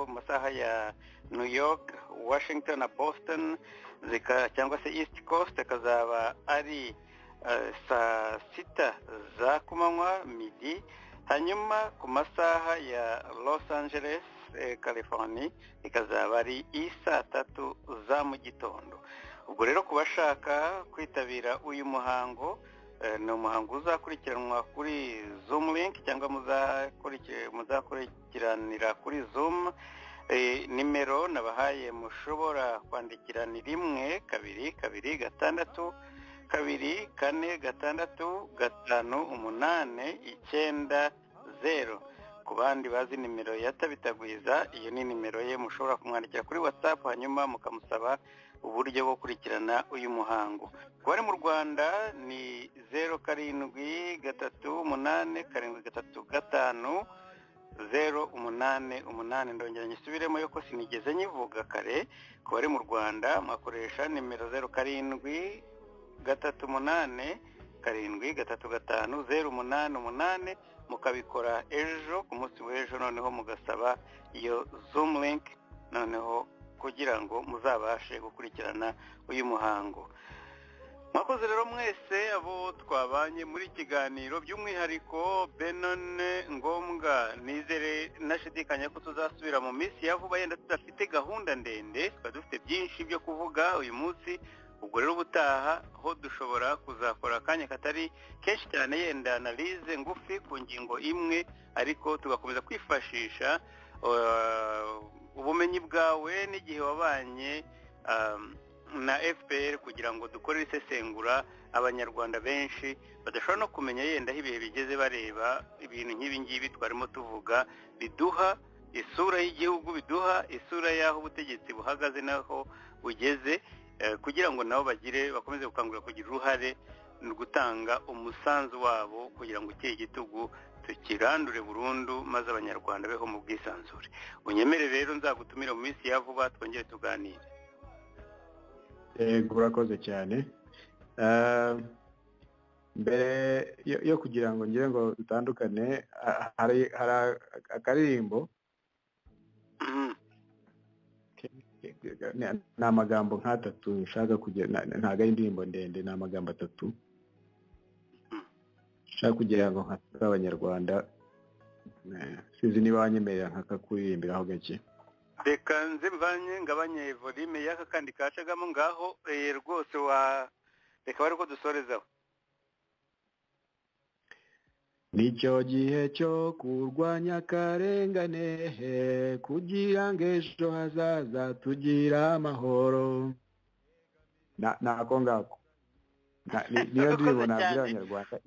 Masaha ya New York, Washington na Boston cyangwa se East Coast kazaba ari saa 6 za kumanywa midi. Hanyuma ku masaha ya Los Angeles, California ikazaba ari saa 3 za mu gitondo. Ubwo rero kubashaka kwitabira uyu muhango ni umuhango uzakurikiranwa kuri Zoom link cyangwa muzakurikiranira kuri Zoom. Nimero nabahaye mushobora kwandikira ni 1-2-2-6-5-8-90. Ku bandi bazi nimero ya Tabitagwiza, iyo ni nimero ye mushobora kumwandikira kuri WhatsApp hanyuma mukamusaba uburyo bwo kurikirana uyu muhango. Ku bari mu Rwanda ni 0737350888. Ndongera nyisubiremo yuko sinigeze nyivuga kare. Ku bari mu Rwanda mwakoresha nimero 0738735088 mukabikora ejo ku munsi w'ejo, noneho mugasaba iyo Zoom link noneho kugira ngo muzabashe gukurikirana uyu muhango. Mwakoze rero mwese abo twabanye muri kiganiro, by'umwihariko Benon Ngombwa. Nizere nashidikanya ko tuzasubira mu minsi ya vuba, yenda tudafite gahunda ndende, dufite byinshi byo kuvuga uyu munsi. Ubwo rero ubutaha ho dushobora kuzakora akanya katari kenshi cyane, yenda analize ngufi ku ngingo imwe, ariko tugakomeza kwifashisha ubumenyi bwawe n'igihe wabanye na FPR kugira ngo dukore isesengura abanyarwanda benshi badashobora no kumenya yenda aho ibihe bigeze bareba ibintu nk'ibi ngibi twarimo tuvuga. Biduha isura y'igihugu, biduha isura y'aho ubutegetsi buhagaze naho bugeze, kugira ngo nabo bakomeze gukangurira kugira uruhare no gutanga umusanzu wabo kugira ngo iki gitugu tukirandure burundu maze abanyarwanda beho mu bwisanzure. Unyemere rero nzagutumira mu minsi ya vuba twongere tuganire. Urakoze cyane. Mbere yo kugira ngo ngire ngo dutandukane, hari akaririmbo ni amagambo nk'atatu nshaka kugira, ntago ari indirimbo ndende, ni amagambo atatu nshaka kugira ngo nkatwe abanyarwanda, sinzi niba wanyemerera nkakakuririmbiraho gake. Reka nze ngabanye volume y'aka kandi kacagamo ngaho rwose reka bari ko dusorezaho. Nicyo gihe cyo kurwanya akarengane kugira ngo ejo hazaza tugira amahoro. Nako ngako niyo ndirimbo nabwira abanyarwanda.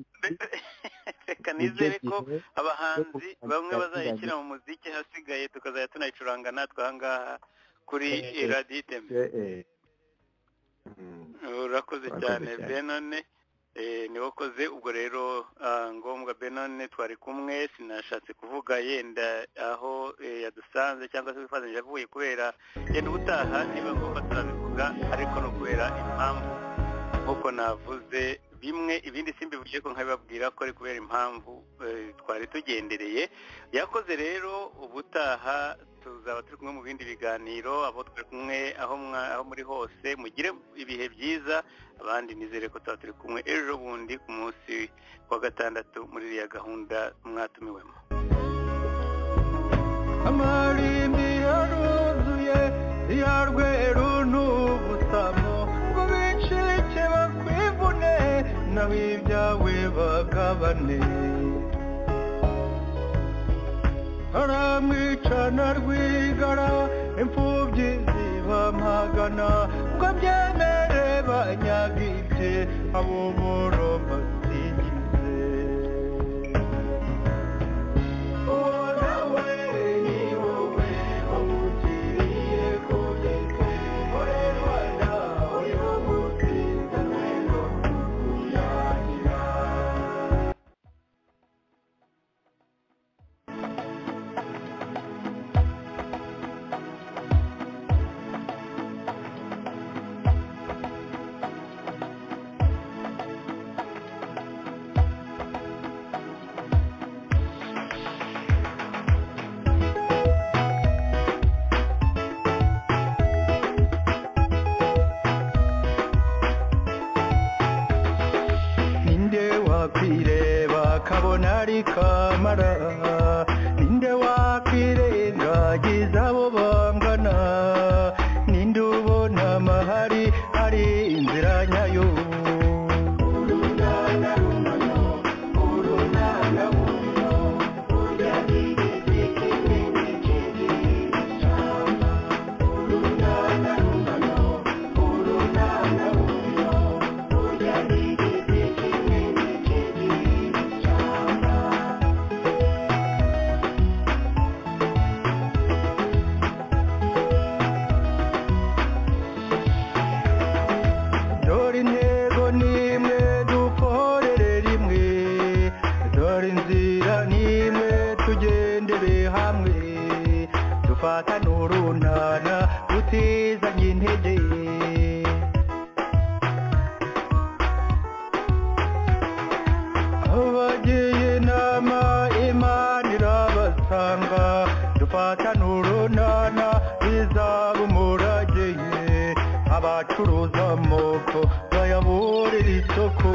Reka nizere ko abahanzi bamwe bazayishyira mu muziki, hasigaye tukazajya tunayicuranga natwe ahangaha kuri Radio Itembe. Urakoze cyane Benone, ni wakoze. Ubwo rero Ngombwa Benone twari kumwe, sinashatse kuvuga yenda aho yadusanze cyangwa se bifatanyije avuye, kubera yenda ubutaha niba ngombwa turabivuga, ariko no kubera impamvu nk'uko navuze bimwe, ibindi simbivuge ko nkabibabwira ko ari kubera impamvu twari tugendereye. Yakoze rero ubutaha tuzaba turi kumwe mu bindi biganiro, abo turi kumwe aho muri hose mugire ibihe byiza. Abandi nizere ko turi kumwe ejo bundi ku munsi wa gatandatu muri iriya gahunda mwatumiwemo. Amarimbi yaruzuye yarweru n'ubusamo ngo bicike bakwivune naho ibyawe bagabane. Haramwicana Rwigara imfubyi zibamagana ngo byemere banyagibye abo boroma zigize. kwireba kabona ari kamara ninde wakwirengagiza abo bangana ninde ubona amahari hari inzira nyayo dufatane urunana dutizanye intege abagiye inama imana irabasanga dufatane urunana bizaba umurage abacuruza amoko bayaburira isoko